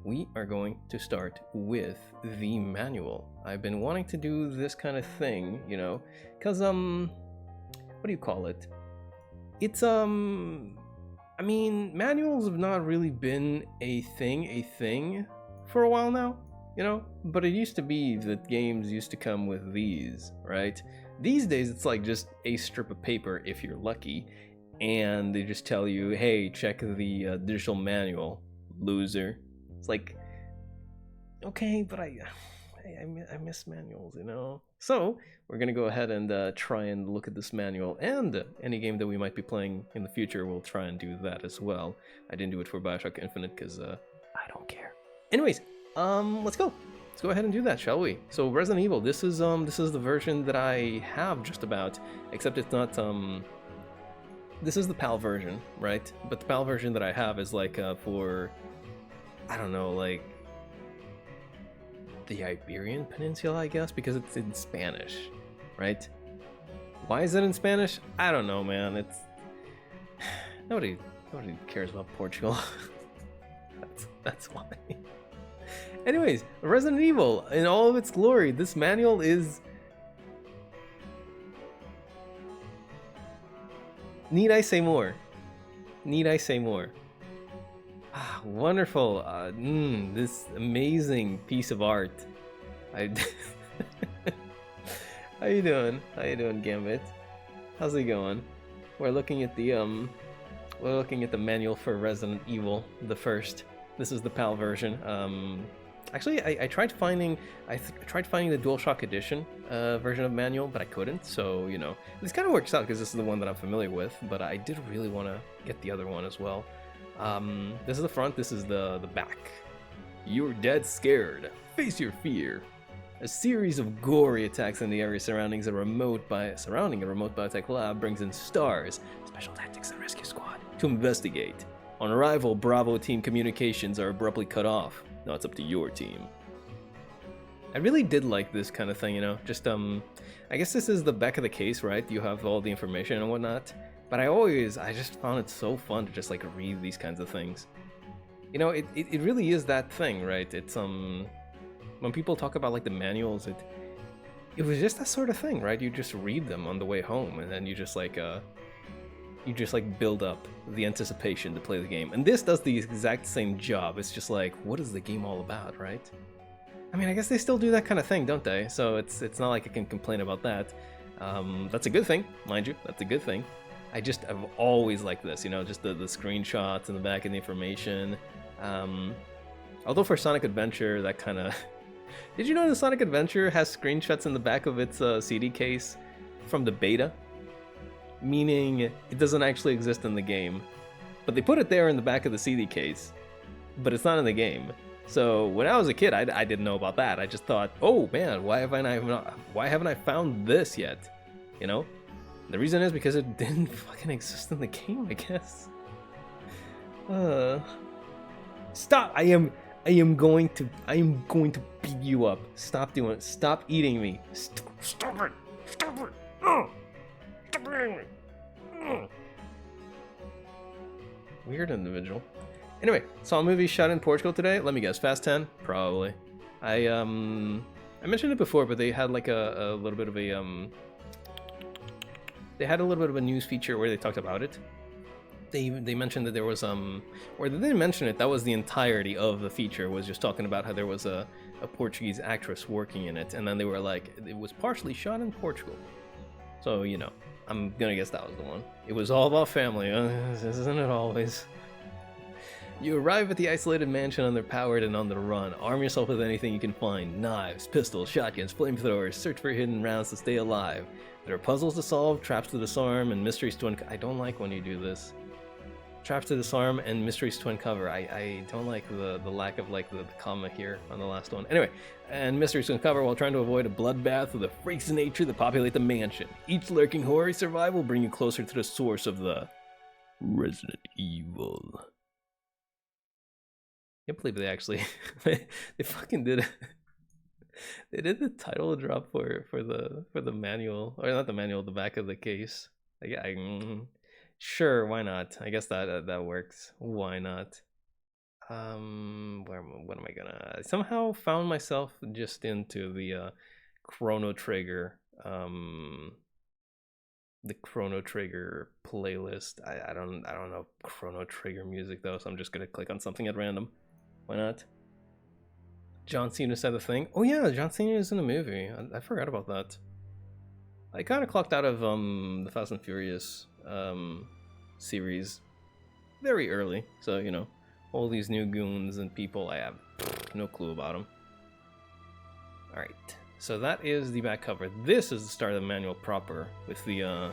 we are going to start with the manual. I've been wanting to do this kind of thing, you know, because, what do you call it? It's, I mean, manuals have not really been a thing for a while now, you know, but it used to be that games used to come with these, right? These days, it's like just a strip of paper if you're lucky, and they just tell you, hey, check the digital manual, loser. It's like, okay, but I miss manuals, you know? So, we're gonna go ahead and try and look at this manual, and any game that we might be playing in the future, we'll try and do that as well. I didn't do it for Bioshock Infinite, because I don't care. Anyways, let's go. Let's go ahead and do that, shall we? So Resident Evil, this is the version that I have just about, except it's not this is the PAL version, right? But the PAL version that I have is like for, I don't know, like the Iberian Peninsula, I guess, because it's in Spanish, right? Why is it in Spanish? I don't know, man. It's nobody cares about Portugal. that's why. Anyways, Resident Evil in all of its glory. This manual is... Need I say more? Need I say more? Ah, wonderful. This amazing piece of art. How you doing? How you doing, Gambit? How's it going? We're looking at the manual for Resident Evil, the first. This is the PAL version. Actually, I tried finding the DualShock Edition version of manual, but I couldn't. So, you know, this kind of works out because this is the one that I'm familiar with. But I did really want to get the other one as well. This is the front. This is the back. You're dead scared. Face your fear. A series of gory attacks in the area surrounding a remote biotech lab brings in STARS, Special Tactics and Rescue Squad, to investigate. On arrival, Bravo team communications are abruptly cut off. Now it's up to your team. I really did like this kind of thing, you know, just, I guess this is the back of the case, right? You have all the information and whatnot, but I just found it so fun to just, like, read these kinds of things. You know, it really is that thing, right? It's, when people talk about, like, the manuals, it was just that sort of thing, right? You just read them on the way home, and then you just, like, build up the anticipation to play the game. And this does the exact same job. It's just like, what is the game all about, right? I mean, I guess they still do that kind of thing, don't they? So it's not like I can complain about that. That's a good thing, mind you. That's a good thing. I've always liked this, you know, just the screenshots in the back and the information. Although for Sonic Adventure, that kind of... Did you know that Sonic Adventure has screenshots in the back of its CD case from the beta? Meaning it doesn't actually exist in the game, but they put it there in the back of the CD case, but it's not in the game. So when I was a kid, I didn't know about that. I just thought, oh man, why haven't I found this yet? You know, the reason is because it didn't fucking exist in the game, I guess. Stop! I am going to beat you up. Stop doing it. Stop eating me. Stop it. Weird individual. Anyway, saw a movie shot in Portugal today. Let me guess, Fast 10? Probably. I mentioned it before, but they had like a little bit of a they had a little bit of a news feature where they talked about it. They mentioned that there was or they didn't mention it. That was the entirety of the feature. Was just talking about how there was a Portuguese actress working in it, and then they were like, it was partially shot in Portugal. So, you know, I'm gonna guess that was the one. It was all about family, isn't it always? You arrive at the isolated mansion underpowered and on the run. Arm yourself with anything you can find. Knives, pistols, shotguns, flamethrowers. Search for hidden rounds to stay alive. There are puzzles to solve, traps to disarm, and mysteries to uncover. I don't like when you do this. Traps to disarm and mysteries to uncover. I don't like the lack of like the comma here on the last one. Anyway, and mysteries to uncover while trying to avoid a bloodbath with the freaks of nature that populate the mansion. Each lurking horror you survive will bring you closer to the source of the Resident Evil. I can't believe they actually they fucking did it. They did the title drop for the manual, or not the manual, the back of the case. Sure, why not? I guess that works. Why not? what am I gonna? I somehow found myself just into the Chrono Trigger, the Chrono Trigger playlist. I don't know Chrono Trigger music though, so I'm just gonna click on something at random. Why not? John Cena said the thing. Oh yeah, John Cena is in the movie. I forgot about that. I kind of clocked out of the Fast and Furious series very early, so you know, all these new goons and people, I have no clue about them. All right, so that is the back cover. This is the start of the manual proper with the.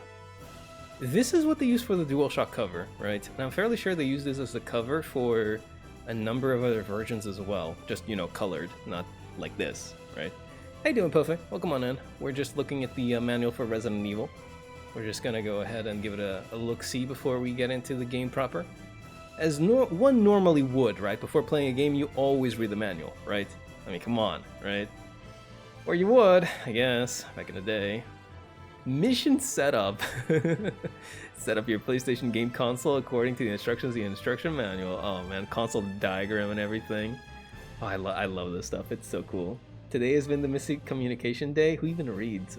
This is what they use for the DualShock cover, right? And I'm fairly sure they use this as the cover for a number of other versions as well, just, you know, colored, not like this, right? How you doing, Puffy? Welcome on in. We're just looking at the manual for Resident Evil. We're just gonna go ahead and give it a look-see before we get into the game proper. As one normally would, right? Before playing a game, you always read the manual, right? I mean, come on, right? Or you would, I guess, back in the day. Mission setup. Set up your PlayStation game console according to the instructions of the instruction manual. Oh man, console diagram and everything. Oh, I love this stuff. It's so cool. Today has been the missing communication day. Who even reads?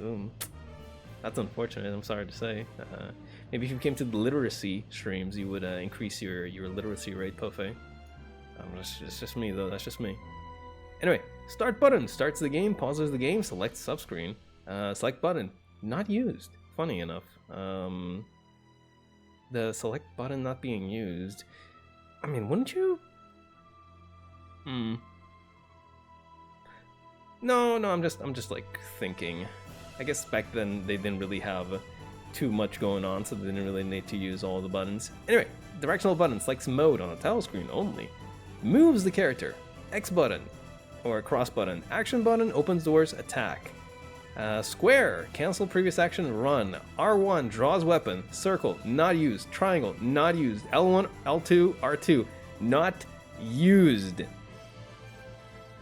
That's unfortunate. I'm sorry to say. Maybe if you came to the literacy streams, you would increase your literacy rate, Puffy. It's just me though. That's just me. Anyway, start button starts the game, pauses the game, select subscreen. Select button not used. Funny enough, the select button not being used. I mean, wouldn't you? No, I'm just like thinking. I guess back then they didn't really have too much going on, so they didn't really need to use all the buttons. Anyway, directional button selects mode on a title screen only. Moves the character. X button or cross button. Action button opens doors, attack. Square, cancel previous action, run. R1, draws weapon. Circle, not used. Triangle, not used. L1, L2, R2, not used.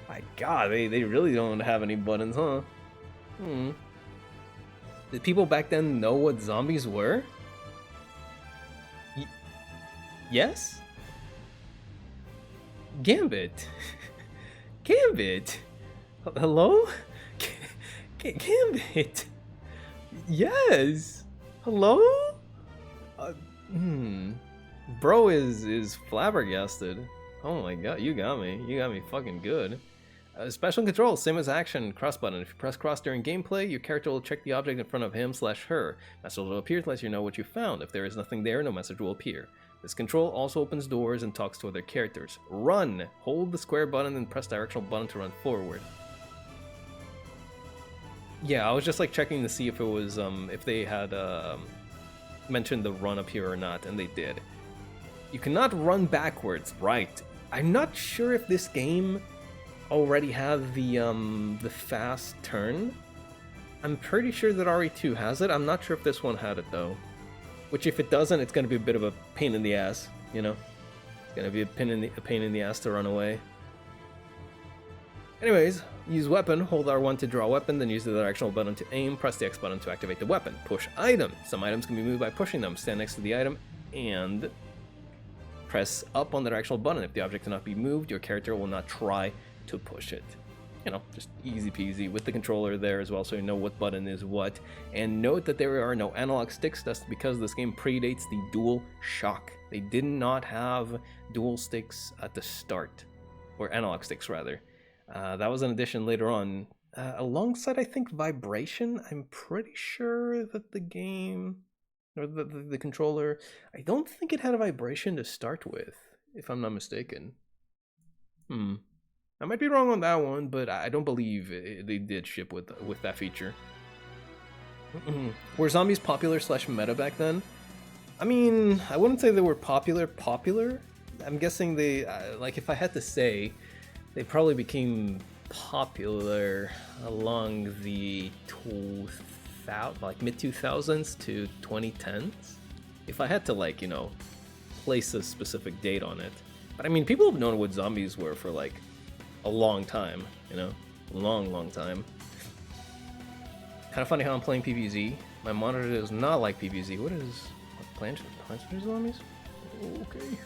My god, they really don't have any buttons, huh? Did people back then know what zombies were? Yes? Gambit. Gambit. Hello? Gambit. Yes. Hello? Bro is flabbergasted. Oh my god, you got me. You got me fucking good. Special control, same as action, cross button. If you press cross during gameplay, your character will check the object in front of him/her. Message will appear to let you know what you found. If there is nothing there, no message will appear. This control also opens doors and talks to other characters. Run! Hold the square button and press directional button to run forward. Yeah, I was just like checking to see if it was if they had mentioned the run up here or not, and they did. You cannot run backwards, right? I'm not sure if this game already had the fast turn. I'm pretty sure that RE2 has it. I'm not sure if this one had it though. Which, if it doesn't, it's gonna be a bit of a pain in the ass, you know. It's gonna be a pain in the ass to run away. Anyways, use weapon, hold R1 to draw weapon, then use the directional button to aim, press the X button to activate the weapon. Push item. Some items can be moved by pushing them. Stand next to the item and press up on the directional button. If the object cannot be moved, your character will not try to push it. You know, just easy peasy with the controller there as well, so you know what button is what. And note that there are no analog sticks. That's because this game predates the DualShock. They did not have dual sticks at the start, or analog sticks rather. That was an addition later on, alongside I think vibration. I'm pretty sure that the game, or the controller, I don't think it had a vibration to start with, if I'm not mistaken. I might be wrong on that one, but I don't believe they did ship with that feature. Were zombies popular / meta back then? I mean, I wouldn't say they were popular. I'm guessing they, like if I had to say, they probably became popular along the mid-2000s to 2010s. If I had to, like, you know, place a specific date on it. But I mean, people have known what zombies were for like a long time, you know? Long time. Kind of funny how I'm playing PvZ. My monitor does not like PvZ. What is... Plants vs. Zombies? Okay.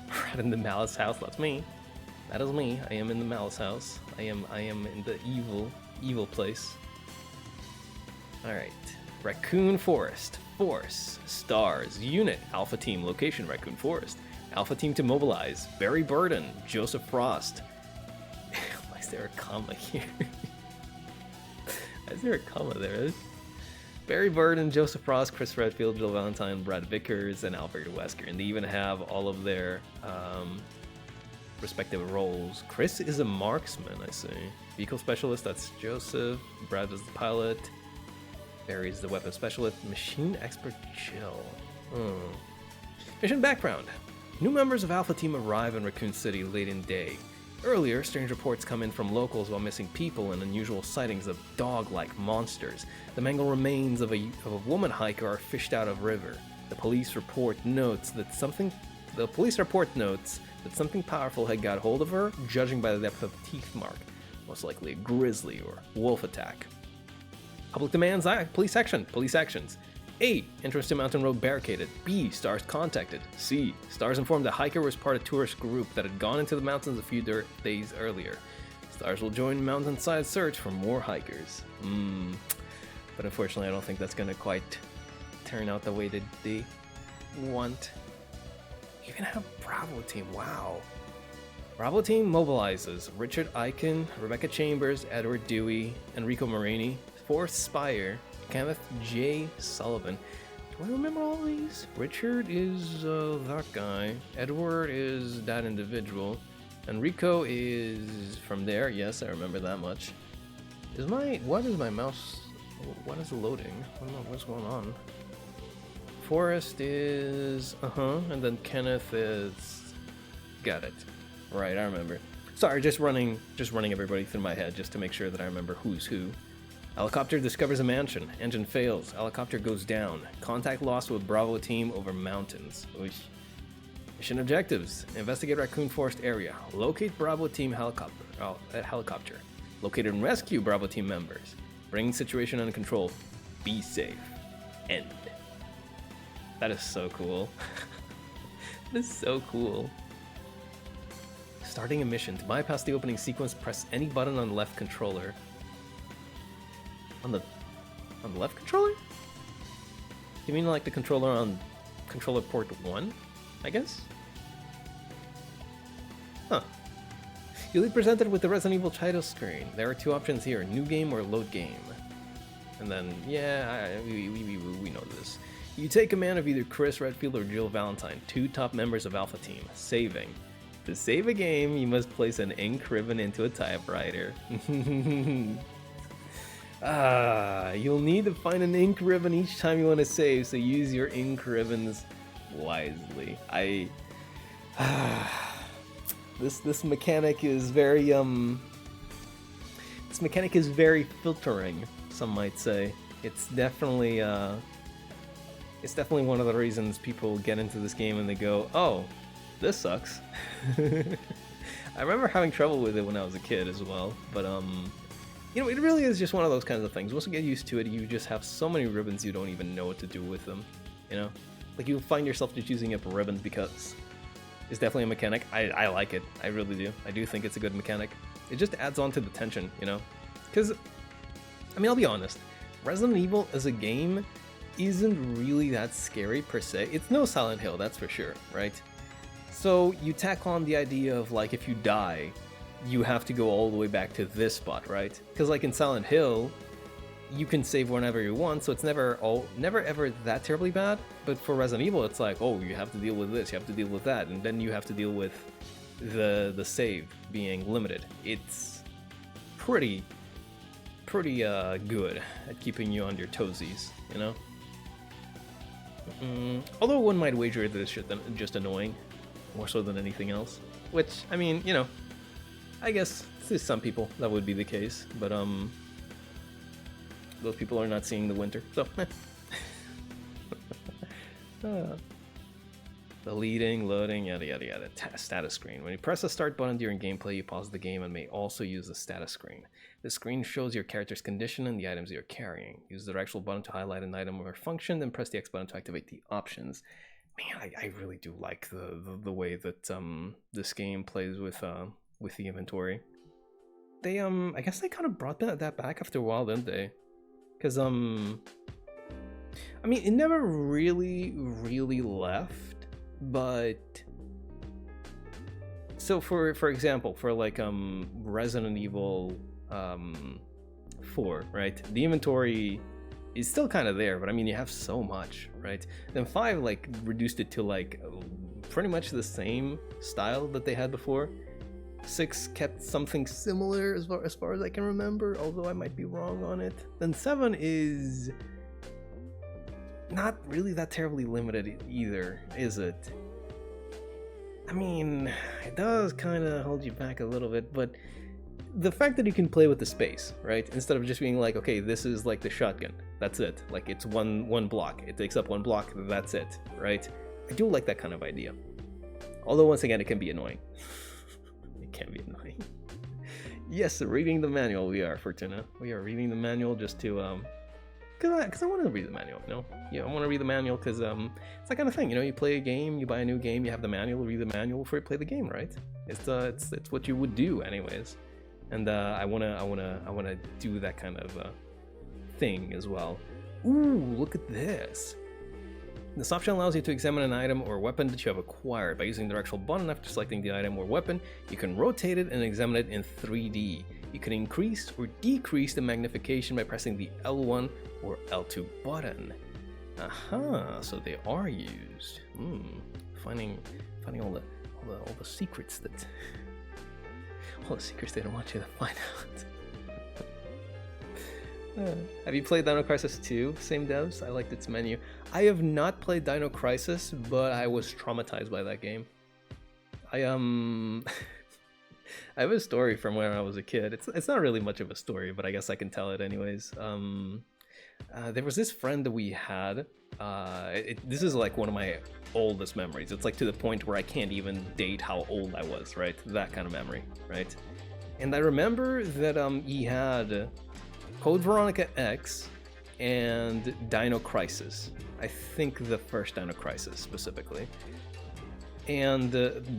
Right in the Malice House. That's me. That is me. I am in the Malice House. I am in the evil place. Alright. Raccoon Forest. Force. Stars. Unit. Alpha Team. Location. Raccoon Forest. Alpha Team to mobilize. Barry Burden. Joseph Frost. Why is there a comma here? Why is there a comma there? Barry Burden, Joseph Frost, Chris Redfield, Jill Valentine, Brad Vickers, and Albert Wesker. And they even have all of their respective roles. Chris is a marksman, I see. Vehicle specialist, that's Joseph. Brad is the pilot. Barry is the weapon specialist. Machine expert, Jill. Mission background. New members of Alpha Team arrive in Raccoon City late in day. Earlier, strange reports come in from locals about missing people and unusual sightings of dog-like monsters. The mangled remains of a woman hiker are fished out of river. The police report notes that something powerful had got hold of her, judging by the depth of teeth mark. Most likely a grizzly or wolf attack. Public demands, police action, police actions. A. Entrance to Mountain Road barricaded. B. Stars contacted. C. Stars informed the hiker was part of a tourist group that had gone into the mountains a few days earlier. Stars will join mountainside search for more hikers. But unfortunately, I don't think that's gonna quite turn out the way that they want. You even have Bravo Team, wow. Bravo Team mobilizes Richard Eichen, Rebecca Chambers, Edward Dewey, Enrico Marini, Forrest Spire, Kenneth J. Sullivan. Do I remember all these? Richard is that guy. Edward is that individual. Enrico is from there. Yes, I remember that much. What is my mouse? What is loading? I don't know what's going on. Forrest is and then Kenneth is. Got it. Right, I remember. Sorry, just running everybody through my head just to make sure that I remember who's who. Helicopter discovers a mansion. Engine fails. Helicopter goes down. Contact lost with Bravo Team over mountains. Oosh. Mission objectives. Investigate Raccoon Forest area. Locate Bravo Team helicopter. Locate and rescue Bravo Team members. Bring situation under control. Be safe. End. That is so cool. That is so cool. Starting a mission. To bypass the opening sequence, press any button on the left controller. On the left controller? You mean like the controller on controller port 1, I guess? Huh. You'll be presented with the Resident Evil title screen. There are two options here, new game or load game. And then, yeah, we know this. You take command of either Chris Redfield or Jill Valentine, two top members of Alpha Team. Saving. To save a game, you must place an ink ribbon into a typewriter. You'll need to find an ink ribbon each time you want to save, so use your ink ribbons wisely. This mechanic is very filtering, some might say. It's definitely one of the reasons people get into this game and they go, "Oh, this sucks." I remember having trouble with it when I was a kid as well, but you know, it really is just one of those kinds of things. Once you get used to it, you just have so many ribbons you don't even know what to do with them, you know? Like, you'll find yourself just using up ribbons because it's definitely a mechanic. I like it. I really do. I do think it's a good mechanic. It just adds on to the tension, you know? Because, I mean, I'll be honest. Resident Evil as a game isn't really that scary per se. It's no Silent Hill, that's for sure, right? So you tack on the idea of, like, if you die, you have to go all the way back to this spot, right? Because like in Silent Hill, you can save whenever you want, so it's never ever that terribly bad. But for Resident Evil, it's like, oh, you have to deal with this, you have to deal with that, and then you have to deal with the save being limited. It's pretty good at keeping you on your toesies, you know? Although one might wager that it's just annoying, more so than anything else. Which, I mean, you know, I guess to some people that would be the case, but those people are not seeing the winter, so the leading, loading, yada yada yada. Status screen. When you press the start button during gameplay, you pause the game and may also use the status screen. This screen shows your character's condition and the items you're carrying. Use the actual button to highlight an item or function, then press the X button to activate the options. man, I really do like the way that this game plays with the inventory. They I guess they kind of brought that back after a while, didn't they? Because I mean, it never really left, but so for example, for like Resident Evil 4, right? The inventory is still kind of there, but I mean, you have so much, right? Then 5 like reduced it to like pretty much the same style that they had before. 6 kept something similar as far as I can remember, although I might be wrong on it. Then 7 is not really that terribly limited either, is it? I mean, it does kind of hold you back a little bit, but the fact that you can play with the space, right? Instead of just being like, okay, this is like the shotgun, that's it. Like it's one block, it takes up one block, that's it, right? I do like that kind of idea. Although once again, it can be annoying. It can be annoying. Yes, reading the manual we are, Fortuna. We are reading the manual just to because I want to read the manual, you know? Yeah, I want to read the manual because it's that kind of thing, you know? You play a game, you buy a new game, you have the manual, read the manual before you play the game, right? It's what you would do anyways. And I wanna do that kind of thing as well. Ooh, look at this. This option allows you to examine an item or weapon that you have acquired. By using the directional button after selecting the item or weapon, you can rotate it and examine it in 3D. You can increase or decrease the magnification by pressing the L1 or L2 button. Aha, so they are used. Finding all the secrets that all the secrets they don't want you to find out. Have you played Dino Crisis 2? Same devs? I liked its menu. I have not played Dino Crisis, but I was traumatized by that game. I have a story from when I was a kid. It's not really much of a story, but I guess I can tell it anyways. There was this friend that we had. This is like one of my oldest memories. It's like to the point where I can't even date how old I was, right? That kind of memory, right? And I remember that he had Code Veronica X and Dino Crisis. I think the first Dino Crisis specifically. And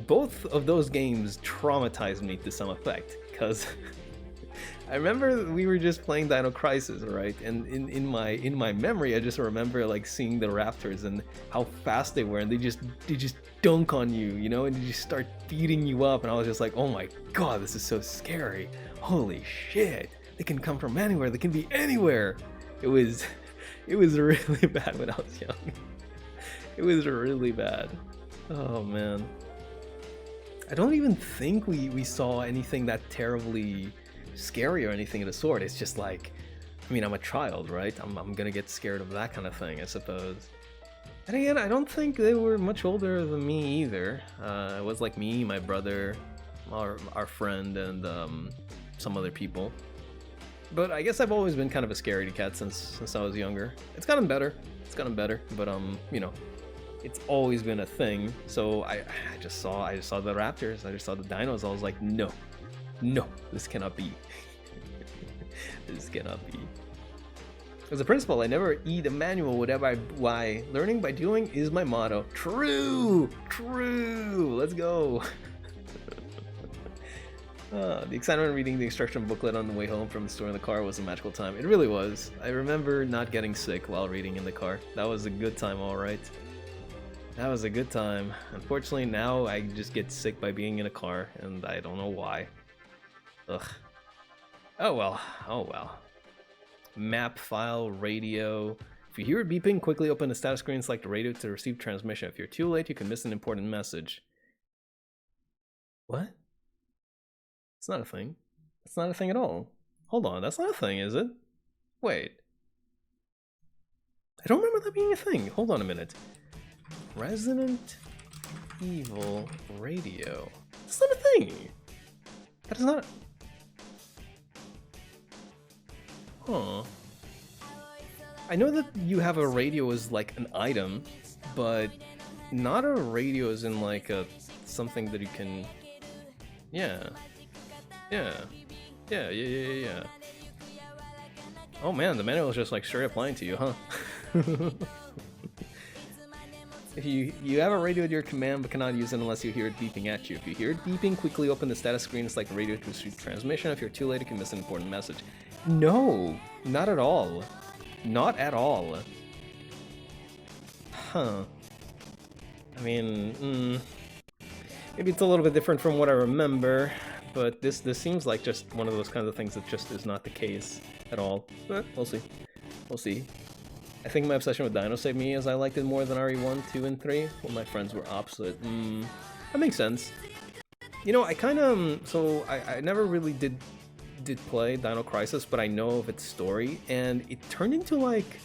both of those games traumatized me to some effect, because I remember we were just playing Dino Crisis, right? And in my memory, I just remember like seeing the raptors and how fast they were, and they just dunk on you, you know, and they just start beating you up, and I was just like, oh my god, this is so scary! Holy shit! They can come from anywhere. They can be anywhere. It was really bad when I was young. It was really bad. Oh man. I don't even think we saw anything that terribly scary or anything of the sort. It's just like, I mean, I'm a child, right? I'm gonna get scared of that kind of thing, I suppose. And again, I don't think they were much older than me either. It was like me, my brother, our friend, and some other people. But I guess I've always been kind of a scaredy cat since I was younger. It's gotten better, but you know, it's always been a thing. So I just saw the raptors, I just saw the dinos, I was like, no, this cannot be. This cannot be. As a principal, I never eat a manual, whatever why. Learning by doing is my motto. True, let's go. The excitement reading the instruction booklet on the way home from the store in the car was a magical time. It really was. I remember not getting sick while reading in the car. That was a good time, alright. That was a good time. Unfortunately, now I just get sick by being in a car, and I don't know why. Ugh. Oh well. Map file, radio. If you hear it beeping, quickly open the status screen and select the radio to receive transmission. If you're too late, you can miss an important message. What? It's not a thing. That's not a thing at all. Hold on, that's not a thing, is it? Wait. I don't remember that being a thing. Hold on a minute. Resident Evil radio. That's not a thing. That is not. Huh. I know that you have a radio as like an item, but not a radio as in like a something that you can. Yeah. Oh man, the manual is just like straight up lying to you, huh? If you have a radio at your command but cannot use it unless you hear it beeping at you. If you hear it beeping, quickly open the status screen. It's like a radio to receive transmission. If you're too late, you can miss an important message. No, not at all. Not at all. Huh. I mean, maybe it's a little bit different from what I remember, but this seems like just one of those kinds of things that just is not the case at all. But we'll see. We'll see. I think my obsession with Dino saved me as I liked it more than RE1, 2, and 3, when my friends were opposite. That makes sense. You know, I kind of... So, I never really did play Dino Crisis, but I know of its story, and it turned into, like...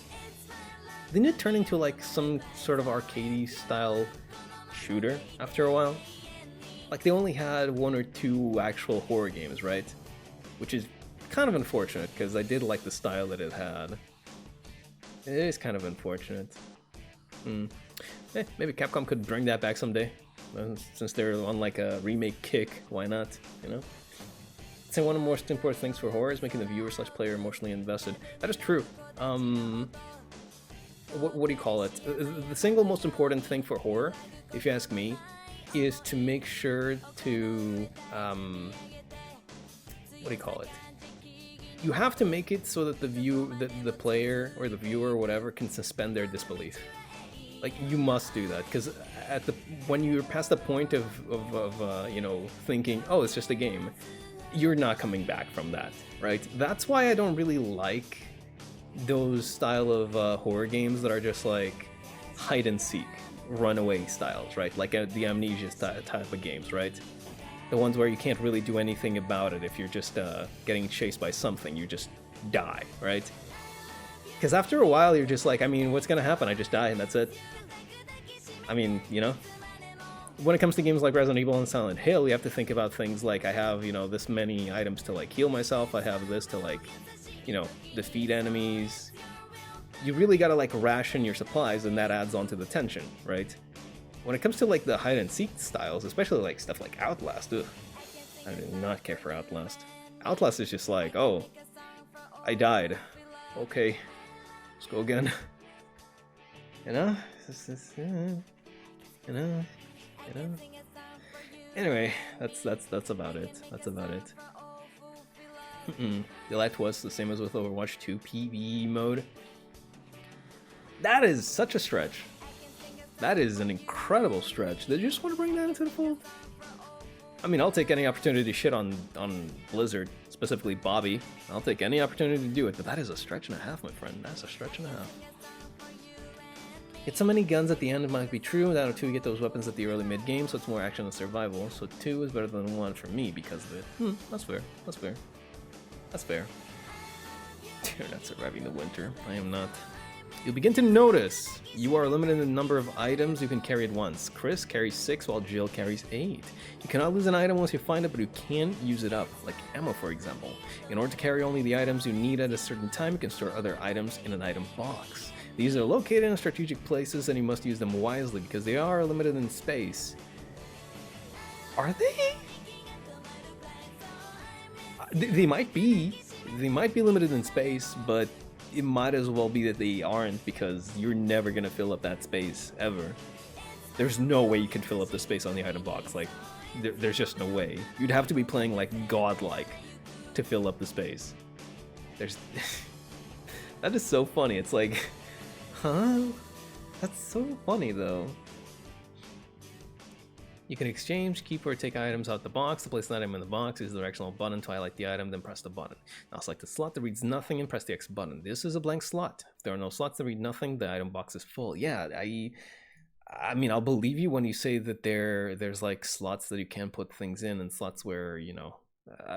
Didn't it turn into, like, some sort of arcadey style shooter after a while? Like, they only had 1 or 2 actual horror games, right? Which is kind of unfortunate, because I did like the style that it had. It is kind of unfortunate. Maybe Capcom could bring that back someday. Since they're on like a remake kick, why not? You know? I'd say one of the most important things for horror is making the viewer/player emotionally invested. That is true. What do you call it? The single most important thing for horror, if you ask me, is to make sure to what do you call it? You have to make it so that the player or the viewer or whatever can suspend their disbelief. Like, you must do that, because when you're past the point of you know, thinking, oh, it's just a game, you're not coming back from that, right? That's why I don't really like those style of horror games that are just like hide and seek, runaway styles, right? Like the Amnesia type of games, right? The ones where you can't really do anything about it if you're just getting chased by something. You just die, right? Because after a while, you're just like, I mean, what's gonna happen? I just die and that's it. I mean, you know? When it comes to games like Resident Evil and Silent Hill, you have to think about things like, I have, you know, this many items to, like, heal myself. I have this to, like, you know, defeat enemies. You really gotta, like, ration your supplies, and that adds on to the tension, right? When it comes to, like, the hide-and-seek styles, especially, like, stuff like Outlast, ugh, I do not care for Outlast. Outlast is just like, oh, I died. Okay, let's go again. You know? You know? Anyway, that's about it. That's about it. The Elect was the same as with Overwatch 2 PvE mode. That is such a stretch. That is an incredible stretch. Did you just want to bring that into the fold? I mean, I'll take any opportunity to shit on Blizzard, specifically Bobby. I'll take any opportunity to do it, but that is a stretch and a half, my friend. That's a stretch and a half. Get so many guns at the end, it might be true. That or 2, you get those weapons at the early mid-game, so it's more action and survival. So 2 is better than 1 for me because of it. That's fair. That's fair. That's fair. You're not surviving the winter. I am not. You'll begin to notice you are limited in the number of items you can carry at once. Chris carries 6 while Jill carries 8. You cannot lose an item once you find it, but you can use it up, like ammo for example. In order to carry only the items you need at a certain time, you can store other items in an item box. These are located in strategic places and you must use them wisely because they are limited in space. Are they? They might be. They might be limited in space, but it might as well be that they aren't because you're never gonna fill up that space, ever. There's no way you can fill up the space on the item box, like, there's just no way. You'd have to be playing, like, godlike to fill up the space. There's... That is so funny, it's like... Huh? That's so funny, though. You can exchange, keep, or take items out the box. To place an item in the box, use the directional button to highlight the item, then press the button. Now select the slot that reads nothing and press the X button. This is a blank slot. If there are no slots that read nothing, the item box is full. Yeah, I mean, I'll believe you when you say that there's like slots that you can put things in and slots where, you know,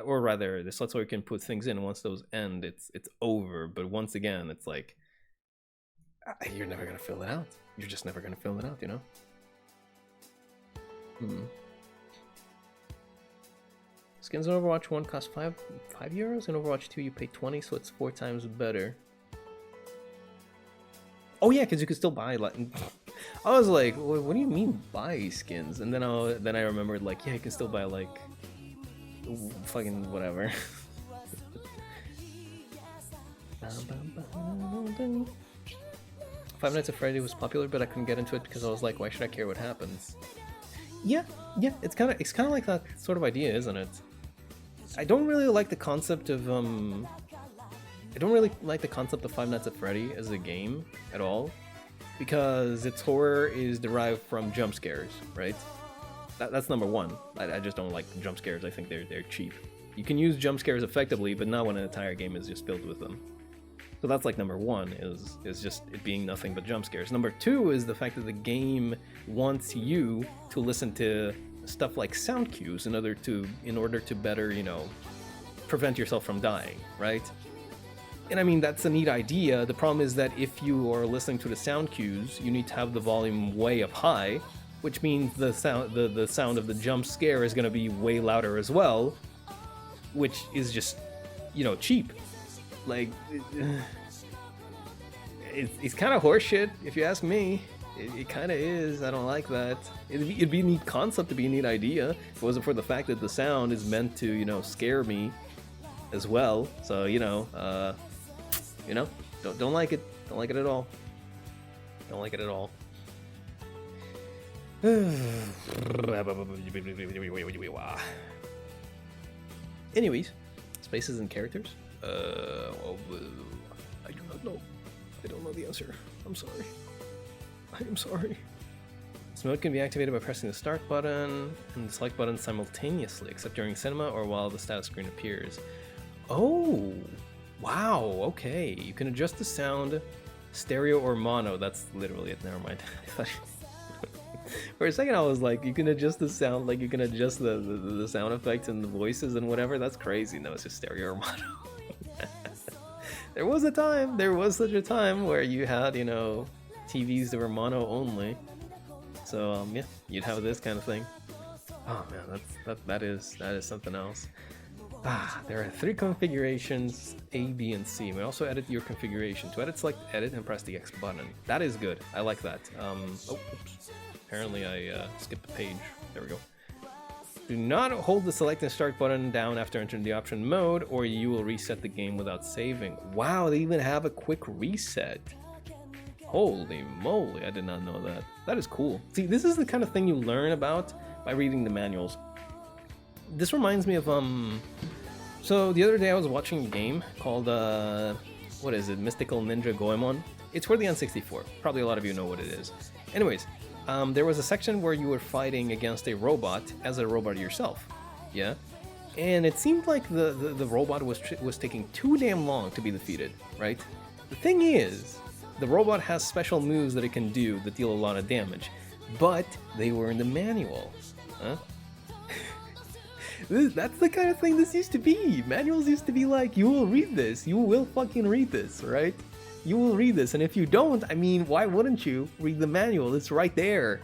or rather, the slots where you can put things in, and once those end, it's over. But once again, it's like, you're never gonna fill it out. You're just never gonna fill it out, you know? Skins in Overwatch 1 cost 5 euros. In Overwatch 2 you pay 20, so it's 4 times better. Oh yeah, because you can still buy, like... I was like, what do you mean buy skins? And then I remembered, like, yeah, you can still buy, like, fucking whatever. Five Nights at Freddy was popular, but I couldn't get into it because I was like, why should I care what happens? Yeah, it's kind of like that sort of idea, isn't it? I don't really like the concept of Five Nights at Freddy as a game at all, because its horror is derived from jump scares, right? That's number one. I just don't like jump scares. I think they're cheap. You can use jump scares effectively, but not when an entire game is just filled with them. So that's like number one, is just it being nothing but jump scares. Number two is the fact that the game wants you to listen to stuff like sound cues in order to better, prevent yourself from dying, right? And I mean, that's a neat idea. The problem is that if you are listening to the sound cues, you need to have the volume way up high, which means the sound of the jump scare is going to be way louder as well, which is just, cheap. Like, it's kind of horseshit, if you ask me. It kind of is. I don't like that. It'd be a neat concept, to be a neat idea, if it wasn't for the fact that the sound is meant to, scare me as well. So, don't like it. Don't like it at all. Don't like it at all. Anyways, spaces and characters. I do not know. I don't know the answer. I'm sorry. I am sorry. This mode can be activated by pressing the start button and the select button simultaneously, except during cinema or while the status screen appears. Oh, wow, okay. You can adjust the sound, stereo or mono. That's literally it, never mind. For a second I was like, you can adjust the sound, like you can adjust the sound effects and the voices and whatever. That's crazy. No, it's just stereo or mono. There was such a time where you had, TVs that were mono only. So yeah, you'd have this kind of thing. Oh man, that is something else. There are 3 configurations, A, B, and C. You may also edit your configuration. To edit, select edit and press the X button. That is good. I like that. Oops. Apparently I skipped a page. There we go. Do not hold the select and start button down after entering the option mode, or you will reset the game without saving. Wow, they even have a quick reset. Holy moly, I did not know that. That is cool. See, this is the kind of thing you learn about by reading the manuals. This reminds me of, so the other day I was watching a game called, what is it, Mystical Ninja Goemon? It's for the N64. Probably a lot of you know what it is. Anyways, there was a section where you were fighting against a robot as a robot yourself, yeah? And it seemed like the robot was taking too damn long to be defeated, right? The thing is, the robot has special moves that it can do that deal a lot of damage, but they were in the manual, huh? That's the kind of thing this used to be. Manuals used to be like, you will read this, you will fucking read this, right? You will read this, and if you don't, I mean, why wouldn't you read the manual? It's right there.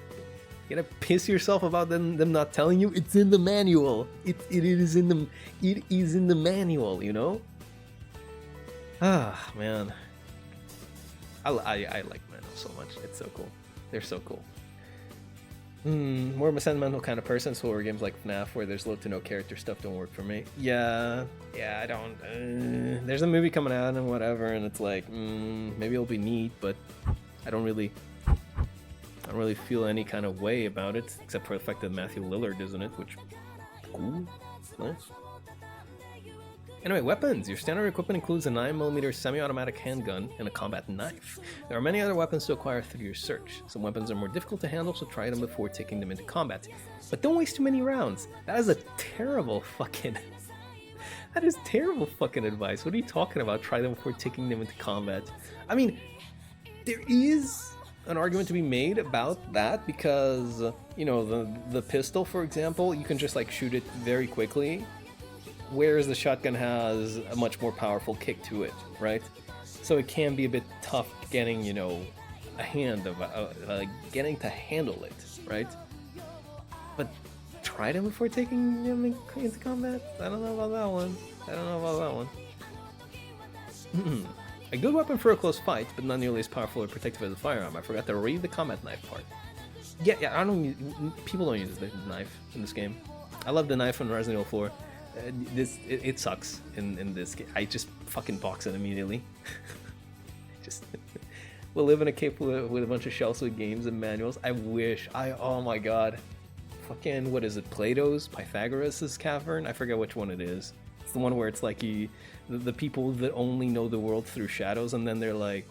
You gotta piss yourself about them not telling you. It's in the manual. It is in the manual, Ah, man. I like manuals so much. It's so cool. They're so cool. More of a sentimental kind of person, so horror games like FNAF where there's little to no character stuff don't work for me. Yeah, I don't. There's a movie coming out and whatever, and it's like, maybe it'll be neat, but I don't really feel any kind of way about it, except for the fact that Matthew Lillard is in it, which, cool, nice. Anyway, weapons. Your standard equipment includes a 9mm semi-automatic handgun and a combat knife. There are many other weapons to acquire through your search. Some weapons are more difficult to handle, so try them before taking them into combat. But don't waste too many rounds. That is terrible fucking advice. What are you talking about? Try them before taking them into combat. I mean, there is an argument to be made about that because, the pistol, for example, you can just like shoot it very quickly, whereas the shotgun has a much more powerful kick to it, right? So it can be a bit tough getting, getting to handle it, right? But try them before taking them into combat? I don't know about that one. A good weapon for a close fight, but not nearly as powerful or protective as a firearm. I forgot to read the combat knife part. Yeah, people don't use the knife in this game. I love the knife from Resident Evil 4. It sucks in this game. I just fucking box it immediately. Just we'll live in a cave with a bunch of shelves with games and manuals. I wish. Oh my god. Fucking, what is it? Plato's? Pythagoras' cavern? I forget which one it is. It's the one where it's like the people that only know the world through shadows, and then they're like,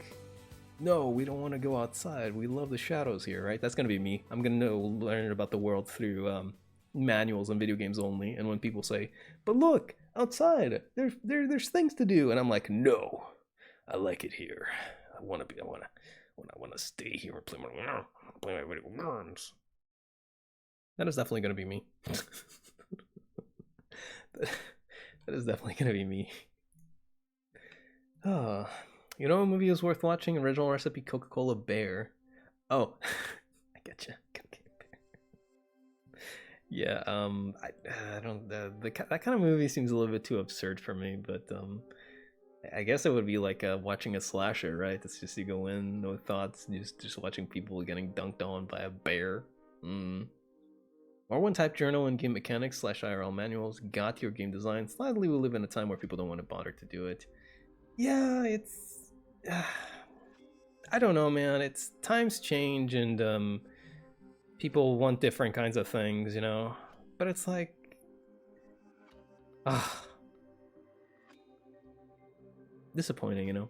no, we don't want to go outside. We love the shadows here, right? That's gonna be me. I'm gonna learn about the world through manuals and video games only. And when people say, but look, outside, there's things to do, and I'm like, no, I like it here. I wanna stay here and play my video games. That is definitely gonna be me. That is definitely gonna be me. Oh, you know what movie is worth watching? Original recipe Coca-Cola Bear. Oh, I getcha. Yeah, I don't. That kind of movie seems a little bit too absurd for me, but I guess it would be like watching a slasher, right? It's just you go in, no thoughts, just watching people getting dunked on by a bear. Or one type journal and game mechanics / IRL manuals. Got your game design. Sadly, we live in a time where people don't want to bother to do it. Yeah, it's. I don't know, man. It's times change and people want different kinds of things, you know. But it's like, disappointing, you know.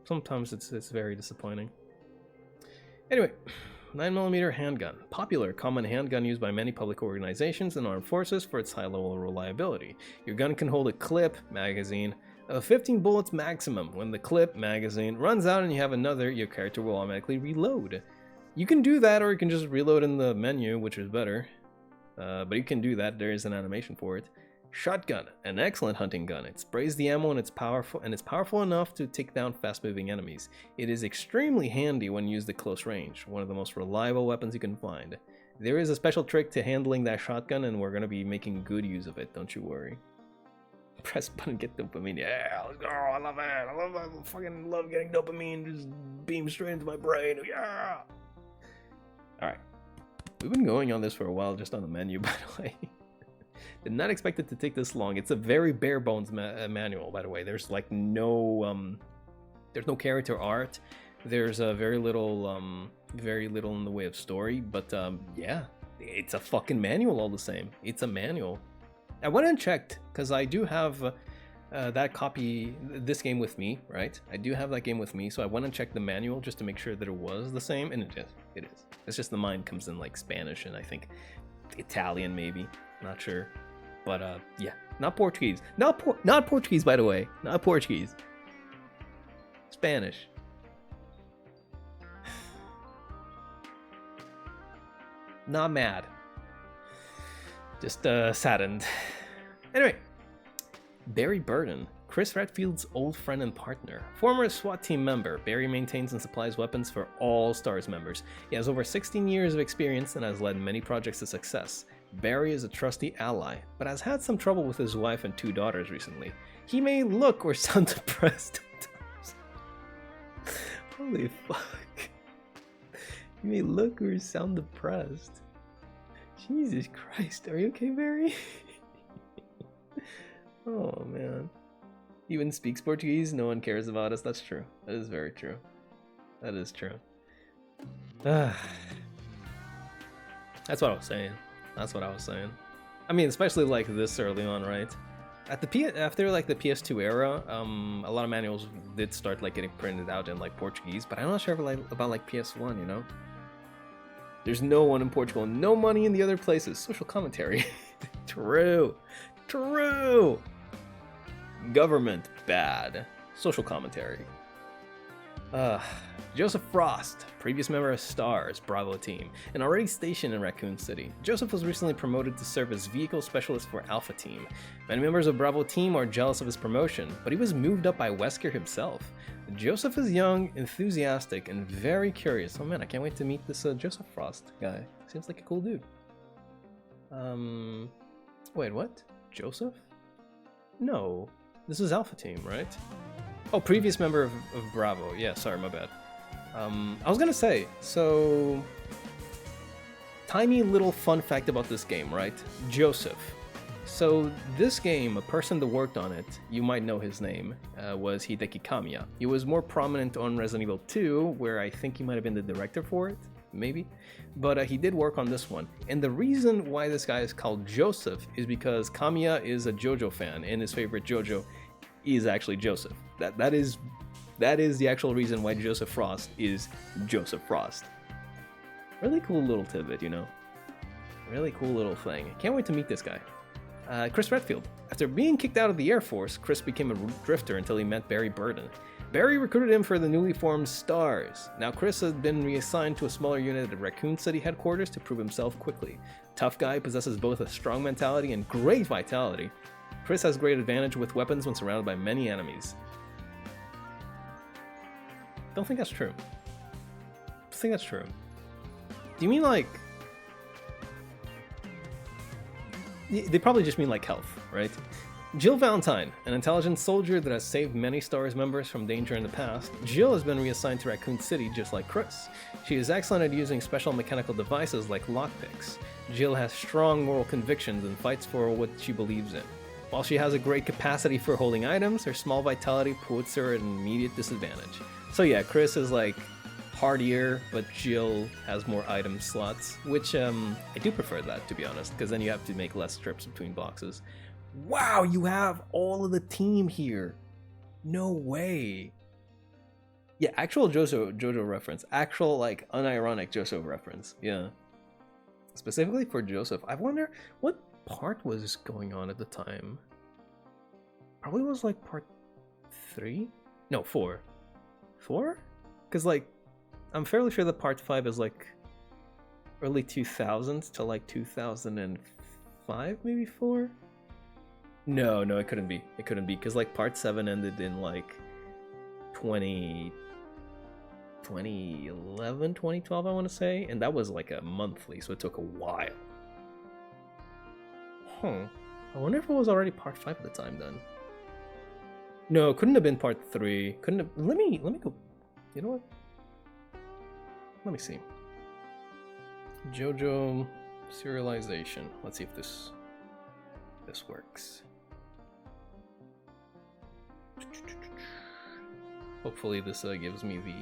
Sometimes it's very disappointing. Anyway. 9mm handgun. Popular, common handgun used by many public organizations and armed forces for its high level of reliability. Your gun can hold a clip, magazine, of 15 bullets maximum. When the clip, magazine, runs out and you have another, your character will automatically reload. You can do that, or you can just reload in the menu, which is better. But you can do that, there is an animation for it. Shotgun, an excellent hunting gun. It sprays the ammo and it's powerful enough to take down fast-moving enemies. It is extremely handy when used at close range, one of the most reliable weapons you can find. There is a special trick to handling that shotgun, and we're gonna be making good use of it, don't you worry. Press button, get dopamine. Yeah, let's go, I love it. I fucking love getting dopamine, just beam straight into my brain, yeah! Alright. We've been going on this for a while, just on the menu, by the way. Did not expect it to take this long. It's a very bare bones manual, by the way. There's like no there's no character art. There's very little in the way of story, but yeah, it's a fucking manual all the same. It's a manual. I went and checked because I do have that copy, this game with me, right? I do have that game with me, so I went and checked the manual just to make sure that it was the same, and it is. It's just the mine comes in like Spanish and I think Italian maybe. Not sure. But yeah, not Portuguese. Not Portuguese, by the way. Not Portuguese. Spanish. Not mad. Just saddened. Anyway, Barry Burden, Chris Redfield's old friend and partner. Former SWAT team member, Barry maintains and supplies weapons for all STARS members. He has over 16 years of experience and has led many projects to success. Barry is a trusty ally, but has had some trouble with his wife and 2 daughters recently. He may look or sound depressed at times. Holy fuck. He may look or sound depressed. Jesus Christ, are you okay, Barry? Oh man. Even speaks Portuguese, no one cares about us. That's true. That is very true. That is true. That's what I was saying. That's what I was saying. I mean, especially like this early on, right? After like the PS2 era, a lot of manuals did start like getting printed out in like Portuguese, but I'm not sure about like PS1, you know? There's no one in Portugal, no money in the other places. Social commentary. True. Government, bad. Social commentary. Joseph Frost, previous member of STARS, Bravo team, and already stationed in Raccoon City. Joseph was recently promoted to serve as vehicle specialist for Alpha Team. Many members of Bravo team are jealous of his promotion, but he was moved up by Wesker himself. Joseph is young, enthusiastic, and very curious. Oh man, I can't wait to meet this Joseph Frost guy. Seems like a cool dude. Wait, what? Joseph? No, this is Alpha Team, right? Oh, previous member of Bravo. Yeah, sorry, my bad. I was gonna say, so... Tiny little fun fact about this game, right? Joseph. So this game, a person that worked on it, you might know his name, was Hideki Kamiya. He was more prominent on Resident Evil 2, where I think he might have been the director for it, maybe. But he did work on this one. And the reason why this guy is called Joseph is because Kamiya is a JoJo fan, and his favorite JoJo is actually Joseph. That is the actual reason why Joseph Frost is Joseph Frost. Really cool little tidbit, you know? Really cool little thing. Can't wait to meet this guy. Chris Redfield. After being kicked out of the Air Force, Chris became a drifter until he met Barry Burden. Barry recruited him for the newly formed STARS. Now Chris has been reassigned to a smaller unit at Raccoon City headquarters to prove himself quickly. Tough guy, possesses both a strong mentality and great vitality. Chris has great advantage with weapons when surrounded by many enemies. Don't think that's true. Don't think that's true. Do you mean like... They probably just mean like health, right? Jill Valentine, an intelligent soldier that has saved many STARS members from danger in the past, Jill has been reassigned to Raccoon City just like Chris. She is excellent at using special mechanical devices like lockpicks. Jill has strong moral convictions and fights for what she believes in. While she has a great capacity for holding items, her small vitality puts her at an immediate disadvantage. So yeah, Chris is like hardier, but Jill has more item slots, which I do prefer that, to be honest, because then you have to make less trips between boxes. Wow, you have all of the team here. No way. Yeah, actual JoJo reference. Actual, like, unironic JoJo reference. Yeah. Specifically for Joseph. I wonder what part was going on at the time. Probably was like part 3? No, 4. 4? Because, like, I'm fairly sure that part 5 is like early 2000s to like 2005, maybe 4? No, it couldn't be. It couldn't be, because like part 7 ended in like 2011, 2012, I want to say, and that was like a monthly, so it took a while. I wonder if it was already part 5 at the time then. No, it couldn't have been part 3. Couldn't have. Let me go. You know what? Let me see. JoJo serialization. Let's see if this works. Hopefully this gives me the...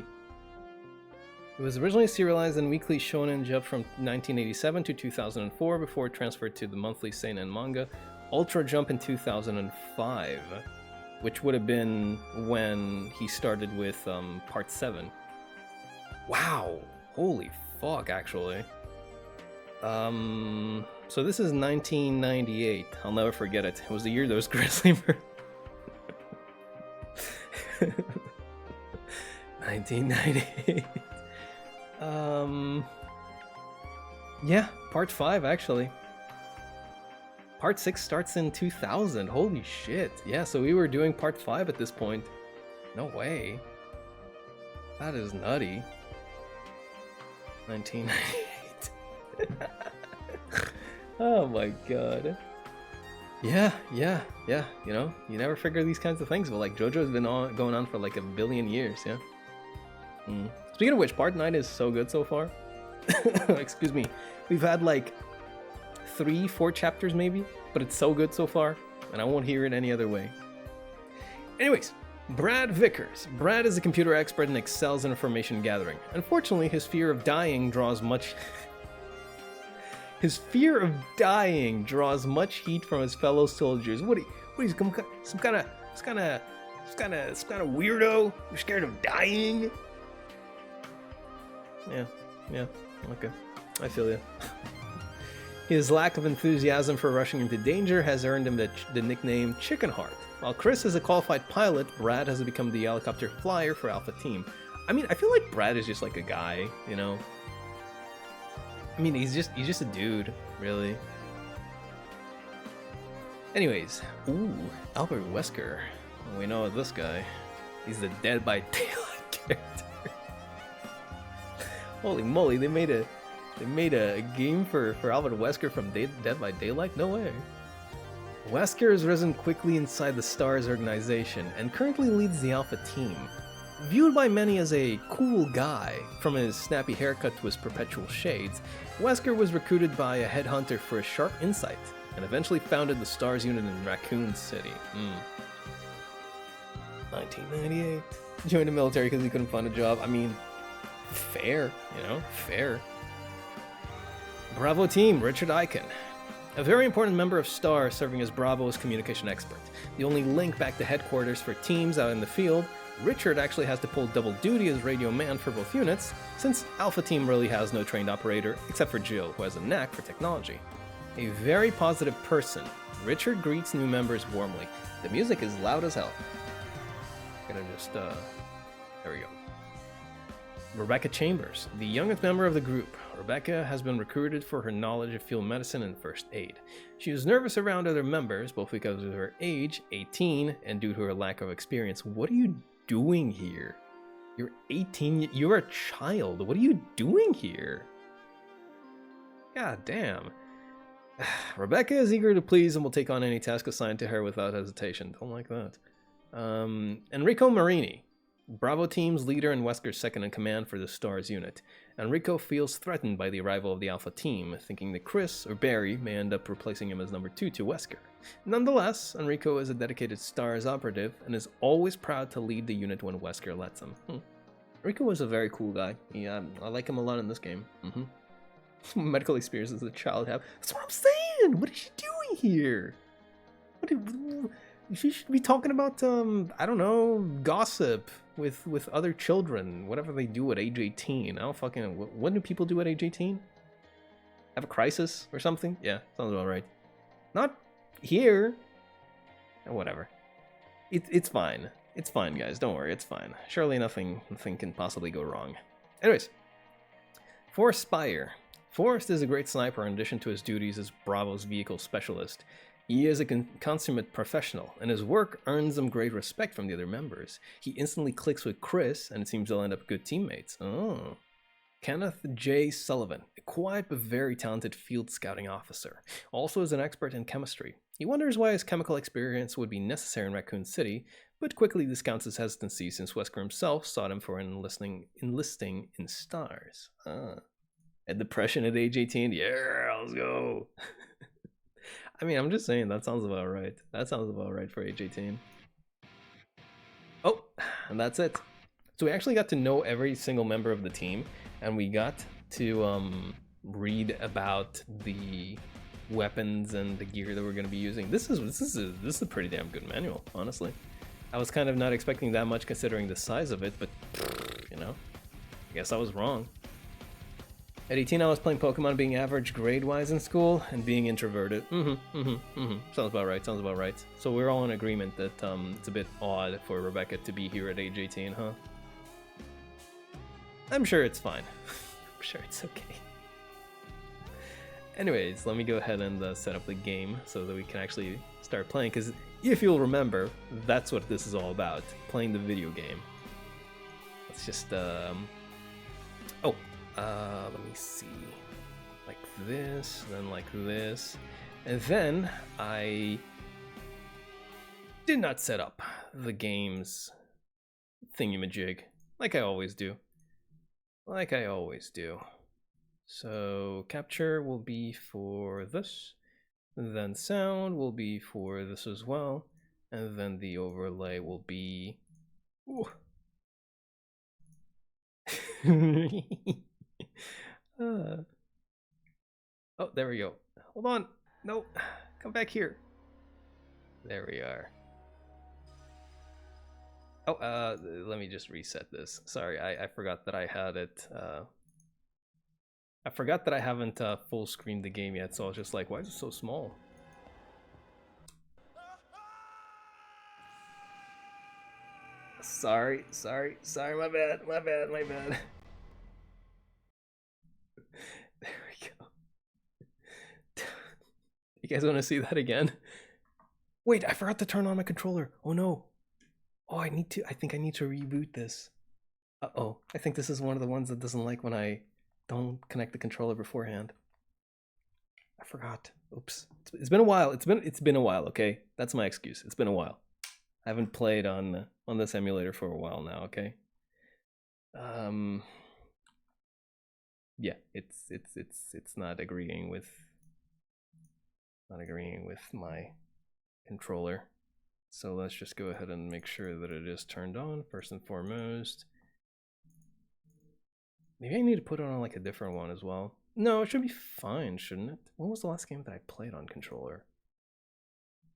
It was originally serialized in Weekly Shonen Jump from 1987 to 2004 before it transferred to the monthly seinen manga Ultra Jump in 2005, which would have been when he started with part 7. Wow! Holy fuck, actually. So this is 1998. I'll never forget it. It was the year those Grizzly Bird... 1998. Yeah, part 5 actually. Part 6 starts in 2000. Holy shit. Yeah, so we were doing part 5 at this point. No way. That is nutty. 1998. Oh my god. Yeah. You know, you never figure these kinds of things, but like JoJo's been going on for like a billion years, yeah. Speaking of which, part 9 is so good so far. Excuse me. We've had like 3-4 chapters maybe, but it's so good so far, and I won't hear it any other way. Anyways, Brad Vickers. Brad is a computer expert and excels in information gathering. Unfortunately, his fear of dying draws much... His fear of dying draws much heat from his fellow soldiers. What he's some kind of weirdo? You're scared of dying? Yeah, okay. I feel you. His lack of enthusiasm for rushing into danger has earned him the nickname Chicken Heart. While Chris is a qualified pilot, Brad has become the helicopter flyer for Alpha Team. I mean, I feel like Brad is just like a guy, you know? I mean, he's just a dude, really. Anyways, Albert Wesker. We know this guy. He's the Dead by Daylight character. Holy moly, they made a game for Albert Wesker from Dead by Daylight? No way. Wesker has risen quickly inside the STARS organization and currently leads the Alpha Team. Viewed by many as a cool guy, from his snappy haircut to his perpetual shades, Wesker was recruited by a headhunter for his sharp insight. and eventually founded the STARS unit in Raccoon City. 1998. Joined the military because he couldn't find a job. I mean, fair, fair. Bravo team, Richard Eichen. A very important member of STAR, serving as Bravo's communication expert. The only link back to headquarters for teams out in the field, Richard actually has to pull double duty as radio man for both units, since Alpha Team really has no trained operator, except for Jill, who has a knack for technology. A very positive person, Richard greets new members warmly. The music is loud as hell. I'm gonna just, there we go. Rebecca Chambers, the youngest member of the group. Rebecca has been recruited for her knowledge of field medicine and first aid. She is nervous around other members, both because of her age, 18, and due to her lack of experience. What are you doing here? You're 18, you're a child. What are you doing here? God damn. Rebecca is eager to please and will take on any task assigned to her without hesitation. Don't like that. Enrico Marini, Bravo Team's leader and Wesker's second in command for the STARS unit. Enrico feels threatened by the arrival of the Alpha Team, thinking that Chris or Barry may end up replacing him as number 2 to Wesker. Nonetheless, Enrico is a dedicated STARS operative and is always proud to lead the unit when Wesker lets him. Enrico is a very cool guy. Yeah, I like him a lot in this game. Medical experience as a child have. That's what I'm saying! What is she doing here? She should be talking about, I don't know, gossip with other children, whatever they do at age 18. I don't fucking know. What do people do at age 18? Have a crisis or something? Yeah, sounds about right. Not here. Whatever. It's fine. It's fine, guys. Don't worry. It's fine. Surely nothing can possibly go wrong. Anyways. Forrest Spire. Forrest is a great sniper in addition to his duties as Bravo's vehicle specialist. He is a consummate professional, and his work earns him great respect from the other members. He instantly clicks with Chris, and it seems they'll end up good teammates. Oh. Kenneth J. Sullivan, a quiet but very talented field scouting officer, also is an expert in chemistry. He wonders why his chemical experience would be necessary in Raccoon City, but quickly discounts his hesitancy since Wesker himself sought him for enlisting in STARS. A depression at age 18? Yeah, let's go. I mean, I'm just saying, that sounds about right. That sounds about right for age 18. Oh, and that's it. So we actually got to know every single member of the team, and we got to read about the weapons and the gear that we're going to be using. This is a pretty damn good manual, honestly. I was kind of not expecting that much considering the size of it, but you know, I guess I was wrong. At 18, I was playing Pokemon, being average grade-wise in school, and being introverted. Sounds about right, sounds about right. So we're all in agreement that it's a bit odd for Rebecca to be here at age 18, huh? I'm sure it's fine. I'm sure it's okay. Anyways, let me go ahead and set up the game so that we can actually start playing, because if you'll remember, that's what this is all about, playing the video game. Let's just, let me see, like this, then like this, and then I did not set up the game's thingamajig, like I always do. So capture will be for this, then sound will be for this as well, and then the overlay will be... Oh, there we go. Hold on. No, come back here. There we are. Oh, let me just reset this. Sorry, I forgot that I had it. I forgot that I haven't full screened the game yet, so I was just like, why is it so small? Sorry, my bad. There we go. You guys want to see that again? Wait, I forgot to turn on my controller. Oh no. Oh, I think I need to reboot this. Uh-oh. I think this is one of the ones that doesn't like when I don't connect the controller beforehand. I forgot. Oops. It's been a while. It's been a while, okay? That's my excuse. It's been a while. I haven't played on this emulator for a while now, okay? Yeah, it's not agreeing with not agreeing with my controller. So let's just go ahead and make sure that it is turned on first and foremost. Maybe I need to put it on like a different one as well. No, it should be fine, shouldn't it? When was the last game that I played on controller?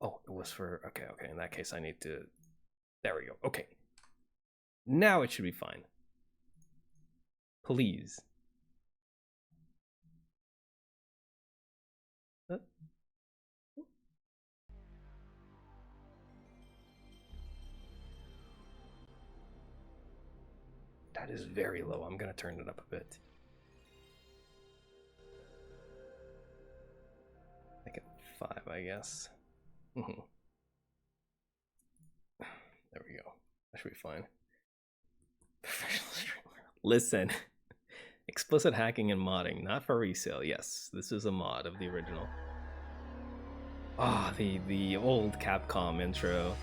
Oh, it was for, okay, in that case I need to, there we go, okay. Now it should be fine. Please. That is very low. I'm gonna turn it up a bit. Make it 5, I guess. There we go. That should be fine. Professional streamer. Listen. Explicit hacking and modding, not for resale. Yes, this is a mod of the original. Ah, oh, the old Capcom intro.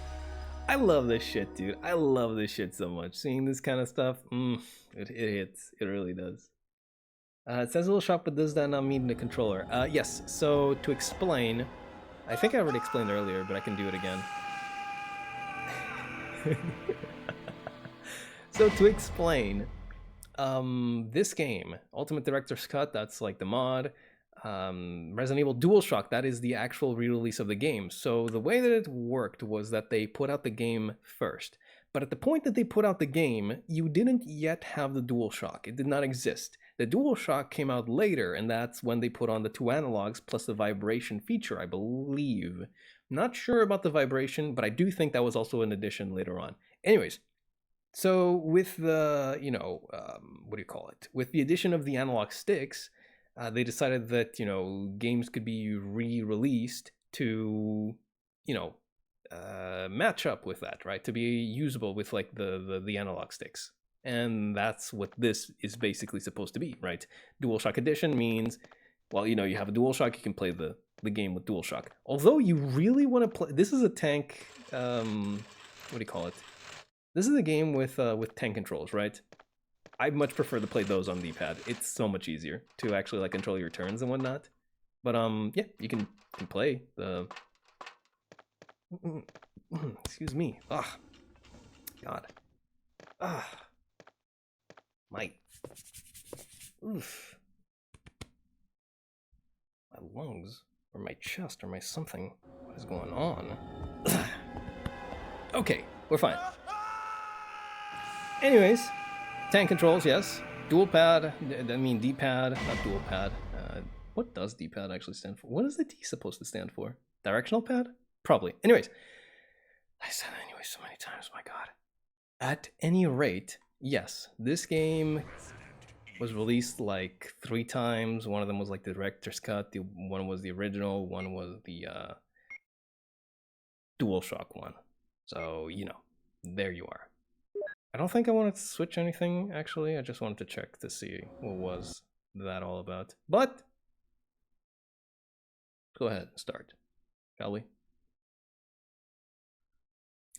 I love this shit, dude. I love this shit so much. Seeing this kind of stuff, it hits. It really does. It says a little shop, but does that not mean the controller? Yes, so to explain, I think I already explained earlier, but I can do it again. So to explain, this game, Ultimate Director's Cut, that's like the mod. Resident Evil DualShock, that is the actual re-release of the game. So the way that it worked was that they put out the game first. But at the point that they put out the game, you didn't yet have the DualShock. It did not exist. The DualShock came out later, and that's when they put on the 2 analogs plus the vibration feature, I believe. Not sure about the vibration, but I do think that was also an addition later on. Anyways, so with the, what do you call it? With the addition of the analog sticks, they decided that, games could be re-released to, match up with that, right? To be usable with like the analog sticks. And that's what this is basically supposed to be, right? DualShock Edition means, well, you have a DualShock, you can play the game with DualShock. Although you really want to play, this is a tank, what do you call it? This is a game with tank controls, right? I much prefer to play those on D-pad. It's so much easier to actually like control your turns and whatnot. But yeah, you can play the. Excuse me. Ah, God. Ah, my. Oof. My lungs or my chest or my something. What is going on? Okay, we're fine. Anyways. Tank controls, yes. Dual pad, I mean D-pad, not dual pad. What does D-pad actually stand for? What is the D supposed to stand for? Directional pad? Probably. Anyways, I said anyway so many times, my God. At any rate, yes, this game was released like 3 times. One of them was like the director's cut, one was the original, one was the DualShock one. So, there you are. I don't think I wanted to switch anything, actually. I just wanted to check to see what was that all about. But, go ahead, start, shall we?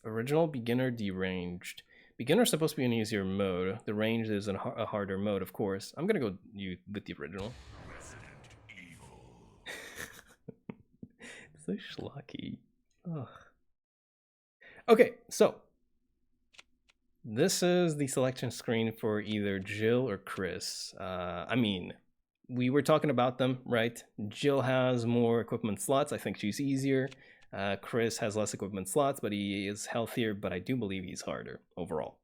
Original, beginner, deranged. Beginner is supposed to be an easier mode. The ranged is a harder mode, of course. I'm gonna go with the original. So schlocky. Ugh. Okay, so this is the selection screen for either Jill or Chris. I mean, we were talking about them, right? Jill has more equipment slots. I think she's easier. Chris has less equipment slots, but he is healthier, but I do believe he's harder overall.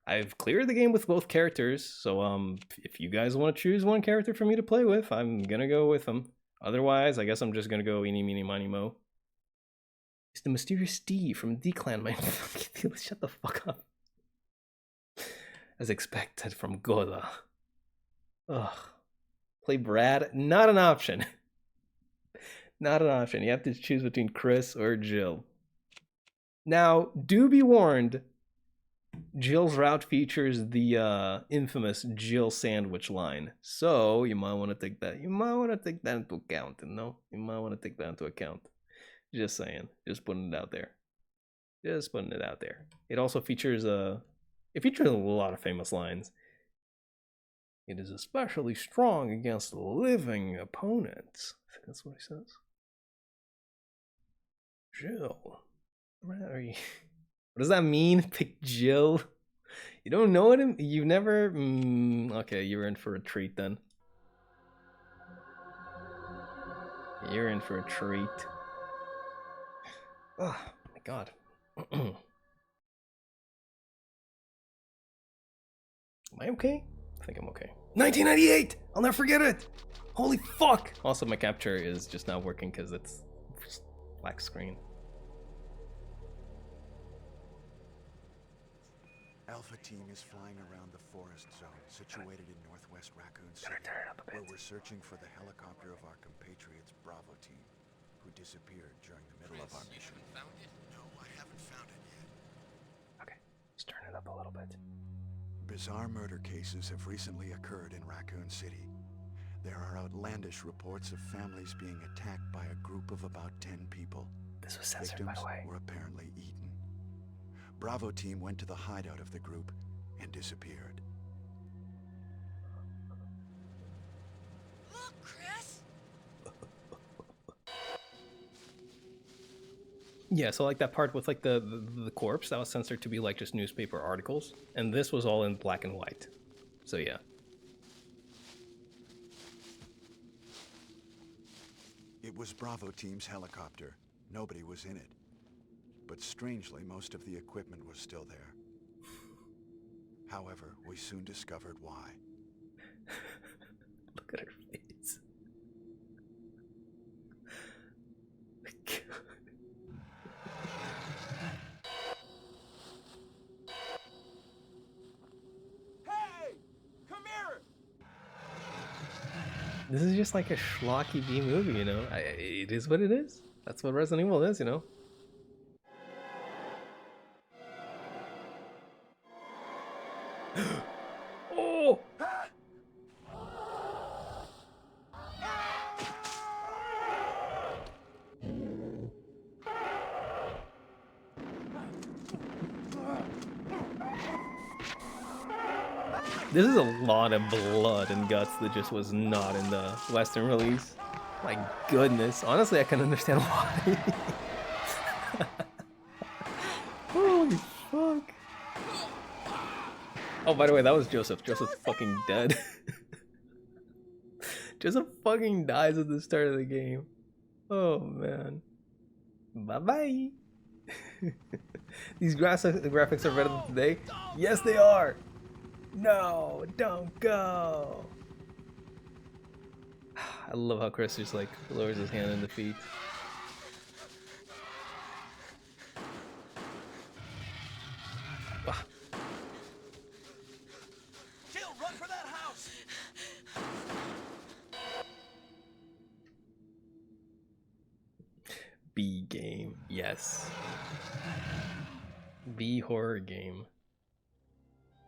I've cleared the game with both characters, so if you guys want to choose one character for me to play with, I'm gonna go with them. Otherwise, I guess I'm just gonna go eeny, meeny, miny, mo. It's the mysterious D from D-Clan, man. Shut the fuck up. As expected from Goda. Ugh. Play Brad? Not an option. Not an option. You have to choose between Chris or Jill. Now, do be warned, Jill's route features the infamous Jill sandwich line. So you might want to take that. You might want to take that into account, you might want to take that into account. Just saying. Just putting it out there. Just putting it out there. It also features it features a lot of famous lines. It is especially strong against living opponents. I think that's what he says. Jill. Where are you? What does that mean? Pick Jill? You don't know him? You never... okay, you're in for a treat then. You're in for a treat. Oh my god. Am I okay? I think I'm okay. 1998! I'll never forget it! Holy fuck! Also, my capture is just not working because it's black screen. Alpha team is flying around the forest zone situated in northwest Raccoon City, where we're searching for the helicopter of our compatriots Bravo team, who disappeared during the middle of our mission. You haven't found it? No, I haven't found it yet. Okay, let's turn it up a little bit. Bizarre murder cases have recently occurred in Raccoon City. There are outlandish reports of families being attacked by a group of about 10 people. This was censored, by the way. Were apparently eaten. Bravo team went to the hideout of the group and disappeared. Look, Chris! Yeah, so like that part with like the corpse, that was censored to be like just newspaper articles, and this was all in black and white. So yeah. It was Bravo team's helicopter. Nobody was in it. But strangely, most of the equipment was still there. However, we soon discovered why. Look at her face. Hey! Come here! This is just like a schlocky B movie, you know? It is what it is. That's what Resident Evil is, you know? Oh! This is a lot of blood and guts that just was not in the Western release. My goodness. Honestly, I can understand why. Holy fuck. Oh, by the way, that was Joseph. Joseph's fucking dead. Joseph fucking dies at the start of the game. Oh, man. Bye-bye. These graphics are better than today? Yes, they are. No, don't go. I love how Chris just like lowers his hand in defeat. Jill, run for that house! B game, yes. B horror game.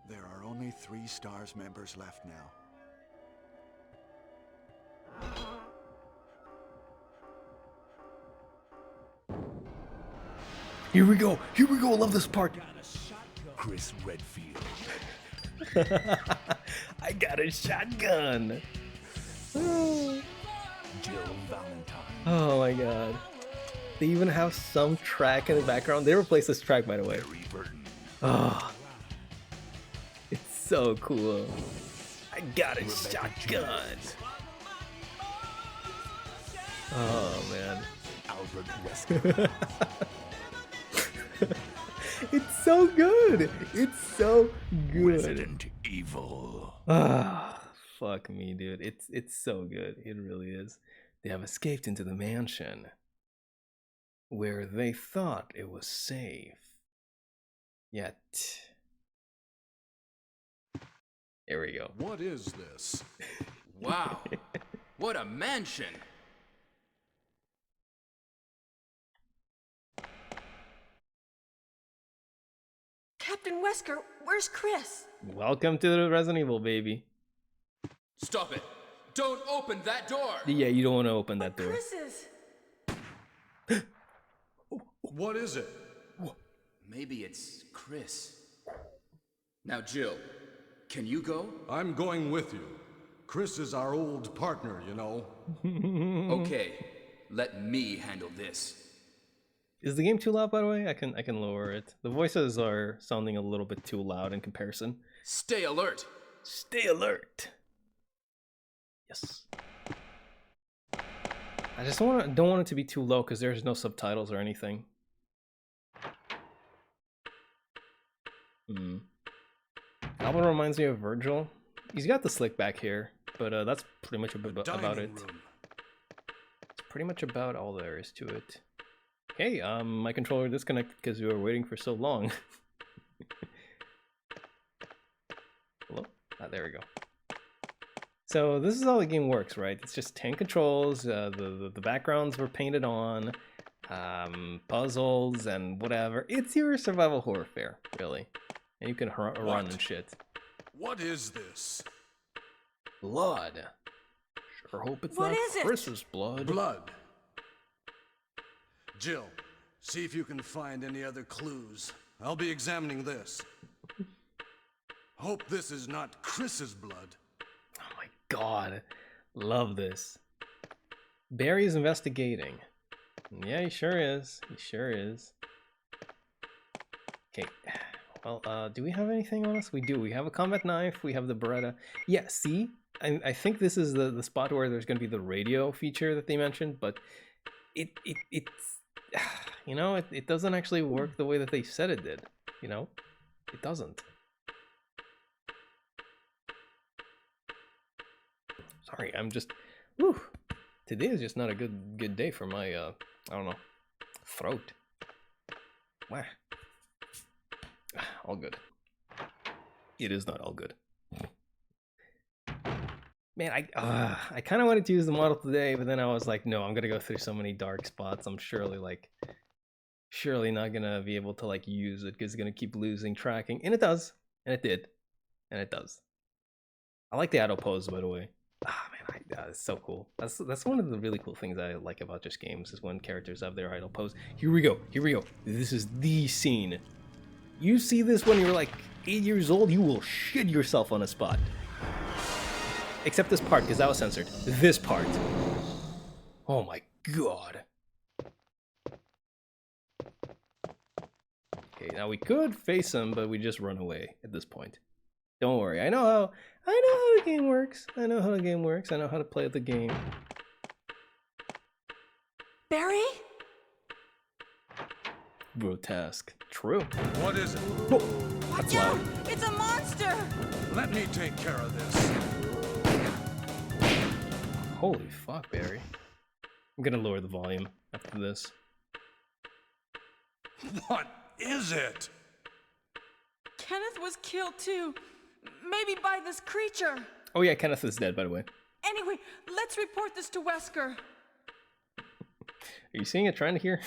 There are only 3 STARS members left now. Here we go, I love this part. Chris Redfield. I got a shotgun. Jill Valentine. Oh my god. They even have some track in the background. They replaced this track, by the way. Barry Burton. Oh, it's so cool. I got a shotgun. Oh man. Albert Wesker. It's so good. It's so good. Resident Evil. Ah, fuck me, dude. It's so good. It really is. They have escaped into the mansion where they thought it was safe. Yet. Here we go. What is this? Wow, what a mansion! Captain Wesker, where's Chris? Welcome to the Resident Evil, baby. Stop it! Don't open that door! Yeah, you don't want to open that door. Chris is... What is it? Maybe it's Chris. Now, Jill, can you go? I'm going with you. Chris is our old partner, you know. Okay, let me handle this. Is the game too loud, by the way? I can lower it. The voices are sounding a little bit too loud in comparison. Stay alert. Stay alert. Yes. I just don't want it to be too low because there's no subtitles or anything. Alvin reminds me of Virgil. He's got the slick back here, but that's pretty much about it. It's pretty much about all there is to it. Hey, my controller disconnected because we were waiting for so long. Hello? Ah, there we go. So this is how the game works, right? It's just 10 controls, the backgrounds were painted on, puzzles and whatever. It's your survival horror fare, really. And you can run and shit. What is this? Blood. Sure hope it's What not is it? Chris's blood. Blood. Jill, see if you can find any other clues. I'll be examining this. Hope this is not Chris's blood. Oh my god. Love this. Barry's investigating. Yeah, he sure is. He sure is. Okay. Well, do we have anything on us? We do. We have a combat knife. We have the Beretta. Yeah, see? I think this is the spot where there's going to be the radio feature that they mentioned, but it's you know, it doesn't actually work the way that they said it did. You know? It doesn't. Sorry, I'm just... Whew. Today is just not a good day for my, I don't know, throat. Wow. All good. It is not all good. Man, I kind of wanted to use the model today, but then I was like, no, I'm gonna go through so many dark spots. I'm surely not gonna be able to like use it because it's gonna keep losing tracking, and it does, and it did, and it does. I like the idle pose, by the way. Ah, man, it's so cool. That's one of the really cool things I like about just games is when characters have their idle pose. Here we go. Here we go. This is the scene. You see this when you're like 8 years old, you will shit yourself on a spot. Except this part, because that was censored. This part. Oh my god. Okay, now we could face him, but we just run away at this point. Don't worry, I know how the game works. I know how the game works. I know how to play the game. Barry? Grotesque. True. What is it? Oh, Watch that's out! loud. It's a monster! Let me take care of this. Holy fuck, Barry. I'm gonna lower the volume after this. What is it? Kenneth was killed too. Maybe by this creature. Oh yeah, Kenneth is dead, by the way. Anyway, let's report this to Wesker. Are you seeing a trend here?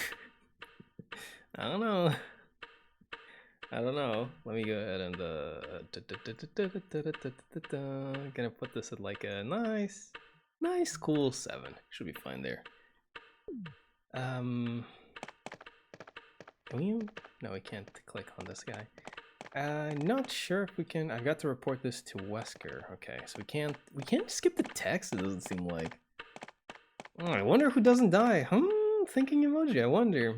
I don't know. I don't know. Let me go ahead and gonna put this at like a nice cool 7. Should be fine there. Can we? No, we can't click on this guy. Not sure if we can. I've got to report this to Wesker. Okay, so we can't skip the text. It doesn't seem like. Oh, I wonder who doesn't die. Thinking emoji. I wonder.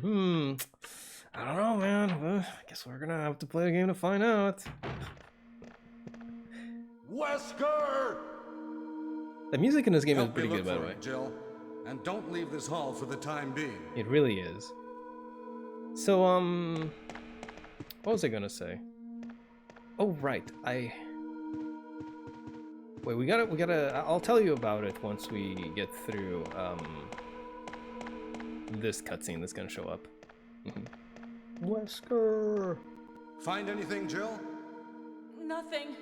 I don't know, man. Well, I guess we're gonna have to play the game to find out. Wesker! The music in this game is Help me pretty look good, by the for way. it, Jill. And don't leave this hall for the time being. It really is. So, what was I gonna say? Oh, right. Wait, we gotta. I'll tell you about it once we get through this cutscene that's gonna show up. Wesker. Find anything, Jill? Nothing.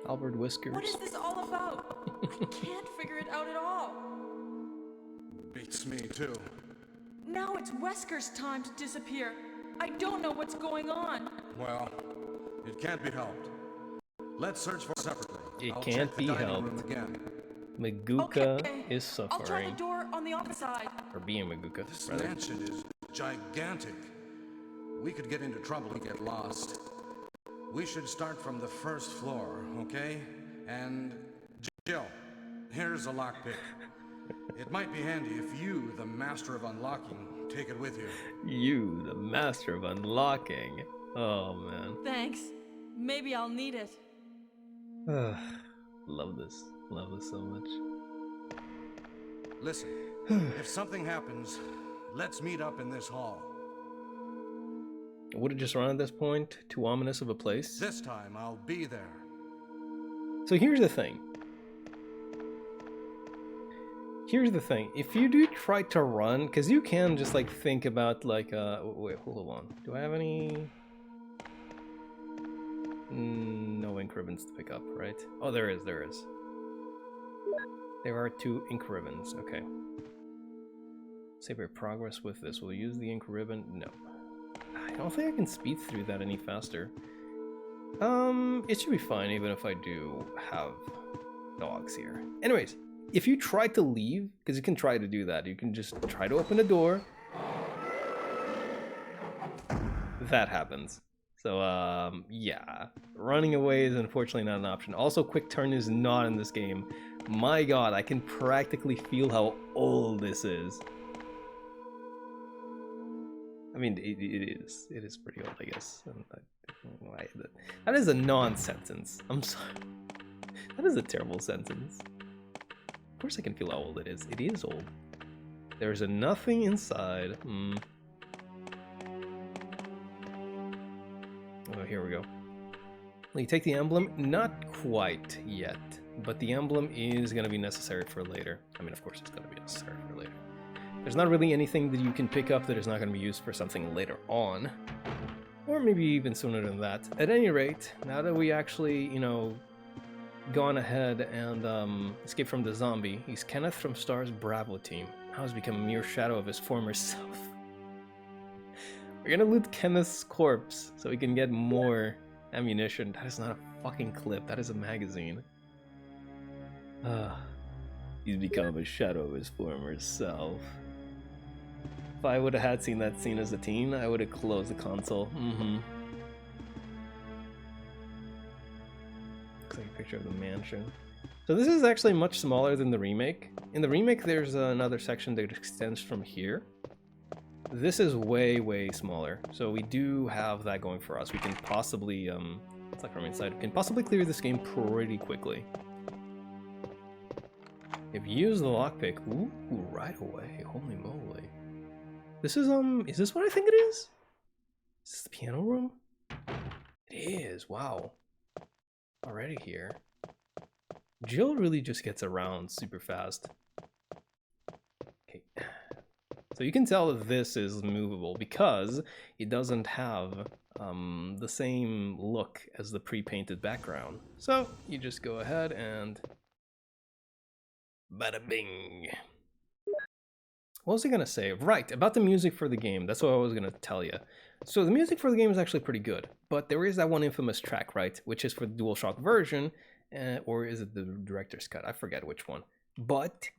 Albert Whiskers. What is this all about? I can't figure it out at all. Beats me too. Now it's Wesker's time to disappear. I don't know what's going on. Well, it can't be helped. Let's search for it separately. It I'll can't check the be dining helped. room again. Maguka Okay. is I'll try suffering. the door on the other side. Or being Maguka, This rather. mansion is gigantic. We could get into trouble and get lost. We should start from the first floor, okay? And Jill, here's a lockpick. It might be handy if you, the master of unlocking, take it with you. You, the master of unlocking. Oh man. Thanks. Maybe I'll need it. Love this. Love this so much. Listen, if something happens, let's meet up in this hall. Would it just run at this point? Too ominous of a place? This time I'll be there. So here's the thing. If you do try to run, because you can just like think about like wait, hold on. Do I have any? No ink ribbons to pick up, right? Oh, there is. There are 2 ink ribbons. Okay. Save your progress with this. We'll use the ink ribbon. No. I don't think I can speed through that any faster. It should be fine even if I do have dogs here. Anyways, if you try to leave, because you can try to do that, you can just try to open a door. That happens. So, yeah. Running away is unfortunately not an option. Also, quick turn is not in this game. My god, I can practically feel how old this is. I mean, it is. It is pretty old, I guess. That is a non-sentence. I'm sorry. That is a terrible sentence. Of course I can feel how old it is. It is old. There's a nothing inside. Oh, here we go. Well, you take the emblem? Not quite yet. But the emblem is going to be necessary for later. I mean, of course it's going to be necessary for later. There's not really anything that you can pick up that is not going to be used for something later on. Or maybe even sooner than that. At any rate, now that we actually, you know, gone ahead and escaped from the zombie, he's Kenneth from STAR's Bravo team. Now he's become a mere shadow of his former self. We're gonna loot Kenneth's corpse so we can get more ammunition. That is not a fucking clip, that is a magazine. He's become a shadow of his former self. If I would have had seen that scene as a teen, I would have closed the console. Looks like a picture of the mansion. So this is actually much smaller than the remake. In the remake, there's another section that extends from here. This is way, way smaller. So we do have that going for us. We can possibly, it's like from inside, we can possibly clear this game pretty quickly. If you use the lockpick, ooh, right away, holy moly. This is this what I think it is? Is this the piano room? It is, wow. Already here. Jill really just gets around super fast. Okay. So you can tell that this is movable because it doesn't have the same look as the pre-painted background. So you just go ahead and bada bing. What was I gonna say? Right, about the music for the game. That's what I was gonna tell you. So the music for the game is actually pretty good, but there is that one infamous track, right? Which is for the DualShock version, or is it the director's cut? I forget which one. But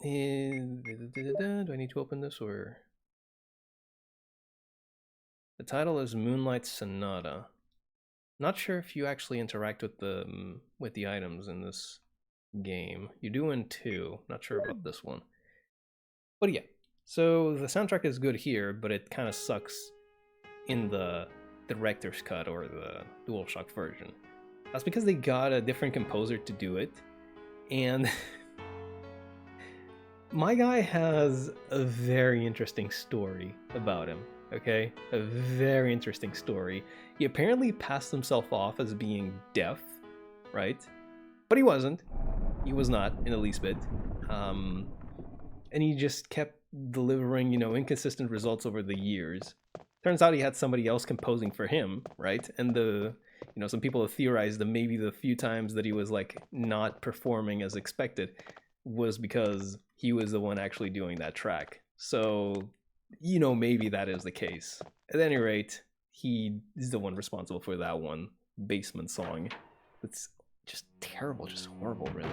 do I need to open this or? The title is Moonlight Sonata. Not sure if you actually interact with the items in this game. You do in 2. Not sure about this one. But yeah, so the soundtrack is good here, but it kind of sucks in the director's cut or the DualShock version. That's because they got a different composer to do it, and my guy has a very interesting story about him, okay? A very interesting story. He apparently passed himself off as being deaf, right? But he wasn't. He was not in the least bit. And he just kept delivering, you know, inconsistent results over the years. Turns out he had somebody else composing for him, right? And some people have theorized that maybe the few times that he was like not performing as expected was because he was the one actually doing that track. So, you know, maybe that is the case. At any rate, he is the one responsible for that one basement song. It's just terrible, just horrible, really.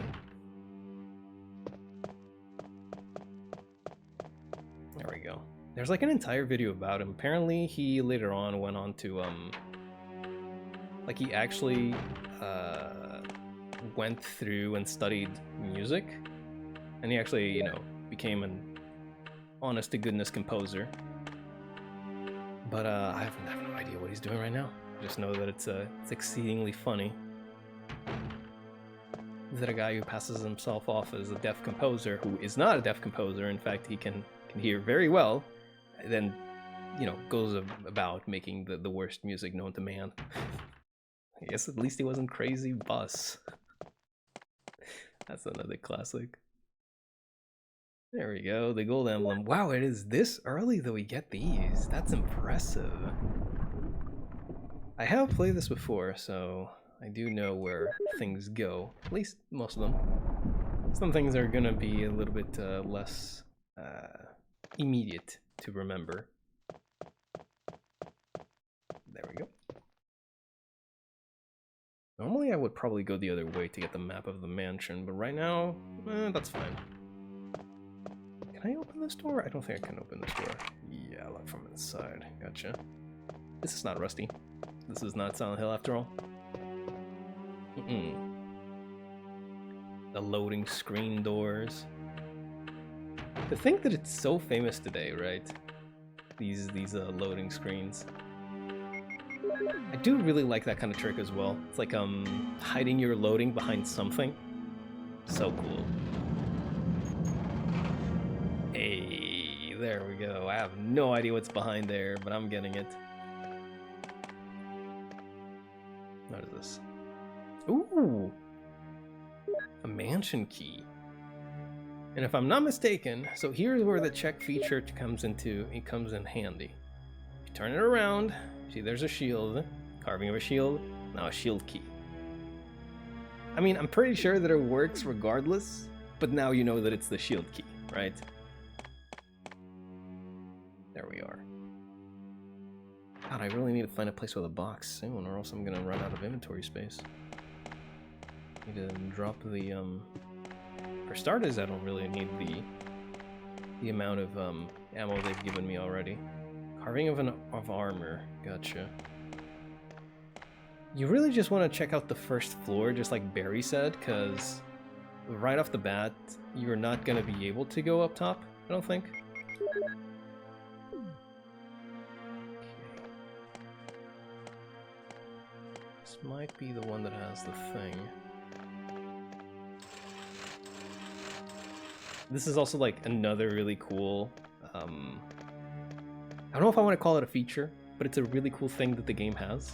There we go. There's like an entire video about him. Apparently he later on went on to like he actually went through and studied music, and he actually, you know, became an honest to goodness composer. But I have no idea what he's doing right now. Just know that it's exceedingly funny that a guy who passes himself off as a deaf composer, who is not a deaf composer, in fact he can hear very well, then, you know, goes about making the worst music known to man. I guess at least he wasn't Crazy Bus. That's another classic. There we go, the gold emblem. Wow, it is this early that we get these. That's impressive. I have played this before, so I do know where things go. At least most of them. Some things are gonna be a little bit less immediate to remember. There we go. Normally I would probably go the other way to get the map of the mansion, but right now, that's fine. Can I open this door? I don't think I can open this door. Yeah, look from inside. Gotcha. This is not Rusty. This is not Silent Hill after all. The loading screen doors. To think that it's so famous today, right? These loading screens. I do really like that kind of trick as well. It's like hiding your loading behind something. So cool. Hey, there we go. I have no idea what's behind there, but I'm getting it. What is this? Ooh! A mansion key. And if I'm not mistaken, so here's where the check feature comes in handy. You turn it around, see there's a shield, carving of a shield, now a shield key. I mean, I'm pretty sure that it works regardless, but now you know that it's the shield key, right? There we are. God, I really need to find a place with a box soon, or else I'm gonna run out of inventory space. Need to drop the, for starters, I don't really need the amount of, ammo they've given me already. Carving of armor, gotcha. You really just want to check out the first floor, just like Barry said, because right off the bat, you're not gonna be able to go up top, I don't think. This might be the one that has the thing. This is also like another really cool, I don't know if I want to call it a feature, but it's a really cool thing that the game has.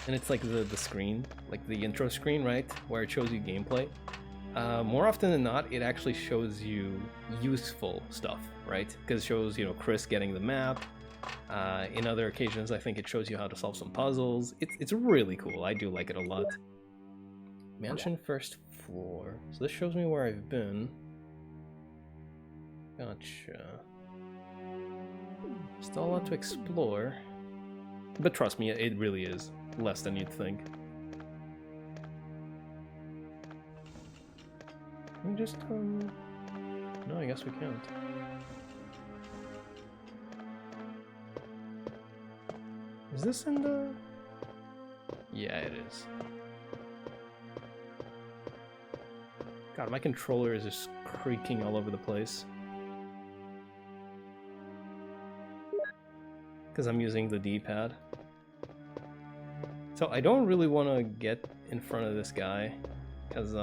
And it's like the screen, like the intro screen, right? Where it shows you gameplay. More often than not, it actually shows you useful stuff, right? Because it shows, you know, Chris getting the map. In other occasions, I think it shows you how to solve some puzzles. It's really cool. I do like it a lot. Mansion first floor. So this shows me where I've been. Gotcha. Still a lot to explore. But trust me, it really is less than you'd think. Can we just, no, I guess we can't. Is this in the... Yeah, it is. God, my controller is just creaking all over the place. Because I'm using the D-pad. So I don't really want to get in front of this guy, because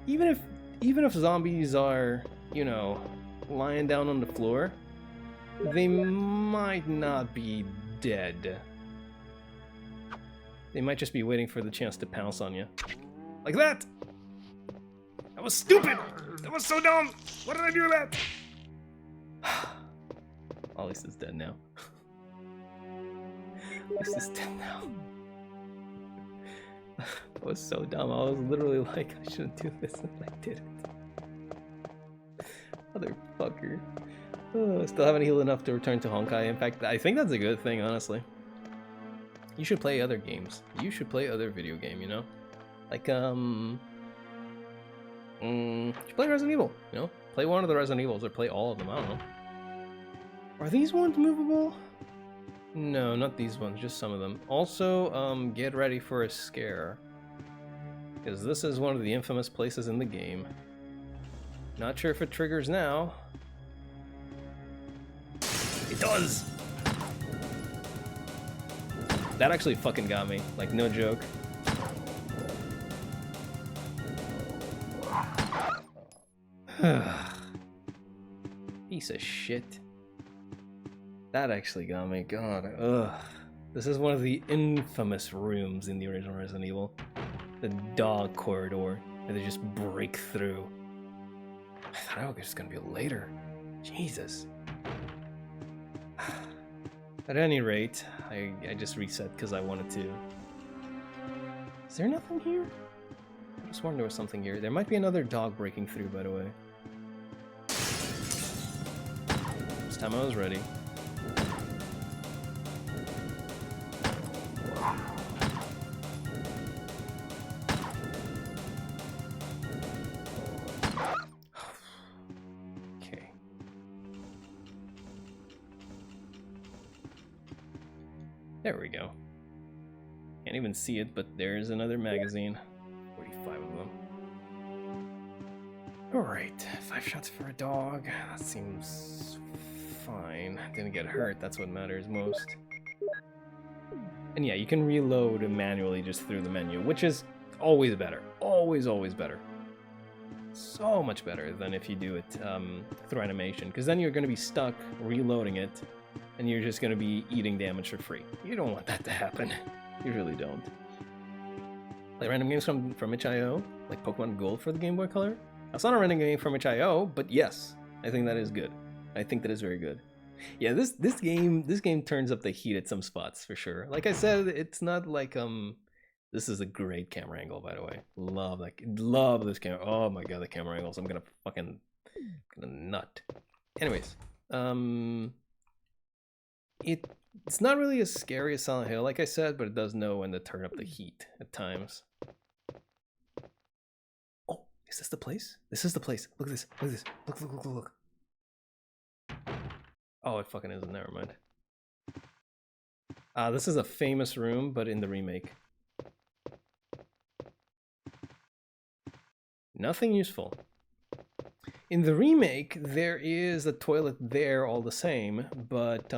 even if zombies are, you know, lying down on the floor, they might not be dead. They might just be waiting for the chance to pounce on you. Like that! That was stupid! That was so dumb! What did I do to that? At least it's dead now. At least it's dead now. That was so dumb. I was literally like, I shouldn't do this, and I did it. Motherfucker. Oh, still haven't healed enough to return to Honkai. In fact, I think that's a good thing, honestly. You should play other games. You should play other video game, you know? Like, you should play Resident Evil, you know? Play one of the Resident Evils, or play all of them, I don't know. Are these ones movable? No, not these ones, just some of them. Also, get ready for a scare. Because this is one of the infamous places in the game. Not sure if it triggers now. It does! That actually fucking got me. Like, no joke. Piece of shit. That actually got me. God, ugh. This is one of the infamous rooms in the original Resident Evil. The dog corridor, where they just break through. I thought it was just gonna be later. Jesus. At any rate, I just reset because I wanted to. Is there nothing here? I just wonder there was something here. There might be another dog breaking through, by the way. This time I was ready. Okay. There we go. Can't even see it, but there's another magazine. 45 of them. Alright, 5 shots for a dog. That seems fine. Didn't get hurt, that's what matters most. And yeah, you can reload manually just through the menu, which is always better. Always, always better. So much better than if you do it through animation, because then you're going to be stuck reloading it, and you're just going to be eating damage for free. You don't want that to happen. You really don't. Play random games from itch.io, like Pokemon Gold for the Game Boy Color. That's not a random game from itch.io, but yes, I think that is good. I think that is very good. Yeah, this game turns up the heat at some spots for sure. Like I said, it's not like this is a great camera angle, by the way. Love this camera. Oh my god, the camera angles. I'm gonna nut. Anyways, it's not really as scary as Silent Hill, like I said, but it does know when to turn up the heat at times. Oh, is this the place? This is the place. Look at this. Look at this. Look. Oh, it fucking isn't. Never mind. This is a famous room, but in the remake. Nothing useful. In the remake, there is a toilet there all the same, but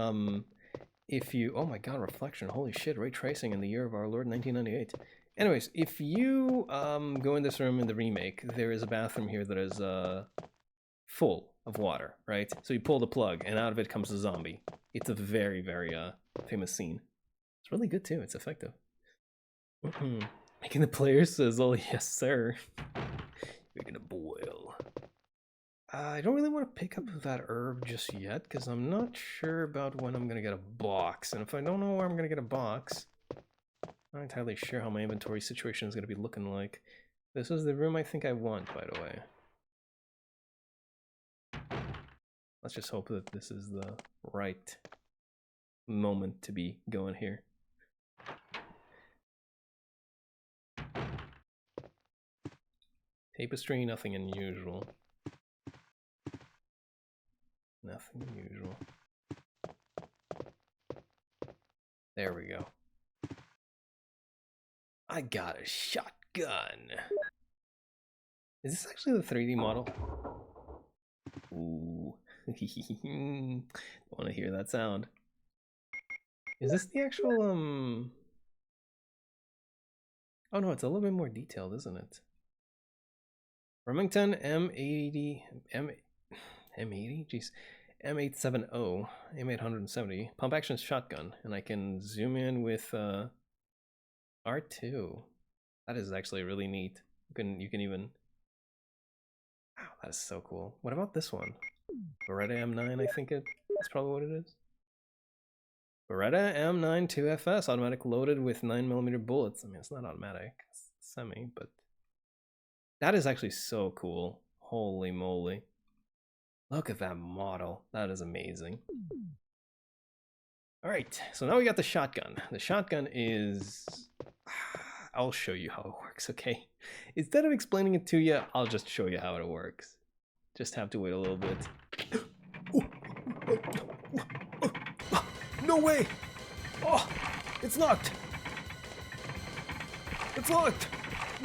if you... Oh my god, reflection. Holy shit, ray tracing in the year of our Lord 1998. Anyways, if you go in this room in the remake, there is a bathroom here that is full of water, right? So you pull the plug, and out of it comes a zombie. It's a very, very famous scene. It's really good, too. It's effective. Making the player sizzle. Yes, sir. You're gonna boil. I don't really want to pick up that herb just yet, because I'm not sure about when I'm going to get a box. And if I don't know where I'm going to get a box, I'm not entirely sure how my inventory situation is going to be looking like. This is the room I think I want, by the way. Let's just hope that this is the right moment to be going here. Tapestry, nothing unusual. Nothing unusual. There we go. I got a shotgun. Is this actually the 3D model? Ooh. Don't want to hear that sound. Is this the actual, Oh no, it's a little bit more detailed, isn't it? Remington M80... M80? Jeez. M870, M870, pump action shotgun, and I can zoom in with R2. That is actually really neat. You can even... Wow, that is so cool. What about this one? Beretta M9, I think that's probably what it is. Beretta M9 2FS, automatic loaded with 9mm bullets. I mean, it's not automatic, it's semi, but that is actually so cool. Holy moly. Look at that model. That is amazing. All right, so now we got the shotgun. The shotgun is... I'll show you how it works, okay? Instead of explaining it to you, I'll just show you how it works. Just have to wait a little bit. No way! Oh, it's locked! It's locked!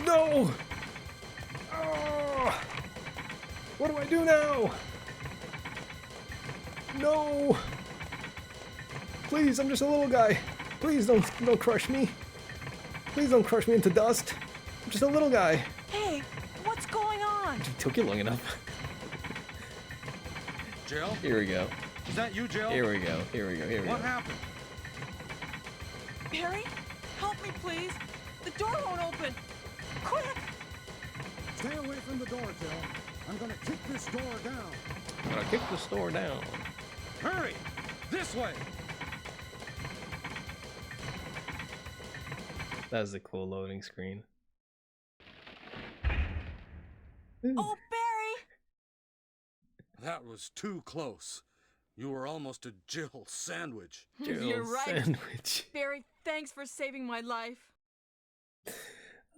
No! Oh. What do I do now? No! Please, I'm just a little guy. Please don't crush me. Please don't crush me into dust. I'm just a little guy. Hey, what's going on? It took you long enough. Jill? Here we go. Is that you, Jill? Here we go. Here we go. Here we What go. happened? Barry, help me, please. The door won't open. Quick! Stay away from the door, Jill. I'm gonna kick this door down. I'm gonna kick the store down. Hurry! This way! That's a cool loading screen. Oh, Barry! That was too close. You were almost a Jill sandwich. You're Jill's right. Sandwich. Barry, thanks for saving my life.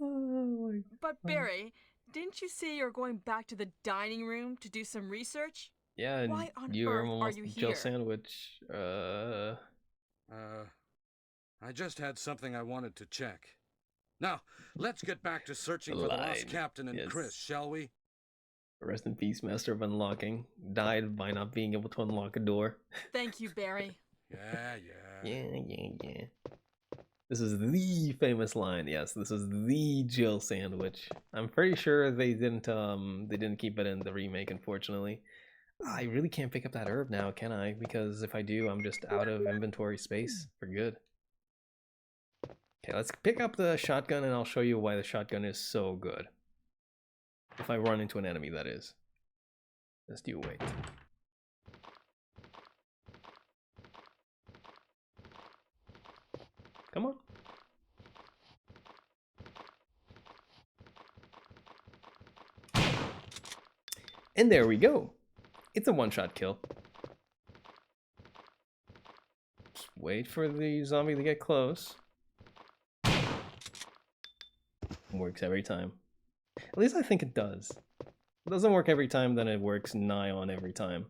Oh my. But Barry, didn't you say you're going back to the dining room to do some research? Yeah, and Why on you were earth are almost you Jill here? Sandwich. I just had something I wanted to check. Now, let's get back to searching for the lost Lied. captain and Yes. Chris, shall we? Rest in peace, Master of Unlocking. Died by not being able to unlock a door. Thank you, Barry. Yeah. Yeah. This is the famous line. Yes, this is the Jill Sandwich. I'm pretty sure they didn't keep it in the remake, unfortunately. I really can't pick up that herb now, can I? Because if I do, I'm just out of inventory space for good. Okay, let's pick up the shotgun and I'll show you why the shotgun is so good. If I run into an enemy, that is. Just you wait. Come on. And there we go. It's a one-shot kill. Just wait for the zombie to get close. Works every time. At least I think it does. If it doesn't work every time, then it works nigh on every time.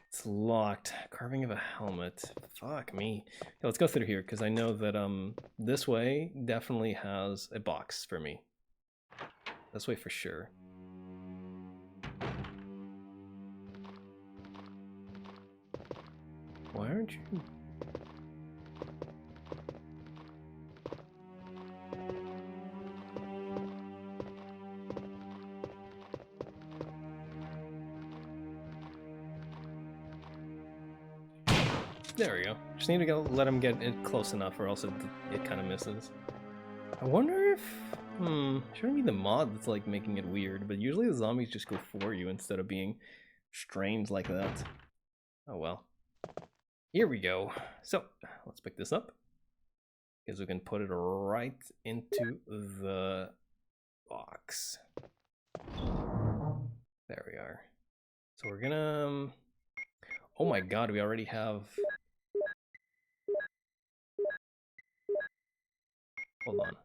It's locked. Carving of a helmet. Fuck me. Okay, let's go through here, because I know that this way definitely has a box for me. This way for sure. Why aren't you? There we go. Just need to go let him get it close enough, or else it kind of misses. I wonder if shouldn't be the mod that's like making it weird, but usually the zombies just go for you instead of being strange like that. Oh well. Here we go. So let's pick this up, because we can put it right into the box. There we are. So we're gonna. Oh my god, we already have. Hold on.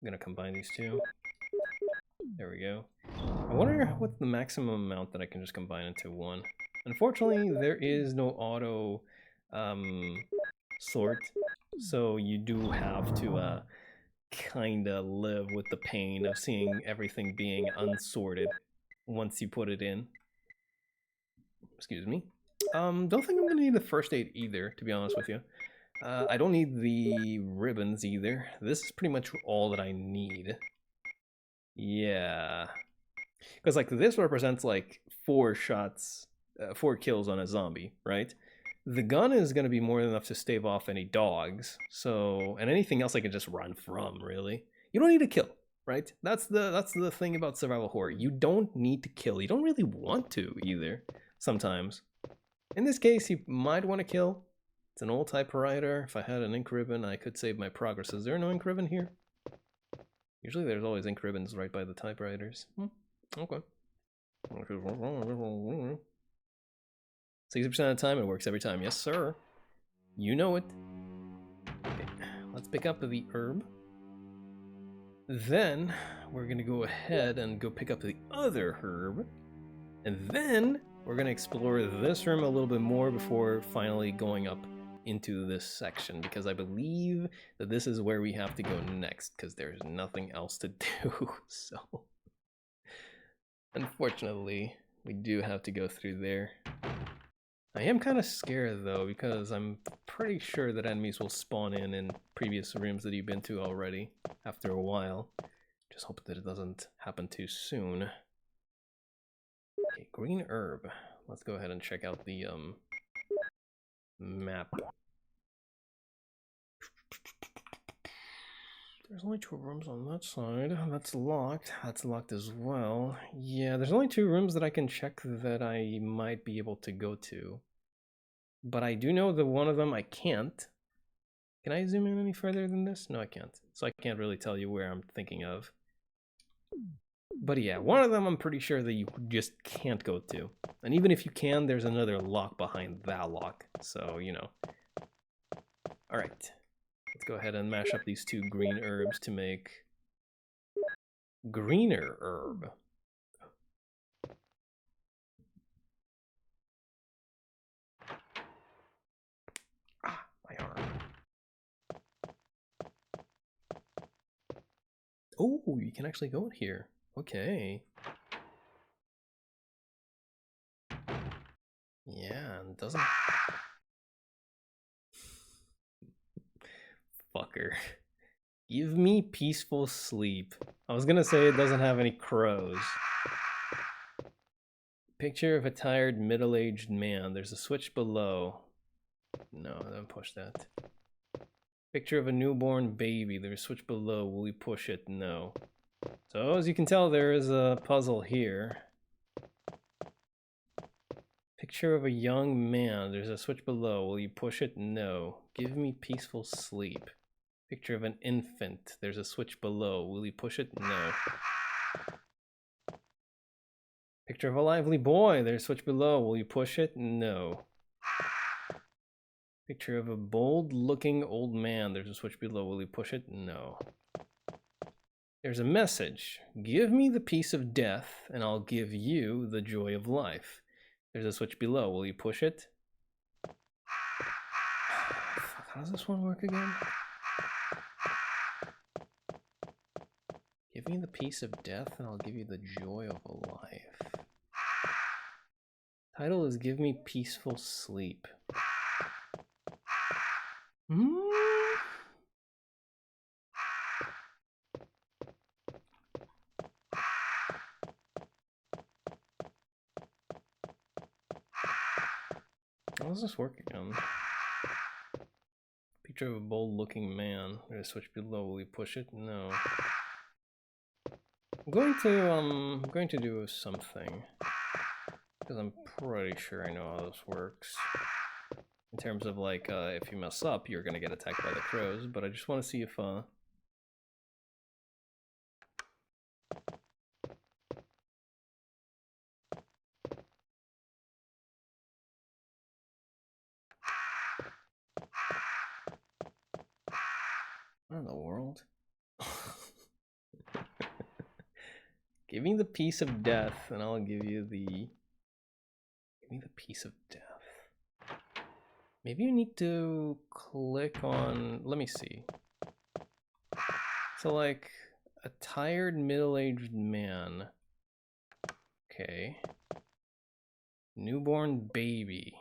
I'm gonna combine these two. There we go. I wonder what's the maximum amount that I can just combine into one. Unfortunately, there is no auto sort, so you do have to kinda live with the pain of seeing everything being unsorted once you put it in. Excuse me. Don't think I'm gonna need the first aid either, to be honest with you. I don't need the ribbons either. This is pretty much all that I need. Yeah. Because like this represents like 4 shots, 4 kills on a zombie, right? The gun is going to be more than enough to stave off any dogs, so, and anything else I can just run from, really. You don't need to kill, right? That's the thing about survival horror. You don't need to kill. You don't really want to either, sometimes. In this case, you might want to kill. It's an old typewriter. If I had an ink ribbon, I could save my progress. Is there no ink ribbon here? Usually there's always ink ribbons right by the typewriters. Okay. 60% of the time, it works every time. Yes, sir. You know it. Okay, let's pick up the herb. Then, we're going to go ahead and go pick up the other herb. And then, we're going to explore this room a little bit more before finally going up into this section, because I believe that this is where we have to go next, because there's nothing else to do. So unfortunately, we do have to go through there. I am kind of scared though, because I'm pretty sure that enemies will spawn in previous rooms that you've been to already after a while. Just hope that it doesn't happen too soon. Okay, green herb. Let's go ahead and check out the map. There's only 2 rooms on that side. That's locked. That's locked as well. Yeah, there's only 2 rooms that I can check that I might be able to go to. But I do know that one of them I can't. Can I zoom in any further than this? No, I can't. So I can't really tell you where I'm thinking of. But yeah, one of them I'm pretty sure that you just can't go to. And even if you can, there's another lock behind that lock. So, you know. Alright. Let's go ahead and mash up these 2 green herbs to make greener herb. Ah, my arm. Oh, you can actually go in here. Okay. Yeah, and doesn't... Fucker. Give me peaceful sleep. I was gonna say it doesn't have any crows. Picture of a tired middle-aged man. There's a switch below. No, don't push that. Picture of a newborn baby. There's a switch below. Will we push it? No. So as you can tell, there is a puzzle here. Picture of a young man. There's a switch below. Will you push it? No. Give me peaceful sleep. Picture of an infant. There's a switch below. Will you push it? No. Picture of a lively boy. There's a switch below. Will you push it? No. Picture of a bold-looking old man. There's a switch below. Will you push it? No. There's a message. Give me the peace of death, and I'll give you the joy of life. There's a switch below. Will you push it? How does this one work again? Give me the peace of death, and I'll give you the joy of life. Title is Give Me Peaceful Sleep. How does this work again? Picture of a bold-looking man. There's a switch below. Will you push it? No. I'm going to do something, because I'm pretty sure I know how this works. In terms of like, if you mess up, you're gonna get attacked by the crows. But I just want to see if I What in the world? Give me the piece of death, and I'll give you the... Give me the piece of death. Maybe you need to click on... Let me see. So, like, a tired middle-aged man. Okay. Newborn baby.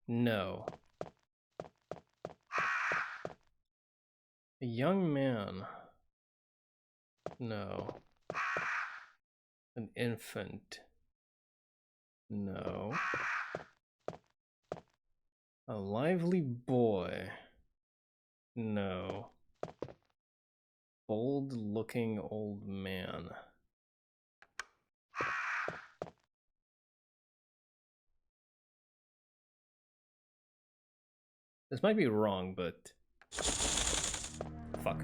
No. A young man. No. An infant. No. A lively boy. No. Bold-looking old man. This might be wrong, but... Fuck.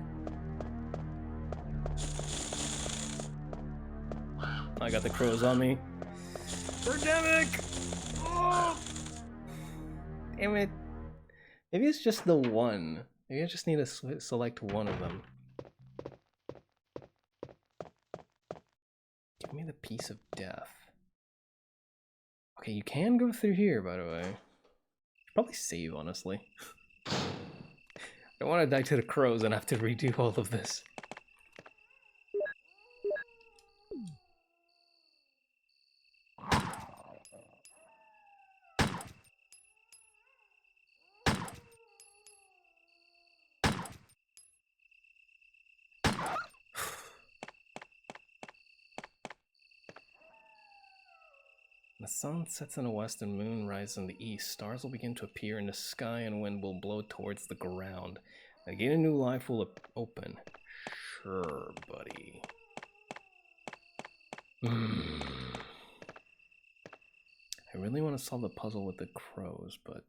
I got the crows on me. Birdemic! Oh! Damn it. Maybe it's just the one. Maybe I just need to select one of them. Give me the piece of death. Okay, you can go through here, by the way. Probably save, honestly. I don't want to die to the crows and have to redo all of this. The sun sets in the west and moon rises in the east. Stars will begin to appear in the sky and wind will blow towards the ground. Again, a new life will open. Sure, buddy. I really want to solve the puzzle with the crows, but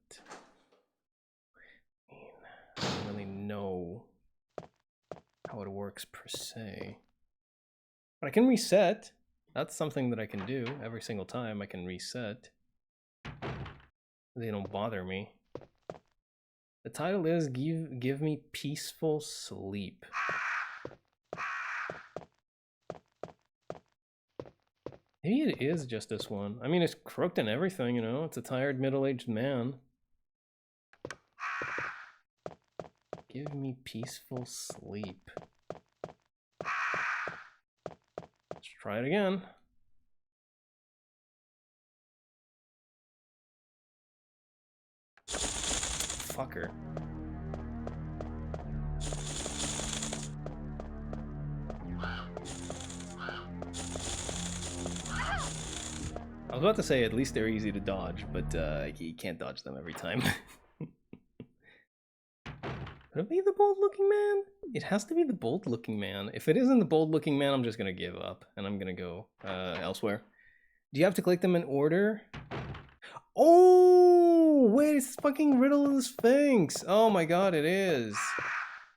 I don't really know how it works per se. But I can reset. That's something that I can do every single time. I can reset. They don't bother me. The title is Give Me Peaceful Sleep. Maybe it is just this one. I mean, it's crooked and everything, you know? It's a tired middle-aged man. Give me peaceful sleep. Let's try it again. Fucker. I was about to say at least they're easy to dodge, but you can't dodge them every time. Could it be the bold-looking man? It has to be the bold-looking man. If it isn't the bold-looking man, I'm just gonna give up, and I'm gonna go elsewhere. Do you have to click them in order? Oh, wait, it's fucking Riddle of the Sphinx. Oh my god, it is.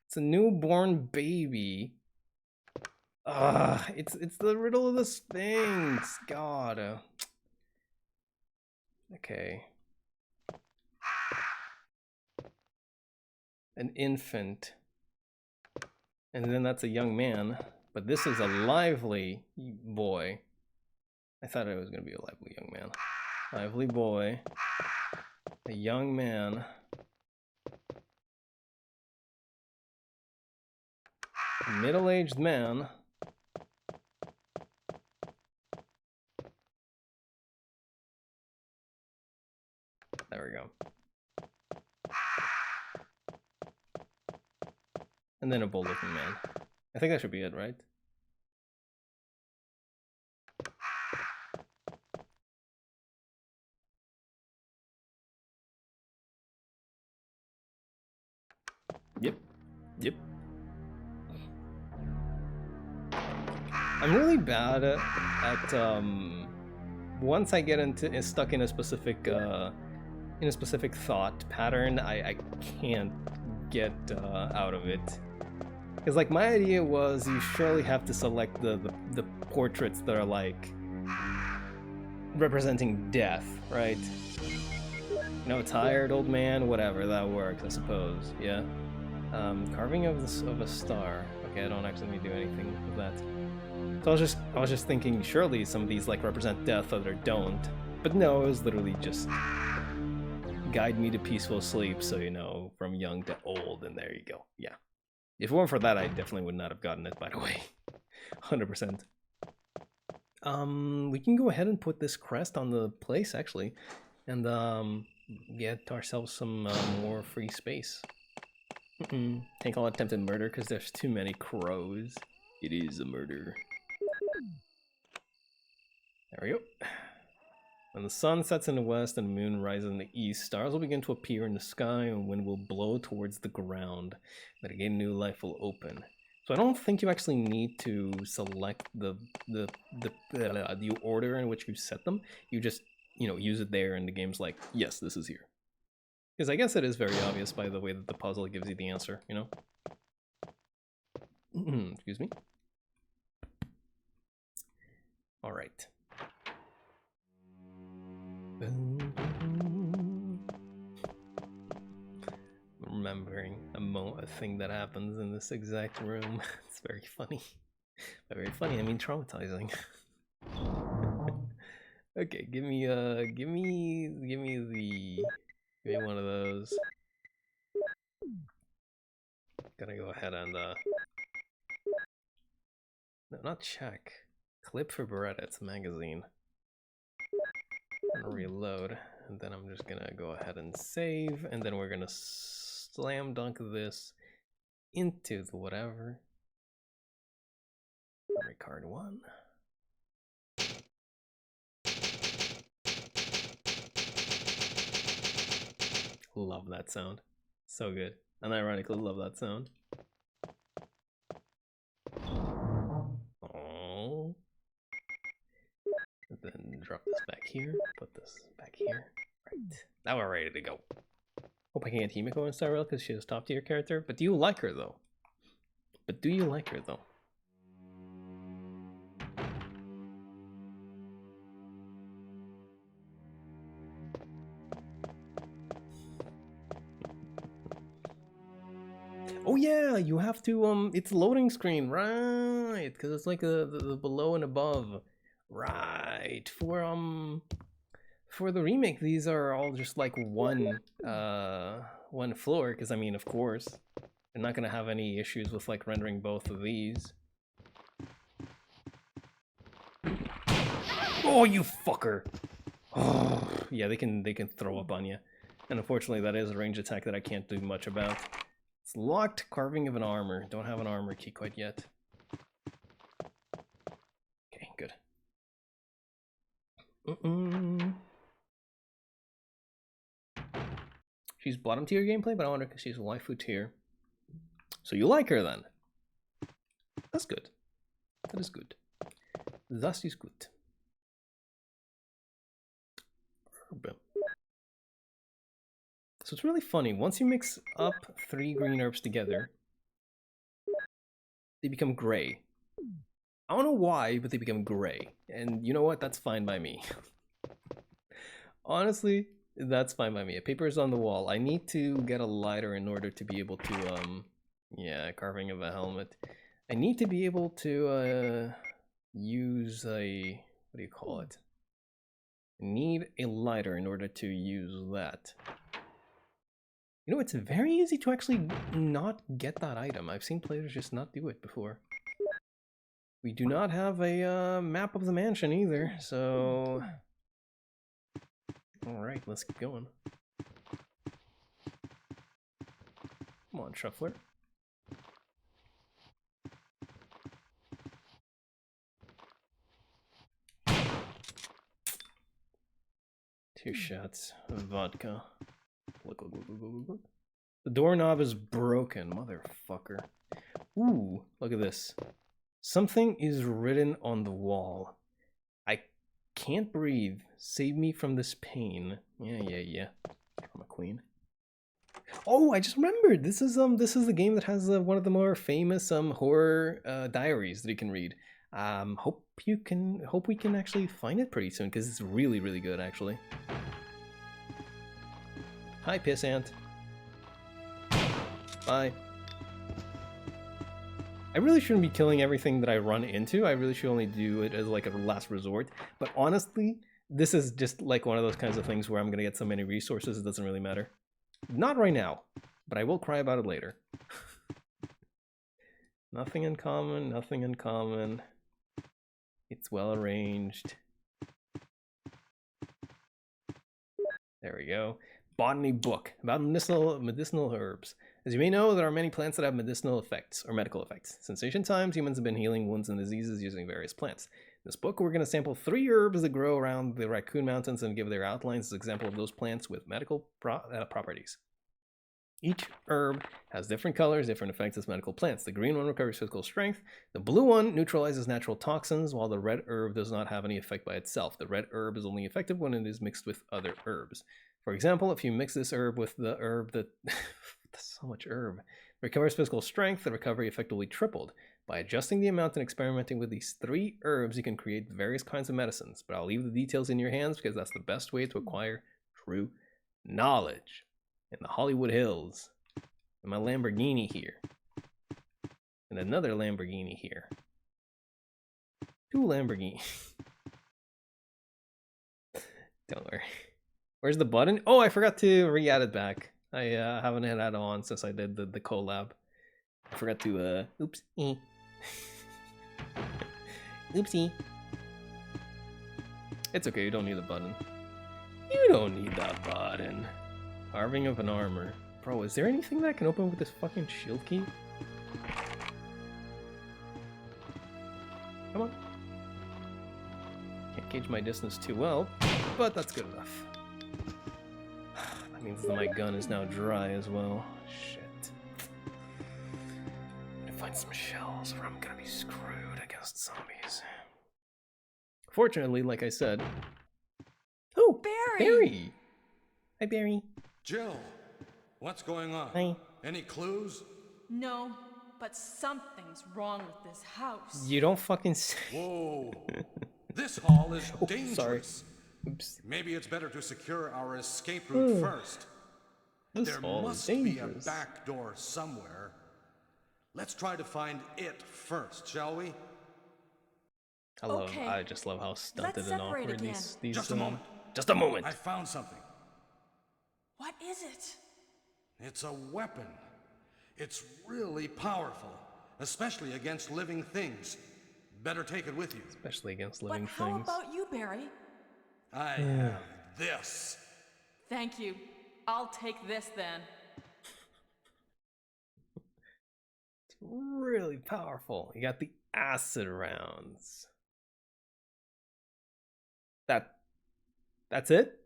It's a newborn baby. It's the Riddle of the Sphinx. God. Okay. An infant. And then that's a young man. But this is a lively boy. I thought it was going to be a lively young man. Lively boy. A young man. Middle-aged man. There we go. And then a bold-looking man. I think that should be it, right? Yep. I'm really bad at once I get into stuck in a specific thought pattern, I can't get out of it. Because like my idea was you surely have to select the portraits that are like representing death, right? You know, tired old man, whatever, that works, I suppose. Yeah. Carving of a star. Okay, I don't actually need to do anything with that. So I was just thinking surely some of these like represent death, other don't. But no, it was literally just guide me to peaceful sleep, so you know, from young to old, and there you go. Yeah. If it weren't for that, I definitely would not have gotten it, by the way. 100%. We can go ahead and put this crest on the place, actually, and get ourselves some more free space. Can't call it attempted murder because there's too many crows. It is a murder. There we go. When the sun sets in the west and the moon rises in the east, stars will begin to appear in the sky and wind will blow towards the ground. But again, new life will open. So I don't think you actually need to select the order in which you set them. You just, you know, use it there and the game's like, yes, this is here. Because I guess it is very obvious by the way that the puzzle gives you the answer, you know? Excuse me. Alright. Remembering a thing that happens in this exact room. It's very funny. Very funny, I mean traumatizing. Okay, give me Give me one of those. Gonna go ahead and no, not check. Clip for Beretta, it's a magazine. I'm gonna reload, and then I'm just gonna go ahead and save, and then we're gonna slam dunk this into the whatever. Memory card 1. Love that sound. So good. And I ironically love that sound. Oh. Then drop this back here. Put this back here. Right. Now we're ready to go. Hope I can get Himiko in Star Rail because she's a top tier character. But do you like her though? Oh yeah, you have to it's loading screen, right? Because it's like the below and above, right? For the remake, these are all just like one floor. Because I mean, of course, they're not gonna have any issues with like rendering both of these. Oh, you fucker! Oh, yeah, they can throw up on you, and unfortunately, that is a range attack that I can't do much about. It's locked. Carving of an armor. Don't have an armor key quite yet. Okay, good. She's bottom tier gameplay, but I wonder because she's waifu tier. So you like her then? That's good. That is good. That is good. Herb. So it's really funny. Once you mix up 3 green herbs together, they become gray. I don't know why, but they become gray. And you know what? That's fine by me. Honestly, that's fine by me. A paper is on the wall. I need to get a lighter in order to be able to, yeah, carving of a helmet. I need to be able to, use a, what do you call it? I need a lighter in order to use that. You know, it's very easy to actually not get that item. I've seen players just not do it before. We do not have a map of the mansion either, so... Alright, let's keep going. Come on, Shuffler. Two shots of vodka. Look. The doorknob is broken, motherfucker. Ooh, look at this. Something is written on the wall. I can't breathe. Save me from this pain. Yeah. I'm a queen. Oh, I just remembered. This is the game that has one of the more famous horror diaries that you can read. Hope we can actually find it pretty soon because it's really, really good actually. Hi, Piss Ant. Bye. I really shouldn't be killing everything that I run into. I really should only do it as like a last resort. But honestly, this is just like one of those kinds of things where I'm gonna get so many resources it doesn't really matter. Not right now, but I will cry about it later. Nothing uncommon, nothing uncommon. It's well arranged. There we go. Botany book about medicinal herbs. As you may know, there are many plants that have medicinal effects or medical effects. Since ancient times, humans have been healing wounds and diseases using various plants. In this book, we're going to sample 3 herbs that grow around the Raccoon Mountains and give their outlines as an example of those plants with medical properties. Each herb has different colors, different effects as medical plants. The green one recovers physical strength. The blue one neutralizes natural toxins, while the red herb does not have any effect by itself. The red herb is only effective when it is mixed with other herbs. For example, if you mix this herb with the herb that... That's so much herb. Recovers physical strength, the recovery effectively tripled. By adjusting the amount and experimenting with these 3 herbs, you can create various kinds of medicines. But I'll leave the details in your hands because that's the best way to acquire true knowledge. In the Hollywood Hills. And my Lamborghini here. And another Lamborghini here. 2 Lamborghinis. Don't worry. Where's the button? Oh, I forgot to re-add it back. I haven't had that on since I did the collab. I forgot to, oops. Oopsie. It's okay, you don't need the button. You don't need that button. Carving of an armor. Bro, is there anything that I can open with this fucking shield key? Come on. Can't gauge my distance too well, but that's good enough. That means that my gun is now dry as well. Shit. I'm gonna find some shells or I'm gonna be screwed against zombies. Fortunately, like I said... Oh! Barry! Barry! Hi, Barry. Jill, what's going on? Hi. Any clues? No, but something's wrong with this house. You don't fucking say... Whoa. This hall is Oh, dangerous. sorry. Oops. Maybe it's better to secure our escape route first. This There hall is must be a dangerous. back door somewhere. Let's try to find it first, shall we? Okay. I just love how stunted Let's and separate awkward again. these Just a moment. Just a moment. I found something. What is it? It's a weapon. It's really powerful, especially against living things. Better take it with you. Especially against But living how things. about you, Barry? I have this. Thank you. I'll take this then. It's really powerful. You got the acid rounds. That's it?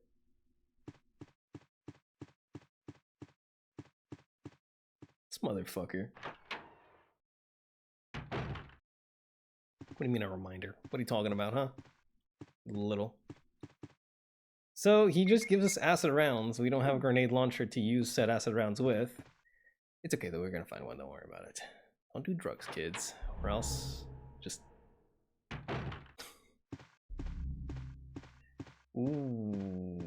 This motherfucker. What do you mean a reminder? What are you talking about, huh? Little. So he just gives us acid rounds. We don't have a grenade launcher to use said acid rounds with. It's okay though, we're gonna find one, don't worry about it. Don't do drugs, kids, or else just... Ooh.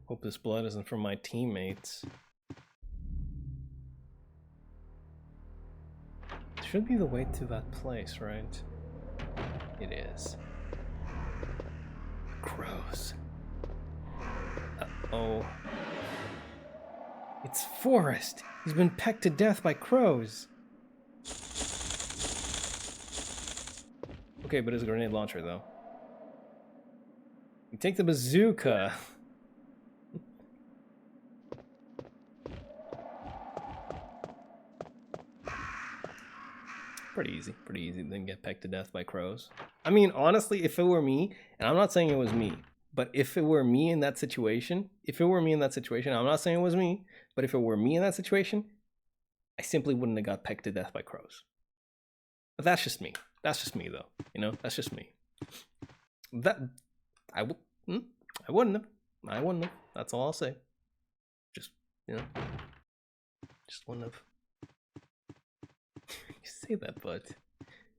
Hope this blood isn't from my teammates. Should be the way to that place, right? It is. Crows. Uh-oh. It's Forrest! He's been pecked to death by crows! Okay, but it's a grenade launcher, though. You take the bazooka! Pretty easy, then get pecked to death by crows. I mean, honestly, if it were me, and I'm not saying it was me, but if it were me in that situation, I'm not saying it was me, but if it were me in that situation, I simply wouldn't have got pecked to death by crows. But that's just me. That's just me, though. You know, that's just me. I wouldn't have. That's all I'll say. Just, you know, just wouldn't have. You say that, but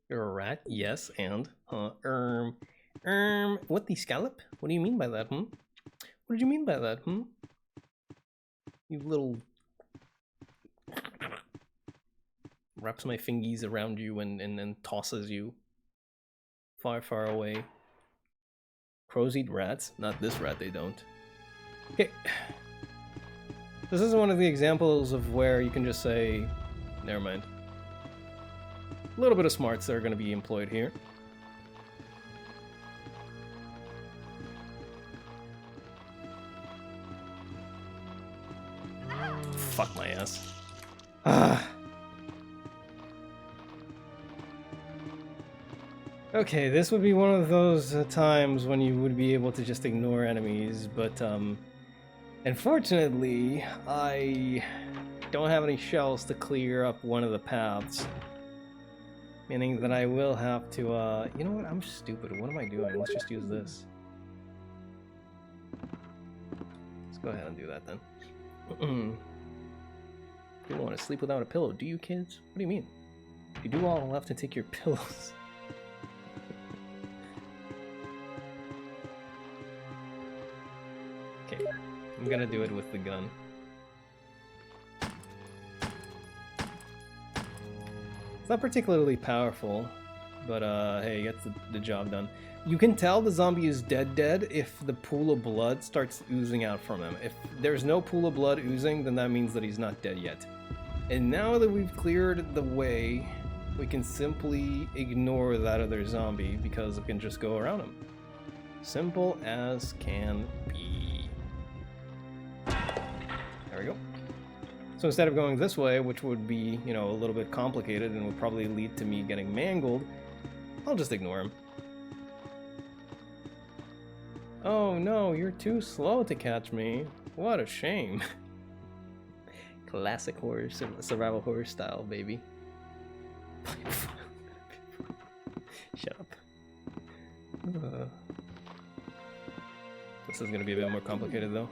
you're a rat. Yes, and what the scallop? What do you mean by that? What did you mean by that? You little wraps my fingies around you and tosses you far, far away. Crows eat rats. Not this rat, they don't. Okay. This is one of the examples of where you can just say, never mind. A little bit of smarts that are going to be employed here. Fuck my ass. Okay, this would be one of those times when you would be able to just ignore enemies, but unfortunately, I don't have any shells to clear up one of the paths. Meaning that I will have to, you know what, I'm stupid, what am I doing? Let's just use this. Let's go ahead and do that then. You don't want to sleep without a pillow, do you kids? What do you mean? You do all have to take your pillows. Okay, I'm gonna do it with the gun. It's not particularly powerful, But hey, he gets the job done. You can tell the zombie is dead if the pool of blood starts oozing out from him. If there's no pool of blood oozing, then that means that he's not dead yet. And now that we've cleared the way, we can simply ignore that other zombie because we can just go around him. Simple as can be. There we go. So instead of going this way, which would be, you know, a little bit complicated and would probably lead to me getting mangled, I'll just ignore him. Oh no, you're too slow to catch me. What a shame. Classic horror, survival horror style, baby. Shut up. This is gonna be a bit more complicated though.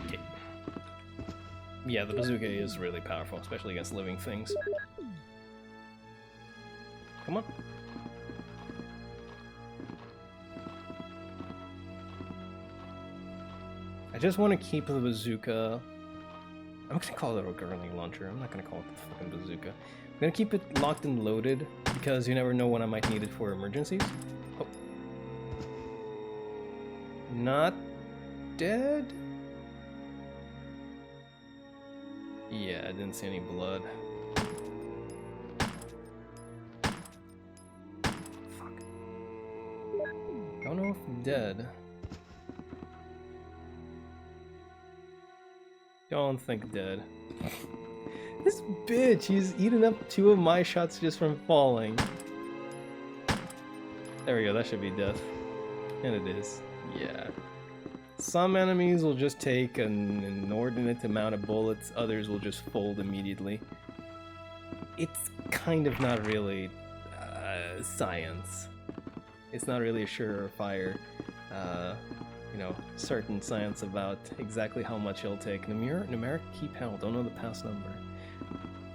Okay. Yeah, the bazooka is really powerful, especially against living things. Come on. I just want to keep the bazooka. I'm gonna call it a gurley launcher. I'm not gonna call it the fucking bazooka. I'm gonna keep it locked and loaded because you never know when I might need it for emergencies. Oh. Not dead? Yeah, I didn't see any blood. Fuck. Don't know if dead. Don't think dead. This bitch, he's eaten up 2 of my shots just from falling. There we go, that should be death. And it is. Yeah. Some enemies will just take an inordinate amount of bullets, others will just fold immediately. It's kind of not really science. It's not really a surefire, you know, certain science about exactly how much he'll take. Numeric keep held, don't know the pass number.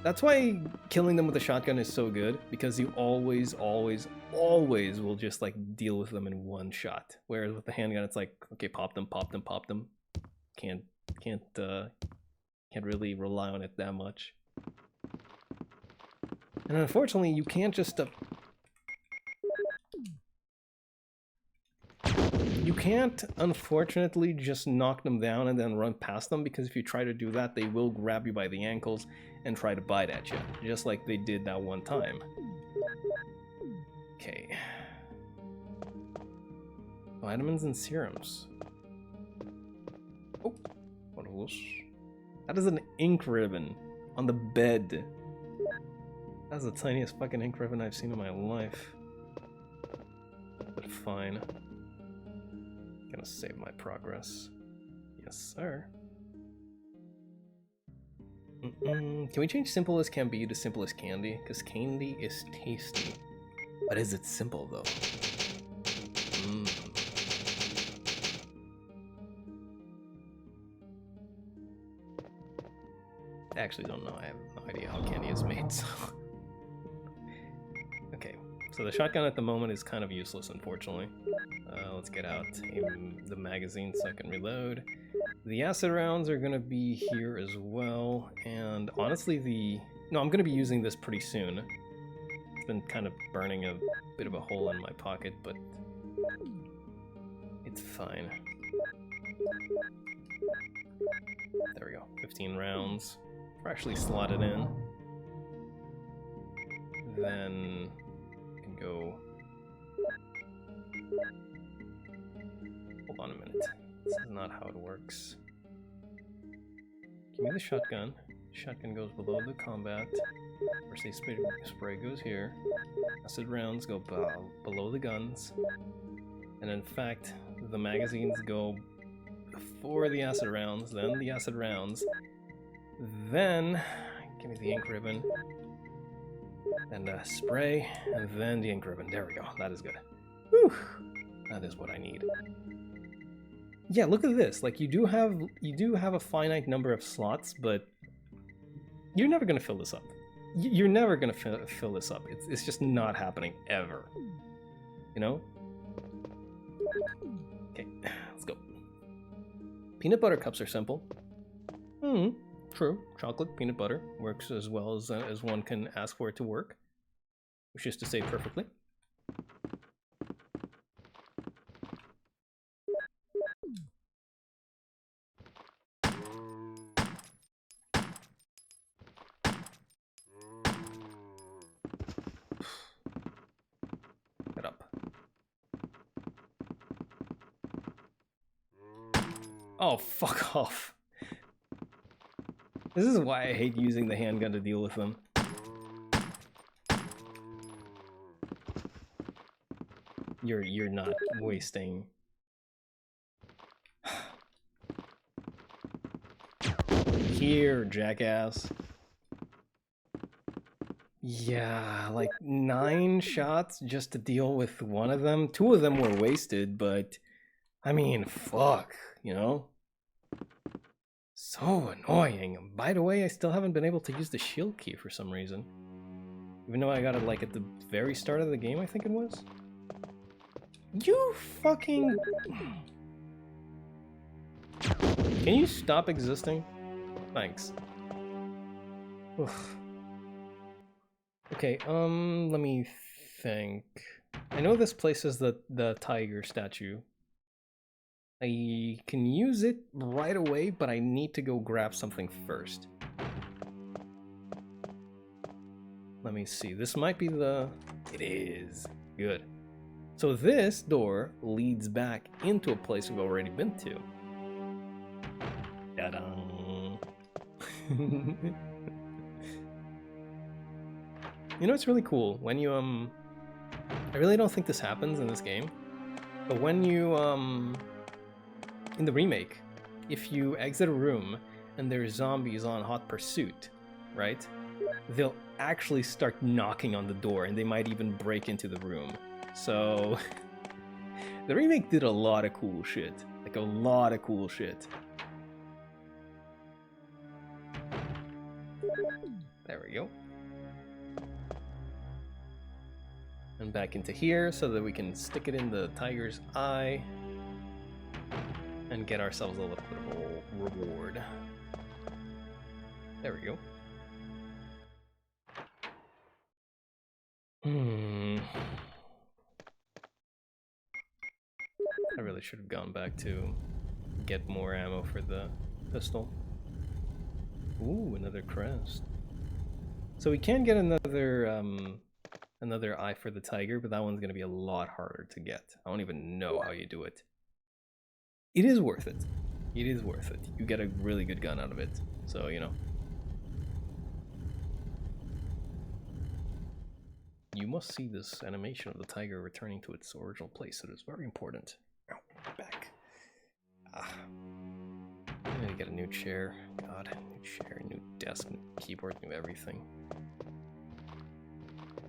That's why killing them with a shotgun is so good, because you always will just like deal with them in one shot. Whereas with the handgun, it's like, okay, pop them. Can't really rely on it that much. And unfortunately, you can't just you can't, unfortunately, just knock them down and then run past them, because if you try to do that, they will grab you by the ankles and try to bite at you, just like they did that one time. Okay. Vitamins and serums. Oh, what are those? That is an ink ribbon on the bed. That's the tiniest fucking ink ribbon I've seen in my life. But fine. Gonna save my progress. Yes, sir. Can we change simple as can be to simple as candy? Because candy is tasty. But is it simple, though? I actually don't know. I have no idea how candy is made, so... Okay, so the shotgun at the moment is kind of useless, unfortunately. Let's get out the magazine so I can reload. The acid rounds are going to be here as well, and honestly no, I'm going to be using this pretty soon. It's been kind of burning a bit of a hole in my pocket, but it's fine. There we go, 15 rounds. We're actually slotted in. Then we can go... Hold on a minute. This is not how it works. Give me the shotgun. Shotgun goes below the combat. First aid spray goes here. Acid rounds go below the guns. And in fact, the magazines go before the acid rounds, then the acid rounds. Then, give me the ink ribbon. And spray, and then the ink ribbon. There we go. That is good. Whew. That is what I need. Yeah, look at this. Like, you do have a finite number of slots, but you're never gonna fill this up. You're never gonna fill this up. It's just not happening ever. You know? Okay, let's go. Peanut butter cups are simple. True. Chocolate, peanut butter works as well as one can ask for it to work. Which is to say perfectly. Get up. Oh, fuck off. This is why I hate using the handgun to deal with them. You're not wasting. Here, jackass. Yeah, like 9 shots just to deal with one of them. 2 of them were wasted, but I mean, fuck, you know? So annoying. By the way, I still haven't been able to use the shield key for some reason. Even though I got it like at the very start of the game, I think it was. You fucking... Can you stop existing? Thanks. Oof. Okay, let me think. I know this place is the tiger statue. I can use it right away, but I need to go grab something first. Let me see. This might be the... It is. Good. So this door leads back into a place we've already been to. Ta-da! You know, it's really cool when you, I really don't think this happens in this game, but when you, in the remake, if you exit a room and there's zombies on hot pursuit, right? They'll actually start knocking on the door and they might even break into the room. So, the remake did a lot of cool shit. Like, a lot of cool shit. There we go. And back into here so that we can stick it in the tiger's eye and get ourselves a little bit of a reward. There we go. I really should have gone back to get more ammo for the pistol. Ooh, another crest. So we can get another another eye for the tiger, but that one's gonna be a lot harder to get. I don't even know how you do it. It is worth it. It is worth it. You get a really good gun out of it. So, you know. You must see this animation of the tiger returning to its original place. It is very important. Ow, back. I need to get a new chair. God, new chair, new desk, new keyboard, new everything.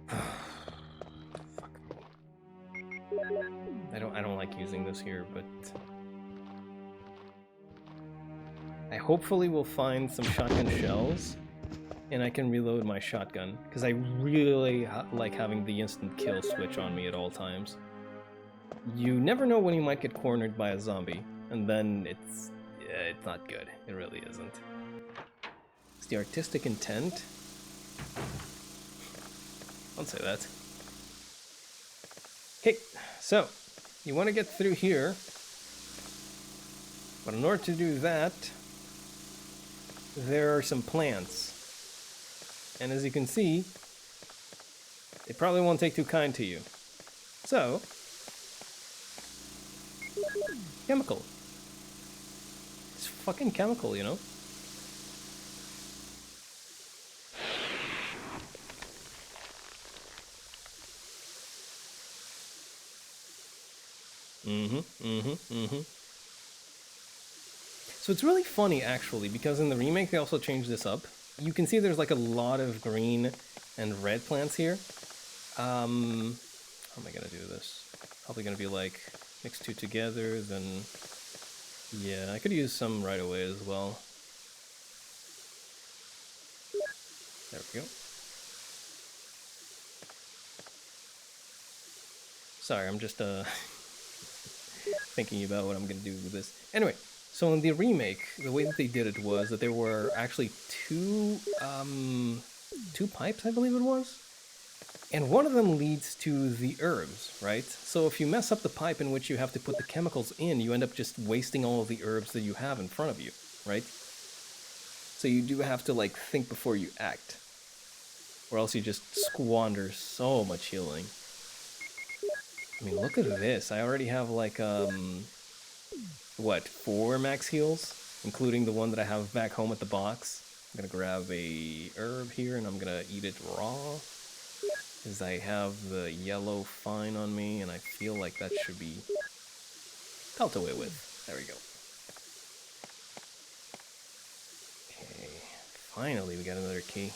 Fuck me. I don't like using this here, but I hopefully will find some shotgun shells and I can reload my shotgun, because I really like having the instant kill switch on me at all times. You never know when you might get cornered by a zombie, and then it's not good. It really isn't. It's the artistic intent. Don't say that. Okay, so you want to get through here, but in order to do that, there are some plants. And as you can see, they probably won't take too kind to you. So, chemical. It's fucking chemical, you know? So it's really funny, actually, because in the remake they also changed this up. You can see there's like a lot of green and red plants here. How am I gonna do this? Probably gonna be like mix 2 together, then yeah, I could use some right away as well. There we go. Sorry, I'm just thinking about what I'm gonna do with this. Anyway, so in the remake, the way that they did it was that there were actually two pipes, I believe it was, and one of them leads to the herbs, right? So if you mess up the pipe in which you have to put the chemicals in, you end up just wasting all of the herbs that you have in front of you, right? So you do have to like think before you act, or else you just squander so much healing. I mean, look at this. I already have like, what, 4 max heals, including the one that I have back home at the box. I'm gonna grab a herb here and I'm gonna eat it raw, because I have the yellow fine on me and I feel like that should be dealt away with. There we go. Okay, finally we got another key.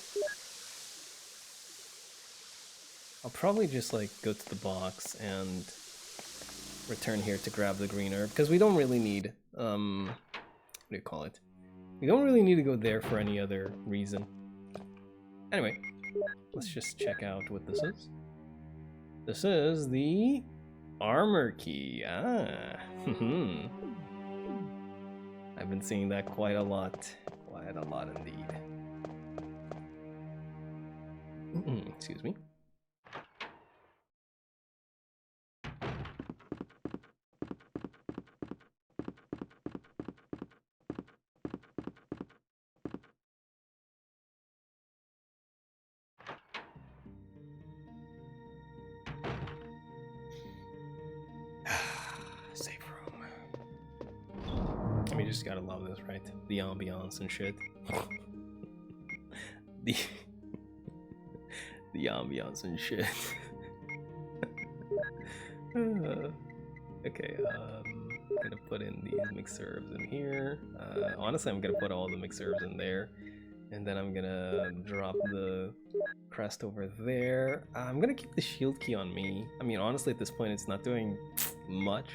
I'll probably just like go to the box and return here to grab the green herb, because we don't really need, what do you call it? We don't really need to go there for any other reason. Anyway, let's just check out what this is. This is the armor key. Ah, I've been seeing that quite a lot. Quite a lot indeed. Excuse me. Safe room. I mean, you just gotta love this, right? The ambiance and shit. the ambiance and shit. Okay, I'm gonna put in these mixed herbs in here. Honestly, I'm gonna put all the mixed herbs in there. And then I'm gonna drop the crest over there. I'm gonna keep the shield key on me. I mean, honestly, at this point, it's not doing much,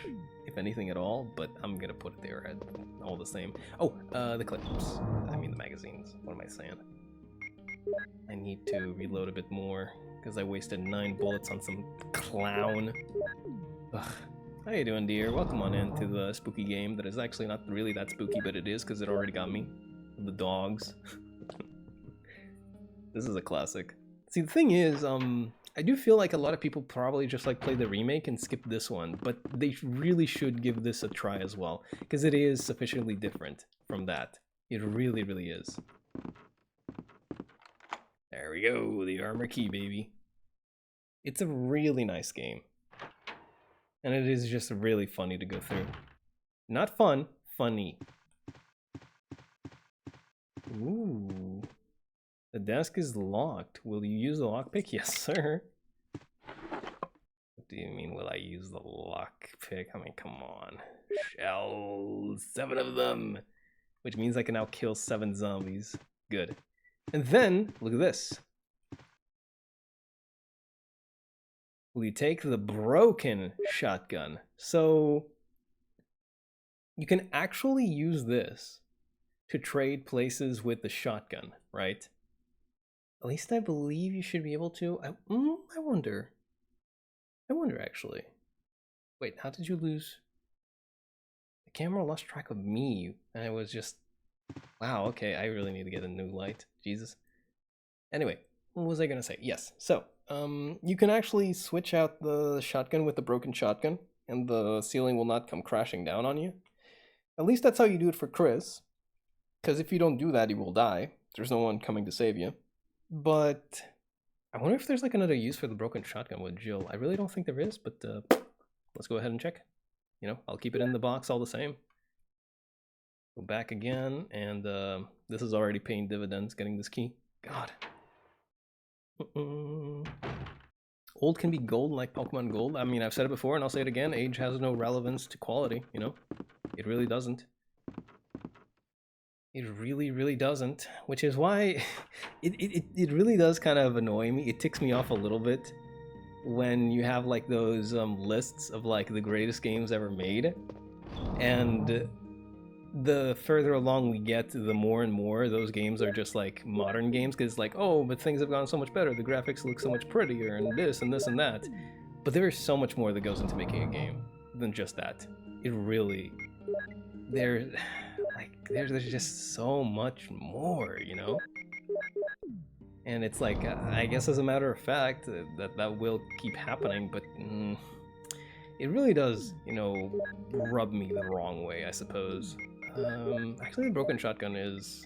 if anything at all, but I'm gonna put it there all the same. Oh, the clips. I mean, the magazines. What am I saying? I need to reload a bit more, because I wasted 9 bullets on some clown. Ugh. How you doing, dear? Welcome on into the spooky game that is actually not really that spooky, but it is, because it already got me. The dogs. This is a classic. See, the thing is, I do feel like a lot of people probably just like play the remake and skip this one, but they really should give this a try as well, because it is sufficiently different from that. It really, really is. There we go, the armor key, baby. It's a really nice game. And it is just really funny to go through. Not fun, funny. Ooh. The desk is locked. Will you use the lockpick? Yes, sir. What do you mean, will I use the lockpick? I mean, come on. Shells. 7 of them. Which means I can now kill 7 zombies. Good. And then, look at this. Will you take the broken shotgun? So, you can actually use this to trade places with the shotgun, right? At least I believe you should be able to. I wonder. I wonder, actually. Wait, how did you lose? The camera lost track of me, and it was just... Wow, okay, I really need to get a new light. Jesus. Anyway, what was I gonna say? Yes, so, you can actually switch out the shotgun with the broken shotgun, and the ceiling will not come crashing down on you. At least that's how you do it for Chris. Because if you don't do that, you will die. There's no one coming to save you. But I wonder if there's like another use for the broken shotgun with Jill. I really don't think there is, but let's go ahead and check. You know, I'll keep it in the box all the same. Go back again, and this is already paying dividends, getting this key. God. Old can be gold like Pokemon Gold. I mean, I've said it before, and I'll say it again. Age has no relevance to quality, you know? It really doesn't. It really, really doesn't, which is why it really does kind of annoy me. It ticks me off a little bit when you have like those lists of like the greatest games ever made, and the further along we get, the more and more those games are just like modern games, because it's like, oh, but things have gotten so much better, the graphics look so much prettier, and this and this and that. But there is so much more that goes into making a game than just that. It really, there's just so much more, you know? And it's like, I guess as a matter of fact, that will keep happening, but it really does, you know, rub me the wrong way, I suppose. Actually, the broken shotgun is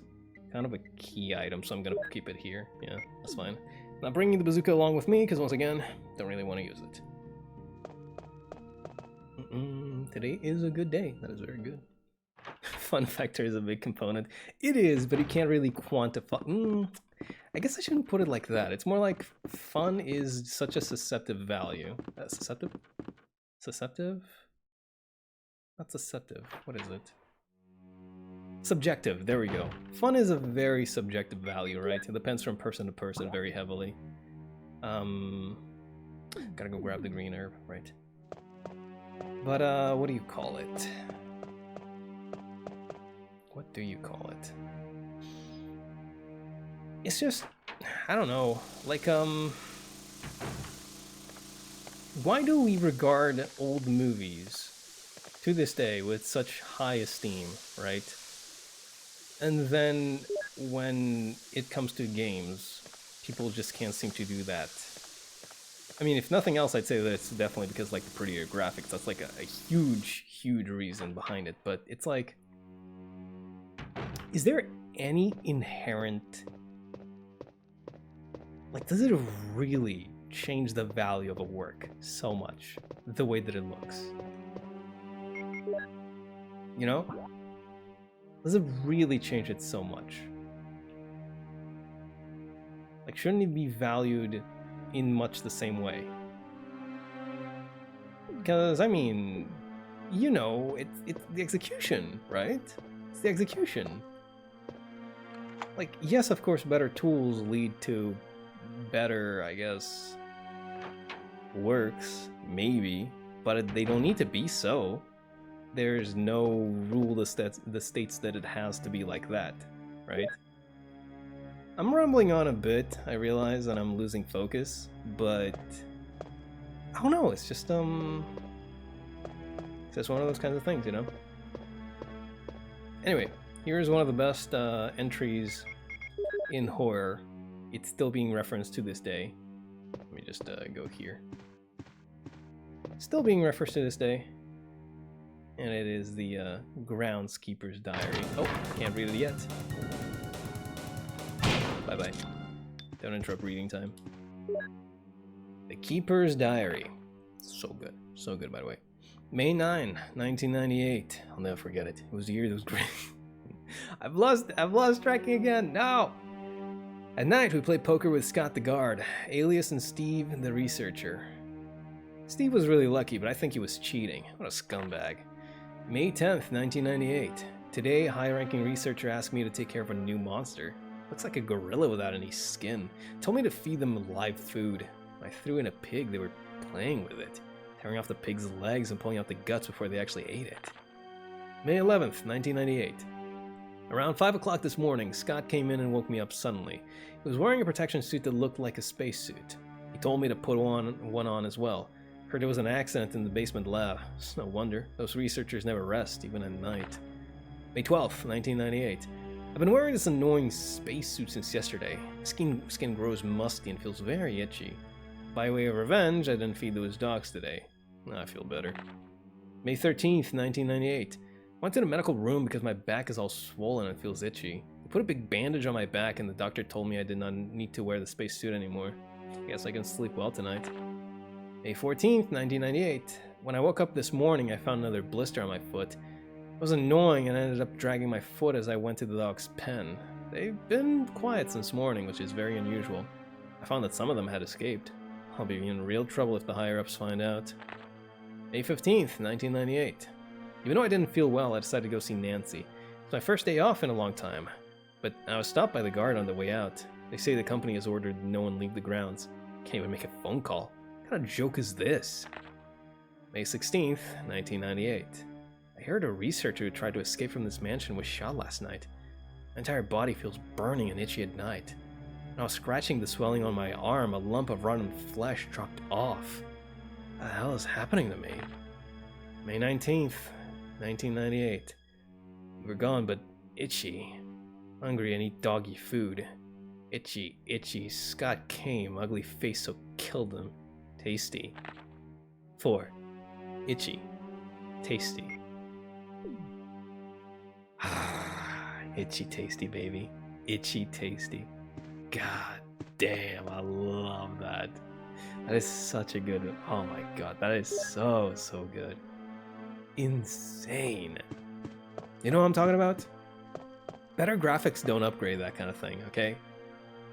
kind of a key item, so I'm gonna keep it here. Yeah, that's fine. Not bringing the bazooka along with me, because once again, don't really want to use it. Today is a good day. That is very good. Fun factor is a big component. It is, but you can't really quantify. I guess I shouldn't put it like that. It's more like fun is such a susceptible value. Susceptible? Susceptive? Not susceptible. What is it? Subjective. There we go. Fun is a very subjective value, right? It depends from person to person very heavily. Gotta go grab the green herb, right? But, what do you call it? What do you call it? It's just, I don't know, like, why do we regard old movies to this day with such high esteem, right? And then when it comes to games, people just can't seem to do that. I mean, if nothing else, I'd say that it's definitely because, like, the prettier graphics. That's like a huge, huge reason behind it. But it's like, is there any inherent, like, does it really change the value of a work so much, the way that it looks? You know? Does it really change it so much? Like, shouldn't it be valued in much the same way? Because, I mean, you know, it's the execution, right? It's the execution. Like, yes, of course, better tools lead to better, I guess, works, maybe, but they don't need to be so. There's no rule that states that it has to be like that, right? I'm rambling on a bit, I realize, and I'm losing focus, but I don't know, it's just one of those kinds of things, you know? Anyway, here's one of the best entries in horror. It's still being referenced to this day. Let me just go here. Still being referenced to this day. And it is the Groundskeeper's Diary. Oh, can't read it yet. Bye-bye. Don't interrupt reading time. The Keeper's Diary. So good. So good, by the way. May 9, 1998. I'll never forget it. It was the year that was great. I've lost tracking again. No! At night, we played poker with Scott the Guard, Alias and Steve the Researcher. Steve was really lucky, but I think he was cheating. What a scumbag. May 10th, 1998. Today, a high-ranking researcher asked me to take care of a new monster. Looks like a gorilla without any skin. Told me to feed them live food. I threw in a pig. They were playing with it, tearing off the pig's legs and pulling out the guts before they actually ate it. May 11th, 1998. Around 5 o'clock this morning, Scott came in and woke me up suddenly. He was wearing a protection suit that looked like a spacesuit. He told me to put one on as well. Heard there was an accident in the basement lab. It's no wonder. Those researchers never rest, even at night. May 12th, 1998. I've been wearing this annoying spacesuit since yesterday. Skin grows musty and feels very itchy. By way of revenge, I didn't feed those dogs today. I feel better. May 13th, 1998. Went to the medical room because my back is all swollen and feels itchy. They put a big bandage on my back and the doctor told me I did not need to wear the spacesuit anymore. I guess I can sleep well tonight. May 14th, 1998. When I woke up this morning, I found another blister on my foot. It was annoying and I ended up dragging my foot as I went to the dog's pen. They've been quiet since morning, which is very unusual. I found that some of them had escaped. I'll be in real trouble if the higher-ups find out. May 15th, 1998. Even though I didn't feel well, I decided to go see Nancy. It's my first day off in a long time. But I was stopped by the guard on the way out. They say the company has ordered no one leave the grounds. Can't even make a phone call. What kind of joke is this? May 16th, 1998. I heard a researcher who tried to escape from this mansion was shot last night. My entire body feels burning and itchy at night. When I was scratching the swelling on my arm, a lump of rotten flesh dropped off. What the hell is happening to me? May 19th, 1998. You were gone, but itchy. Hungry and eat doggy food. Itchy, itchy. Scott came. Ugly face, so killed him. Tasty. 4. Itchy. Tasty. Itchy, tasty, baby. Itchy, tasty. God damn, I love that. That is such a good. Oh my god, that is so good. Insane. You know what I'm talking about? Better graphics don't upgrade that kind of thing, okay?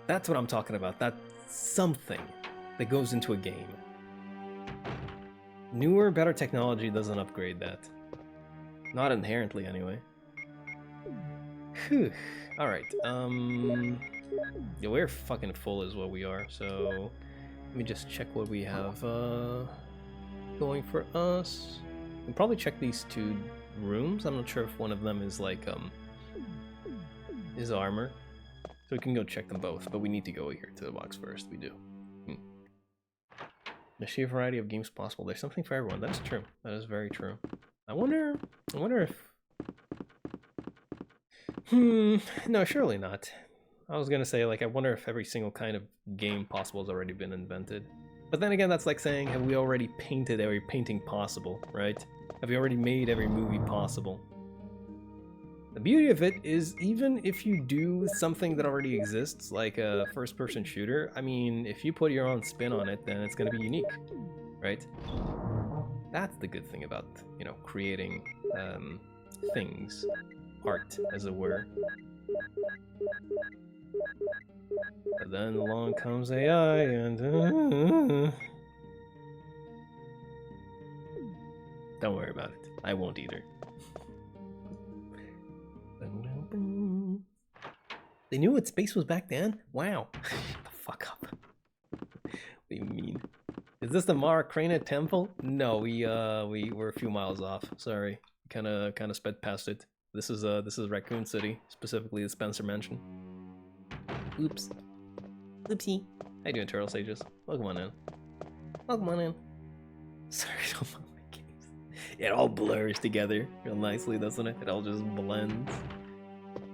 That's what I'm talking about. That's something that goes into a game. Newer, better technology doesn't upgrade that. Not inherently, anyway. Whew. Alright, yeah, we're fucking full is what we are, so let me just check what we have going for us. We'll probably check these 2 rooms. I'm not sure if one of them is like is armor, so we can go check them both, but we need to go here to the box first. We do. The sheer variety of games possible. There's something for everyone. That is true. That is very true. I wonder if no, surely not. I was gonna say, like, I wonder if every single kind of game possible has already been invented. But then again, that's like saying, have we already painted every painting possible, right? Have we already made every movie possible? The beauty of it is, even if you do something that already exists, like a first-person shooter, I mean, if you put your own spin on it, then it's gonna be unique, right? That's the good thing about, you know, creating things. Art, as it were. But then along comes AI and don't worry about it. I won't either. They knew what space was back then? Wow. Shut the fuck up. What do you mean? Is this the Marakrana temple? No, we were a few miles off. Sorry. Kinda sped past it. This is Raccoon City, specifically the Spencer Mansion. Oops. Oopsie. How you doing, Turtle Sages? Welcome on in. Welcome on in. Sorry, don't mind my games. It all blurs together real nicely, doesn't it? It all just blends.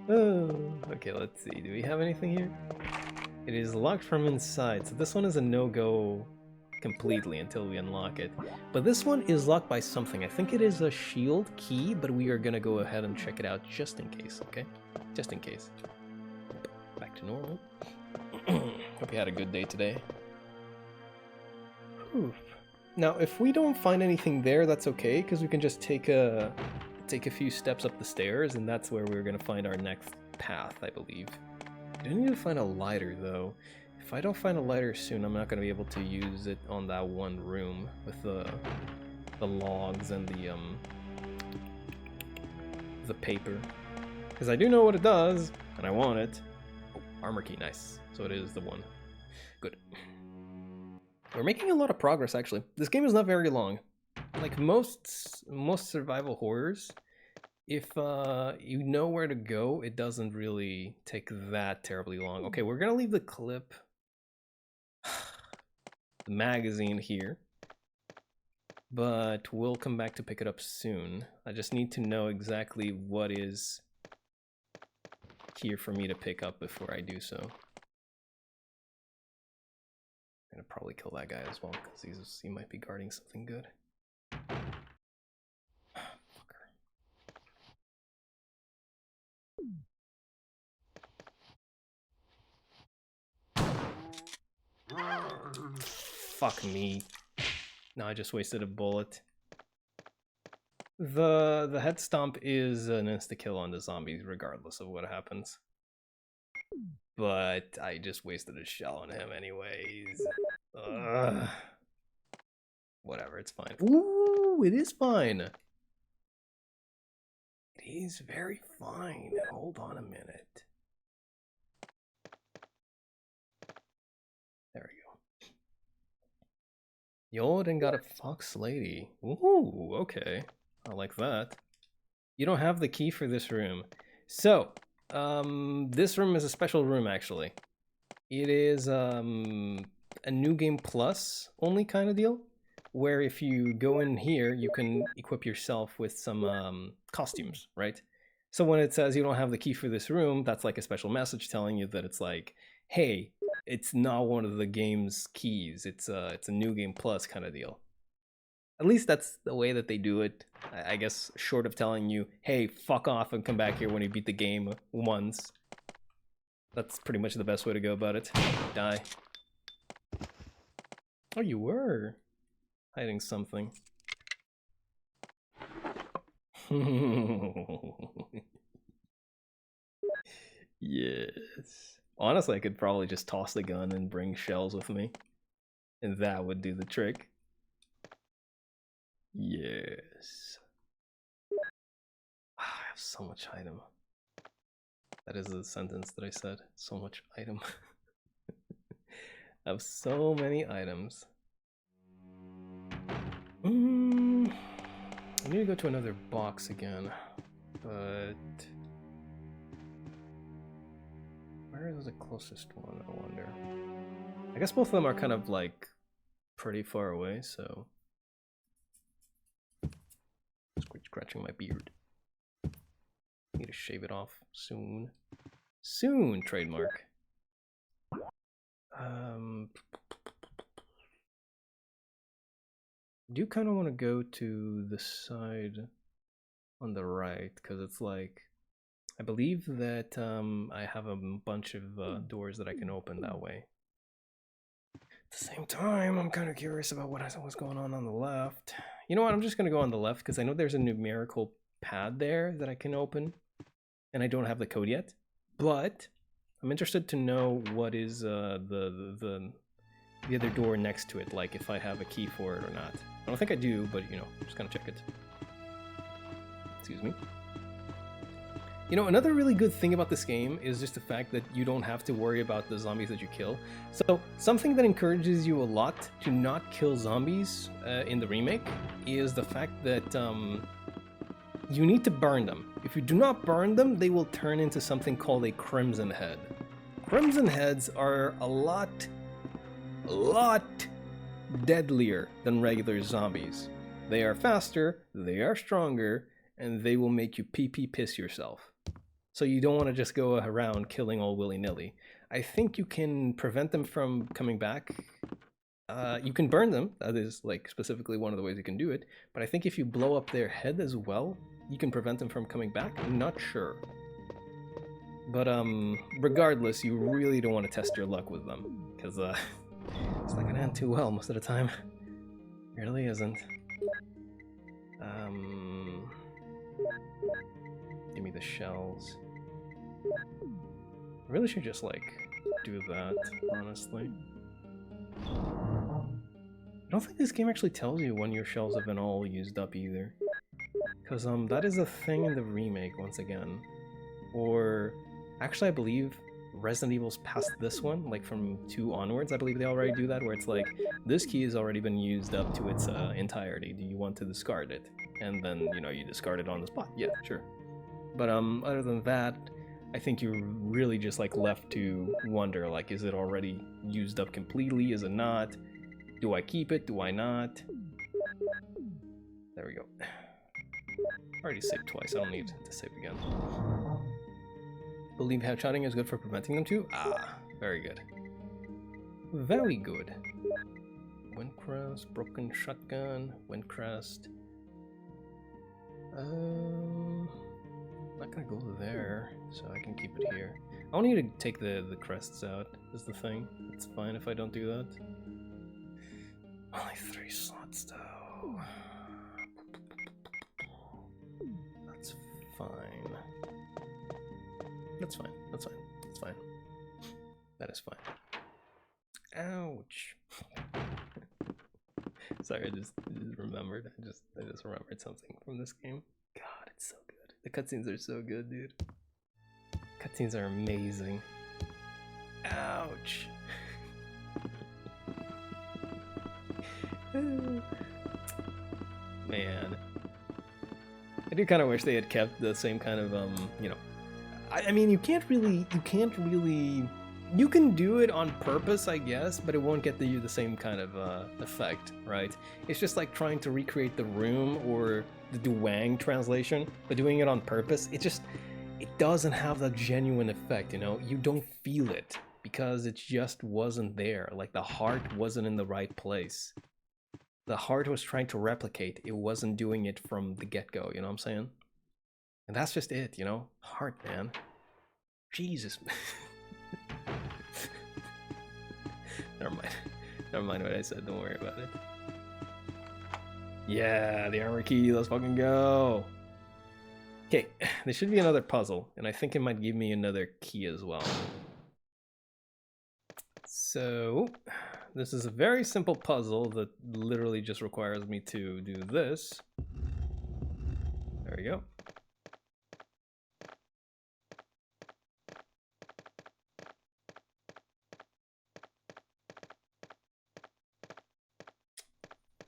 Oh, okay, let's see. Do we have anything here? It is locked from inside, so this one is a no-go completely until we unlock it. But this one is locked by something. I think it is a shield key, but we are gonna go ahead and check it out just in case, okay? Just in case. Back to normal. Hope you had a good day today. Whew. Now, if we don't find anything there, that's okay, because we can just take a few steps up the stairs, and that's where we're gonna find our next path, I believe. I do need to find a lighter, though. If I don't find a lighter soon, I'm not going to be able to use it on that one room with the logs and the paper. Because I do know what it does, and I want it. Oh, armor key, nice. So it is the one. Good. We're making a lot of progress, actually. This game is not very long. Like most survival horrors, if you know where to go, it doesn't really take that terribly long. Okay, we're going to leave the clip... the magazine here, but we'll come back to pick it up soon. I just need to know exactly what is here for me to pick up before I do so. I'm gonna probably kill that guy as well because he might be guarding something good. Fuck me. No, I just wasted a bullet. The head stomp is an insta-kill on the zombies regardless of what happens. But I just wasted a shell on him anyways. Whatever, it's fine. Ooh, it is fine. It is very fine. Hold on a minute. There we go. Yoden got a fox lady. Ooh, okay. I like that. You don't have the key for this room. So, this room is a special room, actually. It is a New Game Plus only kind of deal. where if you go in here, you can equip yourself with some costumes, right? So when it says you don't have the key for this room, that's like a special message telling you that it's like, hey, it's not one of the game's keys. It's a new game plus kind of deal. At least that's the way that they do it. I guess short of telling you, hey, fuck off and come back here when you beat the game once. That's pretty much the best way to go about it. Die. Oh, you were hiding something. Yes. Honestly, I could probably just toss the gun and bring shells with me. And that would do the trick. Yes. I have so much item. That is the sentence that I said. So much item. I have so many items. I need to go to another box again. But where is the closest one, I wonder? I guess both of them are kind of like pretty far away, so scratching my beard. Need to shave it off soon. Soon, trademark. Do kind of want to go to the side on the right, because it's like, I believe that I have a bunch of doors that I can open that way. At the same time, I'm kind of curious about what's going on the left. You know what, I'm just going to go on the left, because I know there's a numerical pad there that I can open, and I don't have the code yet. But I'm interested to know what is the other door next to it, like if I have a key for it or not. I don't think I do, but you know, I'm just gonna check it. Excuse me. You know, another really good thing about this game is just the fact that you don't have to worry about the zombies that you kill. So something that encourages you a lot to not kill zombies in the remake is the fact that you need to burn them. If you do not burn them, they will turn into something called a Crimson Head. Crimson Heads are a lot deadlier than regular zombies. They are faster, they are stronger, and they will make you pee-pee piss yourself. So you don't want to just go around killing all willy-nilly. I think you can prevent them from coming back. You can burn them, that is like specifically one of the ways you can do it, but I think if you blow up their head as well, you can prevent them from coming back. I'm not sure. But regardless, you really don't want to test your luck with them, because it's not gonna end too well most of the time. It really isn't. Give me the shells. I really should just like do that, honestly. I don't think this game actually tells you when your shells have been all used up either. Because that is a thing in the remake once again. Or actually I believe Resident Evil's past this one, like from 2 onwards, I believe they already do that, where it's like, this key has already been used up to its entirety. Do you want to discard it? And then, you know, you discard it on the spot. Yeah, sure. But other than that, I think you're really just like left to wonder, like, is it already used up completely? Is it not? Do I keep it? Do I not? There we go. Already saved twice, I don't need to save again. Believe headshotting is good for preventing them too? Ah, very good. Very good. Windcrest, broken shotgun, Windcrest. Not gonna go there, so I can keep it here. I don't need to take the crests out, is the thing. It's fine if I don't do that. Only 3 slots though. That's fine. That's fine. That's fine. That's fine. That is fine. Ouch. Sorry, I just remembered. I just remembered something from this game. God, it's so good. The cutscenes are so good, dude. Cutscenes are amazing. Ouch. Man. I do kind of wish they had kept the same kind of, you know, I mean, you can't really You can do it on purpose, I guess, but it won't get you the same kind of effect, right? It's just like trying to recreate the room or the Duang translation, but doing it on purpose, it doesn't have that genuine effect, you know? You don't feel it because it just wasn't there. Like the heart wasn't in the right place. The heart was trying to replicate. It wasn't doing it from the get-go, you know what I'm saying? And that's just it, you know? Heart, man. Jesus. Never mind. Never mind what I said. Don't worry about it. Yeah, the armor key. Let's fucking go. Okay, there should be another puzzle, and I think it might give me another key as well. So, this is a very simple puzzle that literally just requires me to do this. There we go.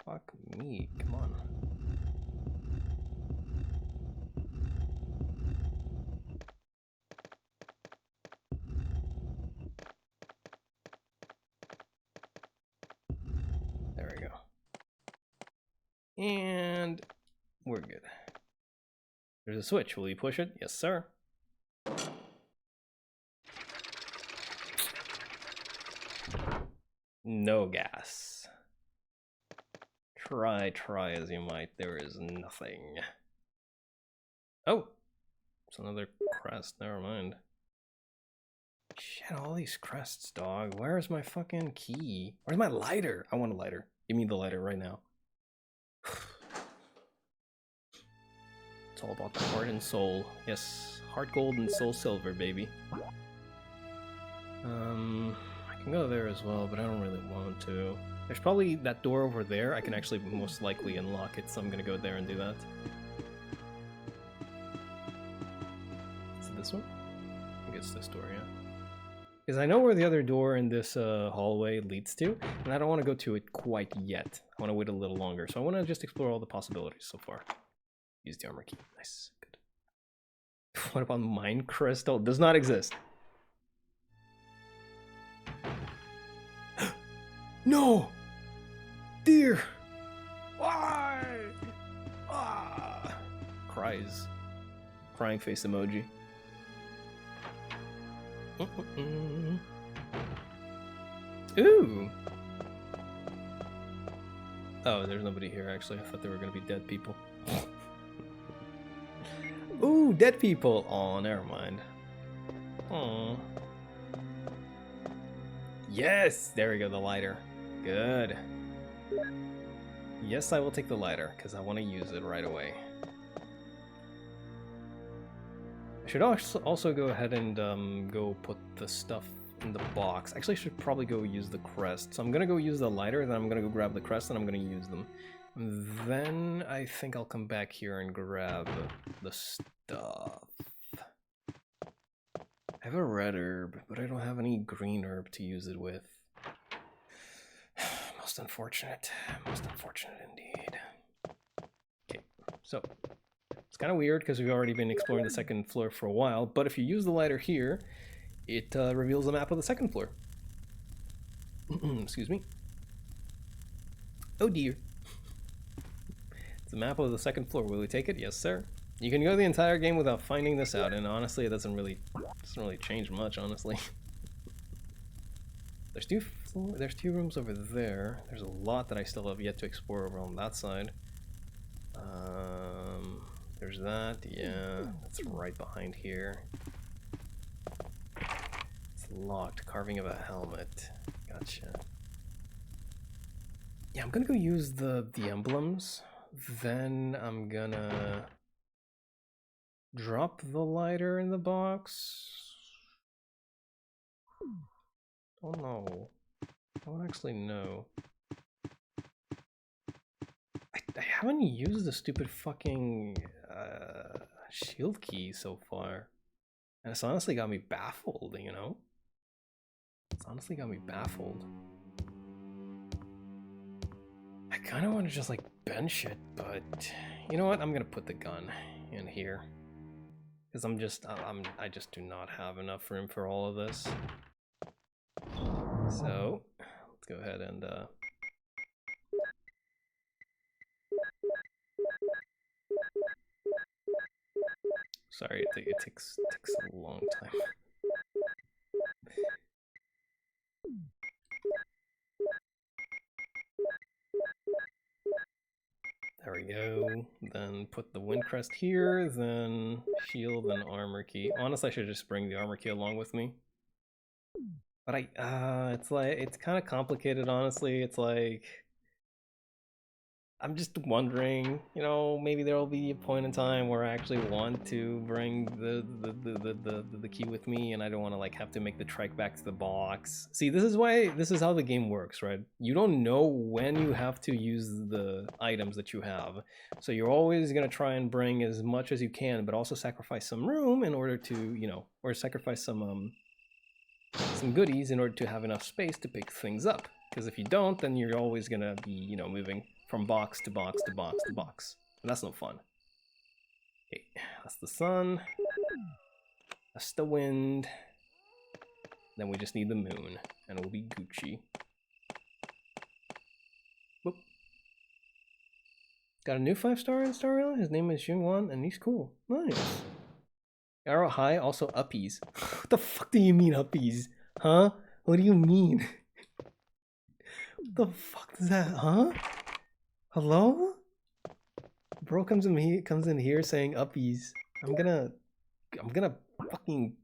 Fuck me, come on. There we go. And we're good. There's a switch. Will you push it? Yes, sir. No gas. Try as you might, there is nothing. Oh! It's another crest, never mind. Shit, all these crests, dog. Where's my fucking key? Where's my lighter? I want a lighter. Give me the lighter right now. It's all about the heart and soul. Yes, heart gold and soul silver, baby. I can go there as well, but I don't really want to. There's probably that door over there. I can actually most likely unlock it, so I'm gonna go there and do that. Is it this one? I think it's this door, yeah. Because I know where the other door in this hallway leads to, and I don't want to go to it quite yet. I want to wait a little longer, so I want to just explore all the possibilities so far. Use the armor key. Nice. Good. What about Mind Crystal? Does not exist. No! Dear! Why? Ah! Cries. Crying face emoji. Ooh! Oh, there's nobody here actually. I thought there were gonna be dead people. Ooh, dead people! Oh, never mind. Oh. Yes! There we go, the lighter. Good. Yes, I will take the lighter, because I want to use it right away. I should also go ahead and go put the stuff in the box. Actually, I should probably go use the crest. So I'm going to go use the lighter, then I'm going to go grab the crest, and I'm going to use them. And then I think I'll come back here and grab the stuff. I have a red herb, but I don't have any green herb to use it with. Most unfortunate indeed. Okay, so it's kind of weird because we've already been exploring the second floor for a while, but if you use the lighter here, it reveals the map of the second floor. Excuse me. Oh dear. It's the map of the second floor. Will we take it? Yes, sir. You can go the entire game without finding this out, and honestly, it doesn't really change much, honestly. There's two rooms over there. There's a lot that I still have yet to explore over on that side. There's that, yeah. That's right behind here. It's locked. Carving of a helmet. Gotcha. Yeah, I'm gonna go use the emblems. Then I'm gonna drop the lighter in the box. Oh no. I don't actually know. I haven't used the stupid fucking shield key so far. And it's honestly got me baffled, you know? It's honestly got me baffled. I kind of want to just like bench it, but you know what? I'm gonna put the gun in here. Because I just do not have enough room for all of this. So let's go ahead and sorry, it takes a long time. There we go. Then put the Windcrest here, then shield and armor key. Honestly, I should just bring the armor key along with me. But it's like, it's kind of complicated, honestly. It's like, I'm just wondering, you know, maybe there'll be a point in time where I actually want to bring the key with me, and I don't want to like have to make the trek back to the box. See, this is how the game works, right? You don't know when you have to use the items that you have, so you're always gonna try and bring as much as you can, but also sacrifice some room in order to, you know, or sacrifice some goodies in order to have enough space to pick things up. Because if you don't, then you're always gonna be, you know, moving from box to box to box to box. And that's no fun. Okay, that's the sun. That's the wind. Then we just need the moon, and we'll be Gucci. Whoop. Got a new 5-star in Star Rail. His name is Jungwon, and he's cool. Nice. Arrow High, also uppies. What the fuck do you mean uppies? Huh? What do you mean? What the fuck is that? Huh? Hello? Bro comes in here saying uppies. I'm gonna fucking.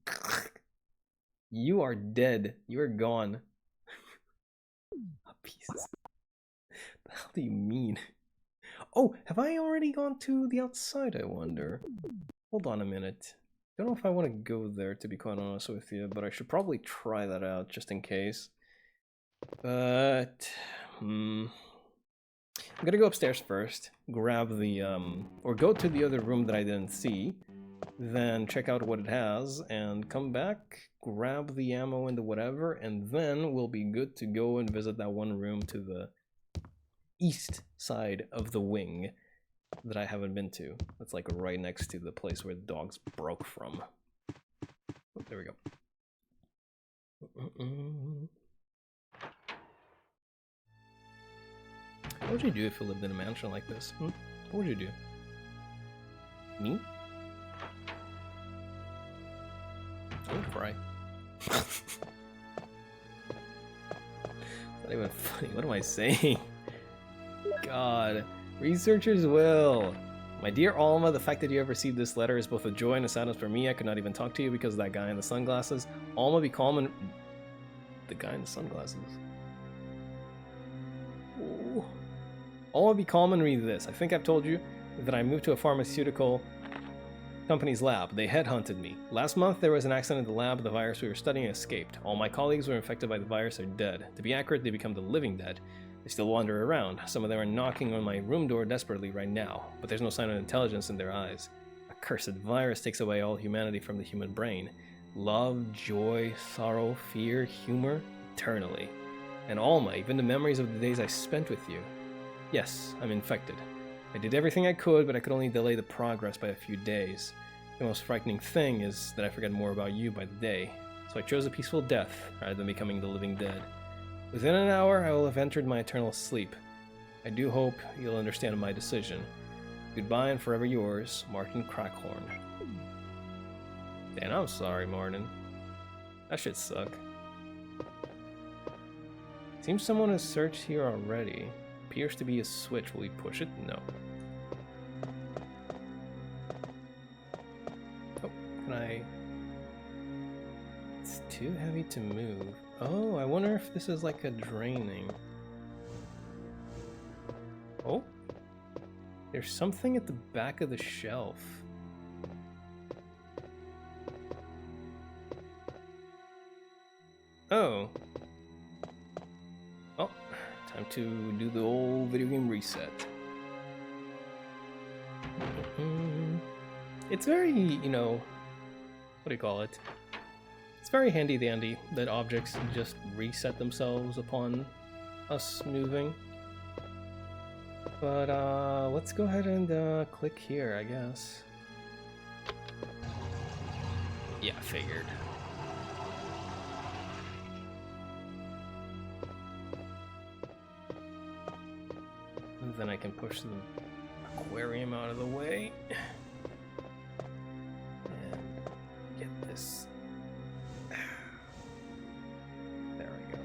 You are dead. You are gone. Uppies. What the hell do you mean? Oh, have I already gone to the outside, I wonder? Hold on a minute. Don't know if I want to go there, to be quite honest with you, but I should probably try that out just in case. But I'm gonna go upstairs first, grab the or go to the other room that I didn't see, then check out what it has, and come back, grab the ammo and the whatever, and then we'll be good to go and visit that one room to the east side of the wing that I haven't been to. That's like right next to the place where the dogs broke from. Oh, there we go. What would you do if you lived in a mansion like this? What would you do? Me? I would cry. It's not even funny. What am I saying? God. Researchers will. My dear Alma, the fact that you have received this letter is both a joy and a sadness for me. I could not even talk to you because of that guy in the sunglasses. Alma, be calm and... The guy in the sunglasses. Ooh. Alma, be calm and read this. I think I've told you that I moved to a pharmaceutical company's lab. They headhunted me. Last month, there was an accident in the lab. The virus we were studying escaped. All my colleagues were infected by the virus or dead. To be accurate, they become the living dead. They still wander around. Some of them are knocking on my room door desperately right now, but there's no sign of intelligence in their eyes. A cursed virus takes away all humanity from the human brain. Love, joy, sorrow, fear, humor, eternally. And Alma, even the memories of the days I spent with you. Yes, I'm infected. I did everything I could, but I could only delay the progress by a few days. The most frightening thing is that I forget more about you by the day. So I chose a peaceful death rather than becoming the living dead. Within an hour, I will have entered my eternal sleep. I do hope you'll understand my decision. Goodbye and forever yours, Martin Crackhorn. Man, I'm sorry, Martin. That shit suck. Seems someone has searched here already. Appears to be a switch. Will we push it? No. Oh, can I... It's too heavy to move. Oh, I wonder if this is like a draining. Oh, there's something at the back of the shelf. Oh. Oh, time to do the old video game reset. It's very, you know, what do you call it? It's very handy-dandy that objects just reset themselves upon us moving. But let's go ahead and click here, I guess. Yeah, figured. then I can push the aquarium out of the way. And get this. There we go.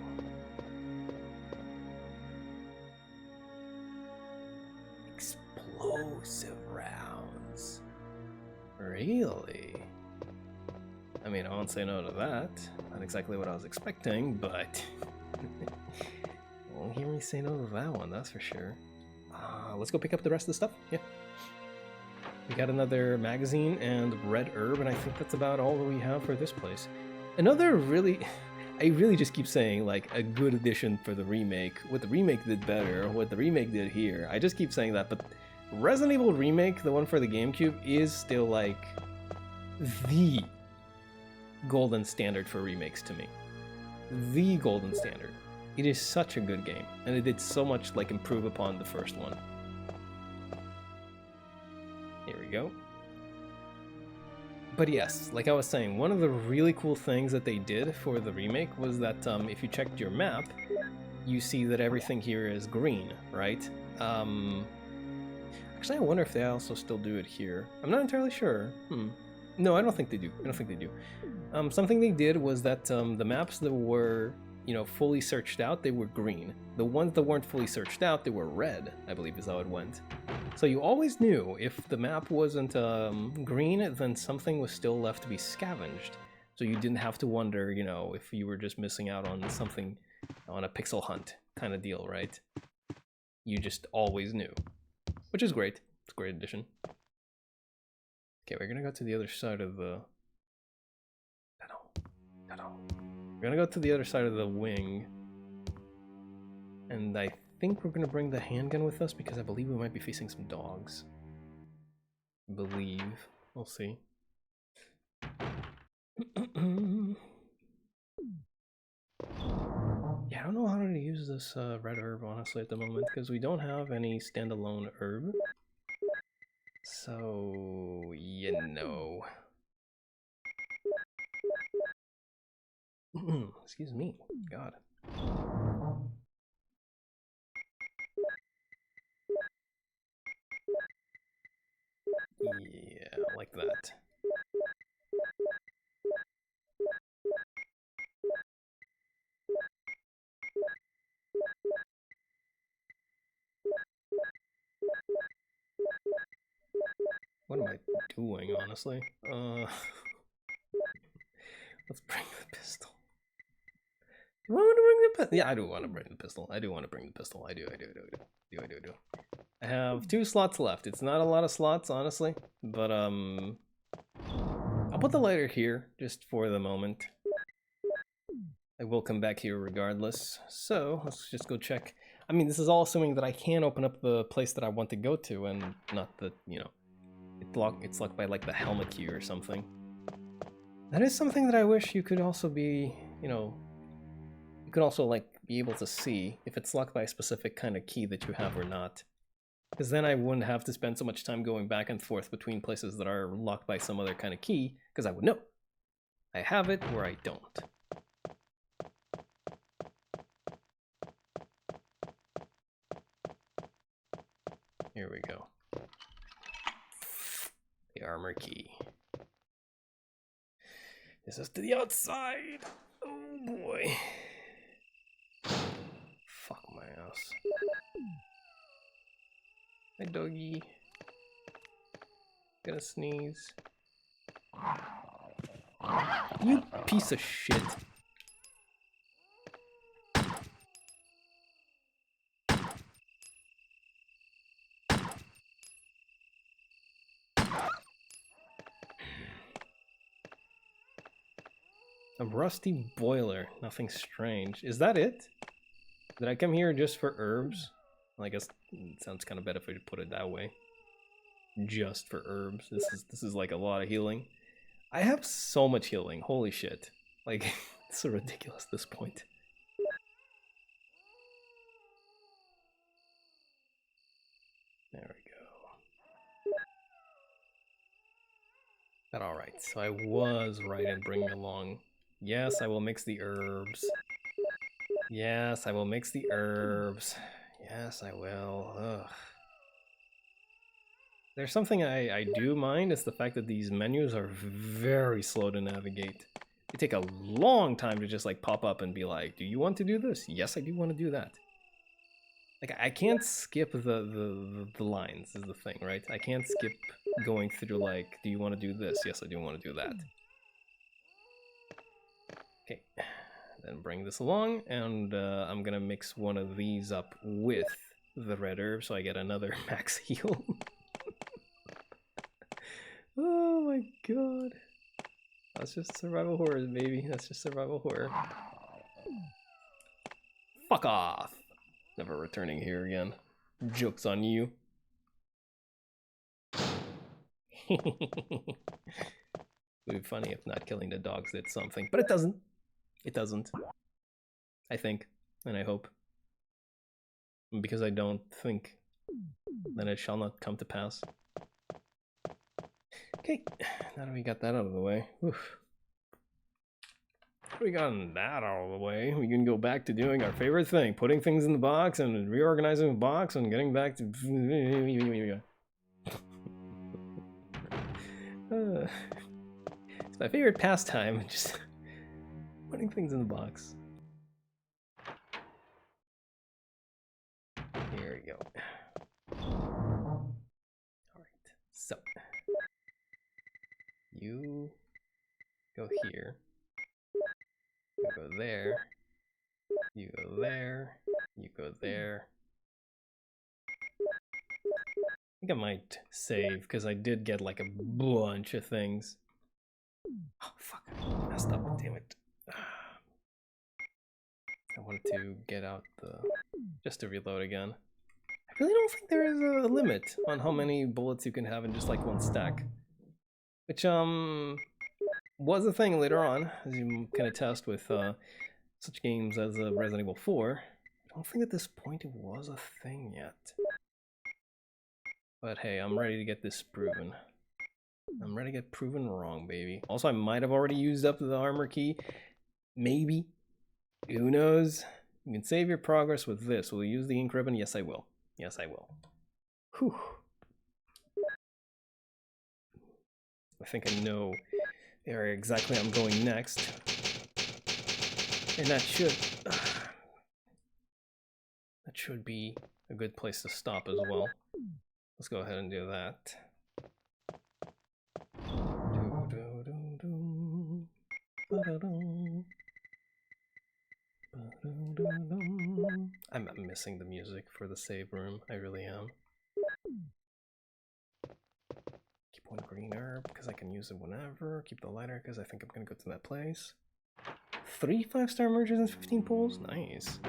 Explosive rounds. Really? I mean, I won't say no to that. Not exactly what I was expecting, but won't hear me say no to that one, that's for sure. Let's go pick up the rest of the stuff. Yeah. We got another magazine and red herb, and I think that's about all that we have for this place. Another really... I really just keep saying, like, a good addition for the remake. What the remake did better, what the remake did here. I just keep saying that, but Resident Evil Remake, the one for the GameCube, is still, like, the golden standard for remakes to me. The golden standard. It is such a good game, and it did so much, like, improve upon the first one. Here we go. But yes, like I was saying, one of the really cool things that they did for the remake was that if you checked your map, you see that everything here is green, right? Actually, I wonder if they also still do it here. I'm not entirely sure. No, I don't think they do. I don't think they do. Something they did was that the maps that were, you know, fully searched out, they were green. The ones that weren't fully searched out, they were red, I believe is how it went. So you always knew if the map wasn't green, then something was still left to be scavenged. So you didn't have to wonder, you know, if you were just missing out on something, on a pixel hunt kind of deal, right? You just always knew, which is great. It's a great addition. Okay, we're gonna go to the other side of the... We're gonna go to the other side of the wing. And I think we're gonna bring the handgun with us because I believe we might be facing some dogs. Believe. We'll see. Yeah, I don't know how to use this red herb, honestly, at the moment, because we don't have any standalone herb. So, you know. Excuse me. God. Yeah, like that. What am I doing, honestly? Let's bring the pistol. Do I want to bring the pistol? Yeah, I do want to bring the pistol. I do want to bring the pistol. I do. I have 2 slots left. It's not a lot of slots, honestly, but I'll put the lighter here just for the moment. I will come back here regardless. So let's just go check. I mean, this is all assuming that I can open up the place that I want to go to, and not that, you know, it's locked by like the helmet key or something. That is something that I wish you could also be, you know, you could also like be able to see if it's locked by a specific kind of key that you have or not. Because then I wouldn't have to spend so much time going back and forth between places that are locked by some other kind of key, because I would know. I have it or I don't. Here we go. The armor key. This is to the outside. Oh boy. Fuck my ass. Hi doggy. Gonna sneeze. You piece of shit. A rusty boiler, nothing strange. Is that it? Did I come here just for herbs? Well, I guess it sounds kind of better if we put it that way. Just for herbs. This is like a lot of healing. I have so much healing. Holy shit. Like, it's so ridiculous at this point. There we go. But alright, so I was right in bringing along. Yes, I will mix the herbs. Yes, I will mix the herbs. Yes, I will. Ugh. There's something I do mind, is the fact that these menus are very slow to navigate. They take a long time to just like pop up and be like, do you want to do this? Yes, I do want to do that. Like, I can't skip the lines is the thing, right? I can't skip going through like, do you want to do this? Yes, I do want to do that. Okay, then bring this along, and I'm gonna mix one of these up with the red herb so I get another max heal. Oh my god. That's just survival horror, baby. That's just survival horror. Fuck off! Never returning here again. Joke's on you. It would be funny if not killing the dogs did something, but it doesn't. It doesn't. I think, and I hope. Because I don't think, then it shall not come to pass. Okay, now that we got that out of the way, oof. We got that out of the way, we can go back to doing our favorite thing, putting things in the box and reorganizing the box and getting back to... It's my favorite pastime, just putting things in the box. Here we go. Alright, so... You go here, you go there, you go there, you go there. I think I might save, because I did get like a bunch of things. Oh fuck, I messed up, damn it. I wanted to get out the... just to reload again. I really don't think there is a limit on how many bullets you can have in just like one stack. Which, was a thing later on, as you can attest with such games as Resident Evil 4. I don't think at this point it was a thing yet. But hey, I'm ready to get this proven. I'm ready to get proven wrong, baby. Also, I might have already used up the armor key. Maybe. Who knows? You can save your progress with this. Will you use the ink ribbon? Yes, I will. Yes, I will. Whew. I think I know the area exactly I'm going next. And that should be a good place to stop as well. Let's go ahead and do that. I'm missing the music for the save room. I really am. Keep one green herb because I can use it whenever. Keep the lighter because I think I'm gonna go to that place. 3 5-star mergers and 15 pulls? Nice.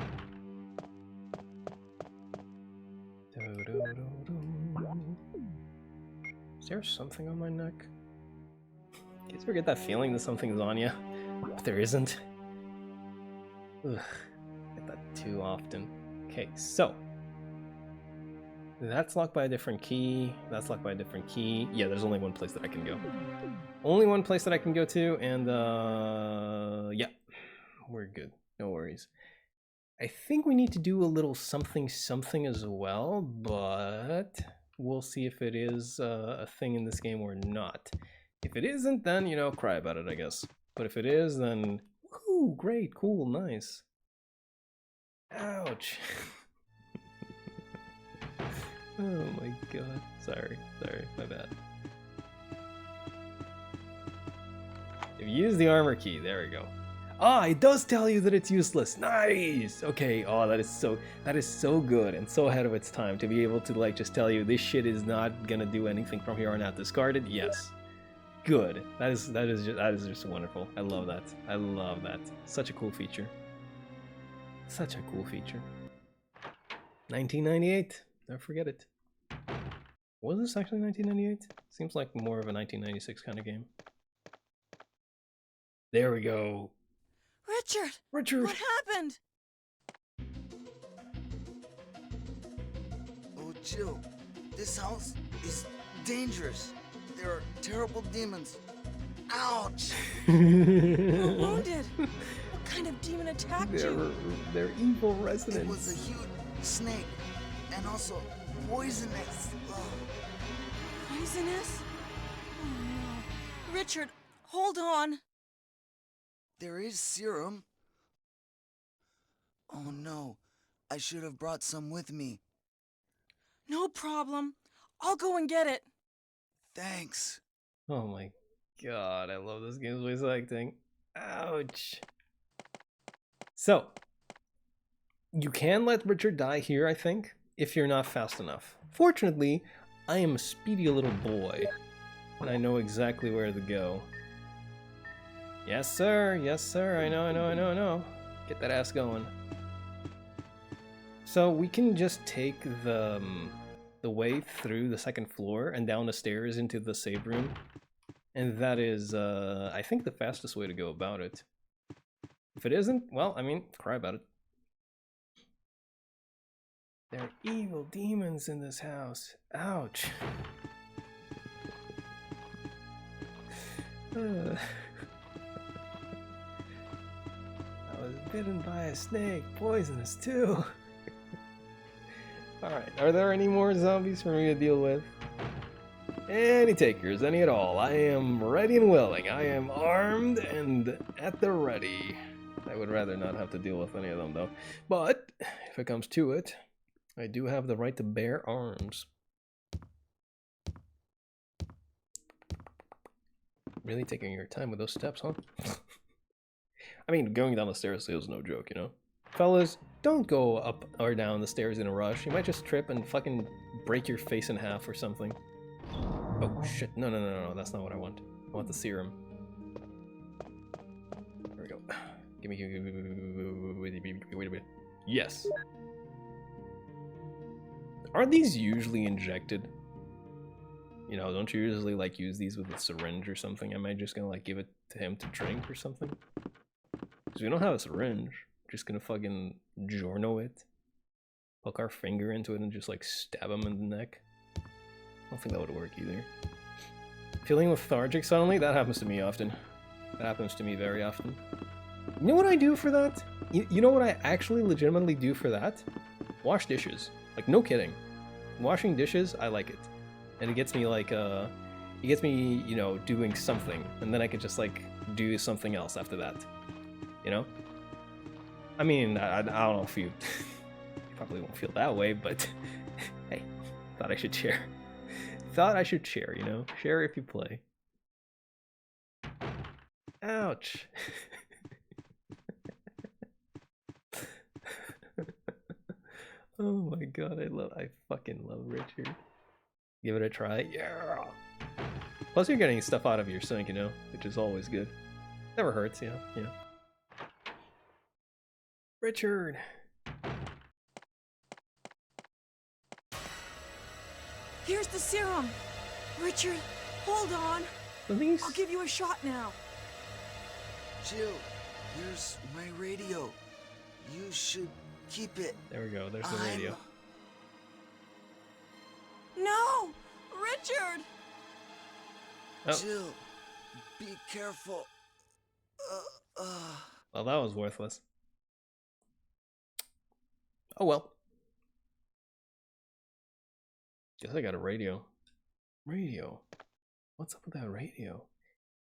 Is there something on my neck? You guys ever get that feeling that something's on you? If there isn't. Ugh, I get that too often. Okay, so. That's locked by a different key. That's locked by a different key. Yeah, there's only one place that I can go. Only one place that I can go to, and yeah. We're good. No worries. I think we need to do a little something as well, but we'll see if it is a thing in this game or not. If it isn't, then, you know, cry about it, I guess. But if it is, then, woohoo, great, cool, nice. Ouch. Oh my god. Sorry, my bad. If you use the armor key, there we go. Ah, it does tell you that it's useless. Nice. Okay. Oh, that is so good and so ahead of its time to be able to like just tell you this shit is not gonna do anything from here on out. Discarded. Yes. Good. That is just wonderful. I love that. I love that. Such a cool feature. Such a cool feature. 1998. Never forget it. Was this actually 1998? Seems like more of a 1996 kind of game. There we go. Richard! What happened? Oh, Jill, this house is dangerous. There are terrible demons. Ouch! You're wounded. What kind of demon attacked you? They're evil residents. It was a snake, and also poisonous. Ugh. Poisonous? Oh no. Richard, hold on. There is serum. Oh no, I should have brought some with me. No problem. I'll go and get it. Thanks. Oh my god, I love this game's voice acting. Ouch. So, you can let Richard die here, I think, if you're not fast enough. Fortunately, I am a speedy little boy, and I know exactly where to go. Yes, sir. Yes, sir. I know. Get that ass going. So we can just take the way through the second floor and down the stairs into the save room. And that is, I think, the fastest way to go about it. If it isn't, well, I mean, cry about it. There are evil demons in this house. Ouch. I was bitten by a snake, poisonous too. Alright, are there any more zombies for me to deal with? Any takers, any at all. I am ready and willing. I am armed and at the ready. I would rather not have to deal with any of them though. But, if it comes to it, I do have the right to bear arms. Really taking your time with those steps, huh? I mean, going down the stairs is no joke, you know? Fellas, don't go up or down the stairs in a rush. You might just trip and fucking break your face in half or something. Oh shit, no, that's not what I want. I want the serum. There we go. Give me, wait a minute. Yes. Aren't these usually injected? You know, don't you usually like use these with a syringe or something? Am I just gonna like give it to him to drink or something? Because we don't have a syringe. We're just gonna fucking Giorno it. Hook our finger into it and just like stab him in the neck. I don't think that would work either. Feeling lethargic suddenly? That happens to me often. That happens to me very often. You know what I do for that? You know what I actually legitimately do for that? Wash dishes. Like, no kidding. Washing dishes, I like it. And it gets me like, it gets me, you know, doing something. And then I could just like do something else after that. You know? I mean, I don't know if you, you probably won't feel that way, but hey, thought I should share. Thought I should share, you know? Share if you play. Ouch. Oh my god, I fucking love Richard. Give it a try. Yeah. Plus you're getting stuff out of your sink, you know, which is always good. Never hurts, you know. Yeah. Richard. Here's the serum. Richard, hold on. Please. I'll give you a shot now. Jill, here's my radio. You should keep it. There we go. There's the radio. No! Richard! Oh. Jill, be careful. Well, that was worthless. Oh well. Guess I got a radio. Radio? What's up with that radio?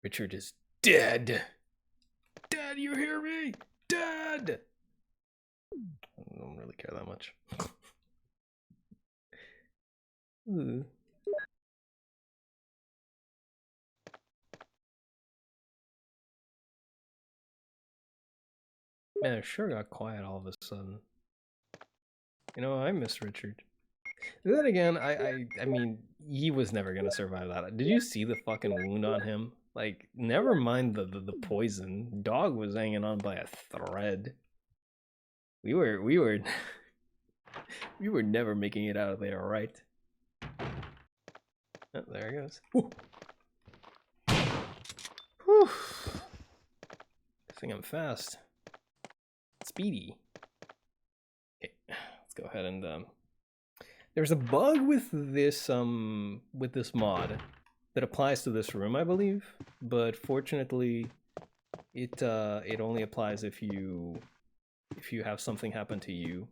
Richard is dead! Dad, you hear me? Dad! I don't really care that much. Ooh. Man, it sure got quiet all of a sudden. You know, I miss Richard. Then again, I mean, he was never gonna survive that. Did you see the fucking wound on him? Like, never mind the poison. Dog was hanging on by a thread. We were we were never making it out of there, right? Oh, there it goes. Whew. Whew. I think I'm fast. Speedy. Okay, let's go ahead and there's a bug with this mod that applies to this room, I believe, but fortunately it only applies if you have something happen to you.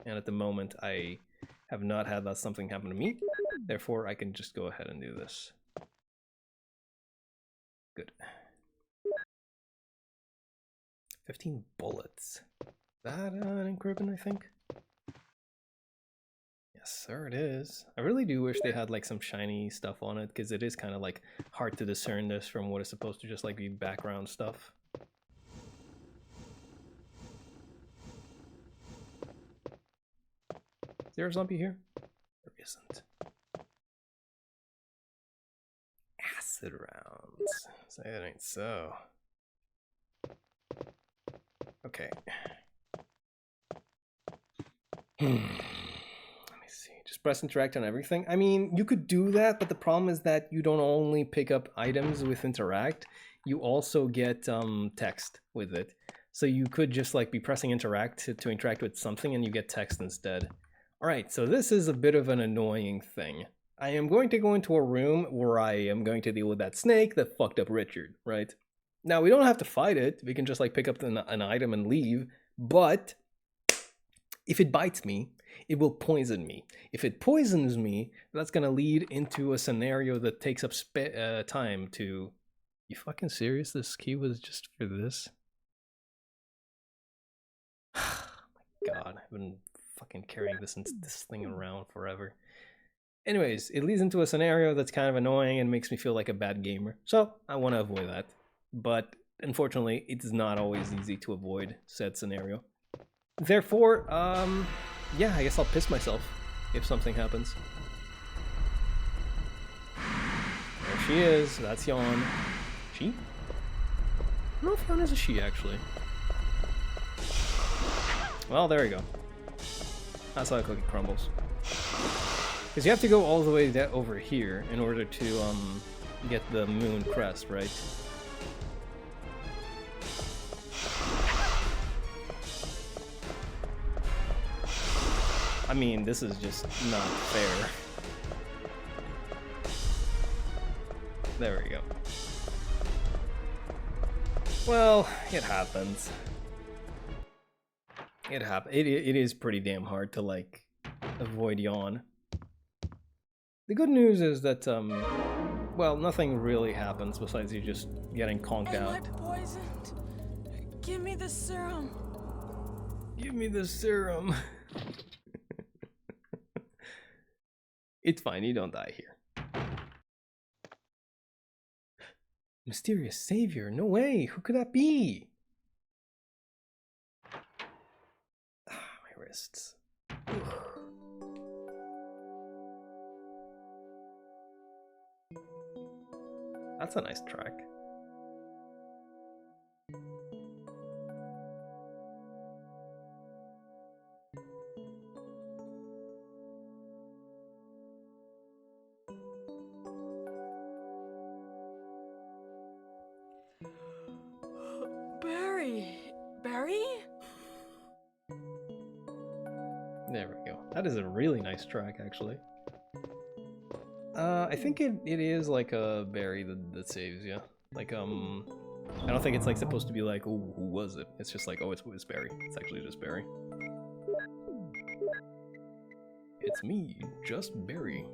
And at the moment, I have not had that something happen to me. Therefore, I can just go ahead and do this. Good. 15 bullets. That an ink ribbon, I think? Yes, sir, it is. I really do wish they had like some shiny stuff on it, because it is kind of like hard to discern this from what is supposed to just like be background stuff. Is there a zombie here? There isn't. Acid rounds. Say it ain't so. Okay. Let me see. Just press interact on everything. I mean, you could do that, but the problem is that you don't only pick up items with interact, you also get text with it. So you could just like be pressing interact to interact with something and you get text instead. Alright, so this is a bit of an annoying thing. I am going to go into a room where I am going to deal with that snake that fucked up Richard, right? Now, we don't have to fight it. We can just like pick up an item and leave. But if it bites me, it will poison me. If it poisons me, that's going to lead into a scenario that takes up time to... You fucking serious? This key was just for this? Oh my god, I've been fucking carrying this thing around forever. Anyways, it leads into a scenario that's kind of annoying and makes me feel like a bad gamer. So, I want to avoid that. But, unfortunately, it's not always easy to avoid said scenario. Therefore, yeah, I guess I'll piss myself if something happens. There she is, that's Yawn. She? I don't know if Yawn is a she, actually. Well, there we go. That's how a cookie crumbles. Because you have to go all the way over here in order to get the moon crest, right? I mean, this is just not fair. There we go. Well, it happens. It is pretty damn hard to, like, avoid Yawn. The good news is that, well, nothing really happens besides you just getting conked out. Am I poisoned? Give me the serum. Give me the serum. It's fine, you don't die here. Mysterious savior, no way, who could that be? Ah, my wrists. That's a nice track. Barry? There we go. That is a really nice track, actually. I think it is like a berry that saves you. Like, I don't think it's like supposed to be like, oh, who was it? It's just like, oh, it's Barry. It's actually just Barry. It's me, just Barry.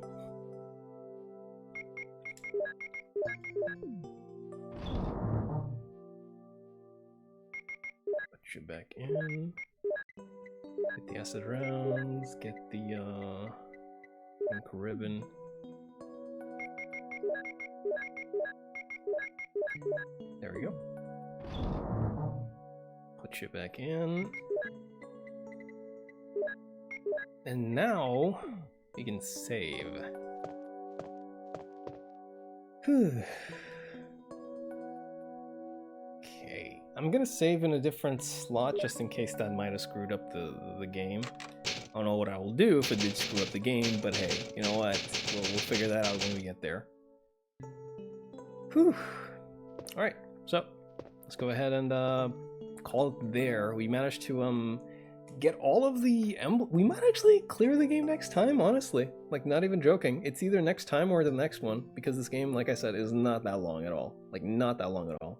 Put you back in. Get the acid rounds, get the ink ribbon. There we go. Put you back in. And now we can save. Whew. Okay, I'm gonna save in a different slot just in case that might have screwed up the game. I don't know what I will do if it did screw up the game, but hey, you know what? We'll figure that out when we get there. Whew. Alright, so let's go ahead and call it there. We managed to get all of the emblems. We might actually clear the game next time, honestly. Like, not even joking. It's either next time or the next one, because this game, like I said, is not that long at all. Like, not that long at all.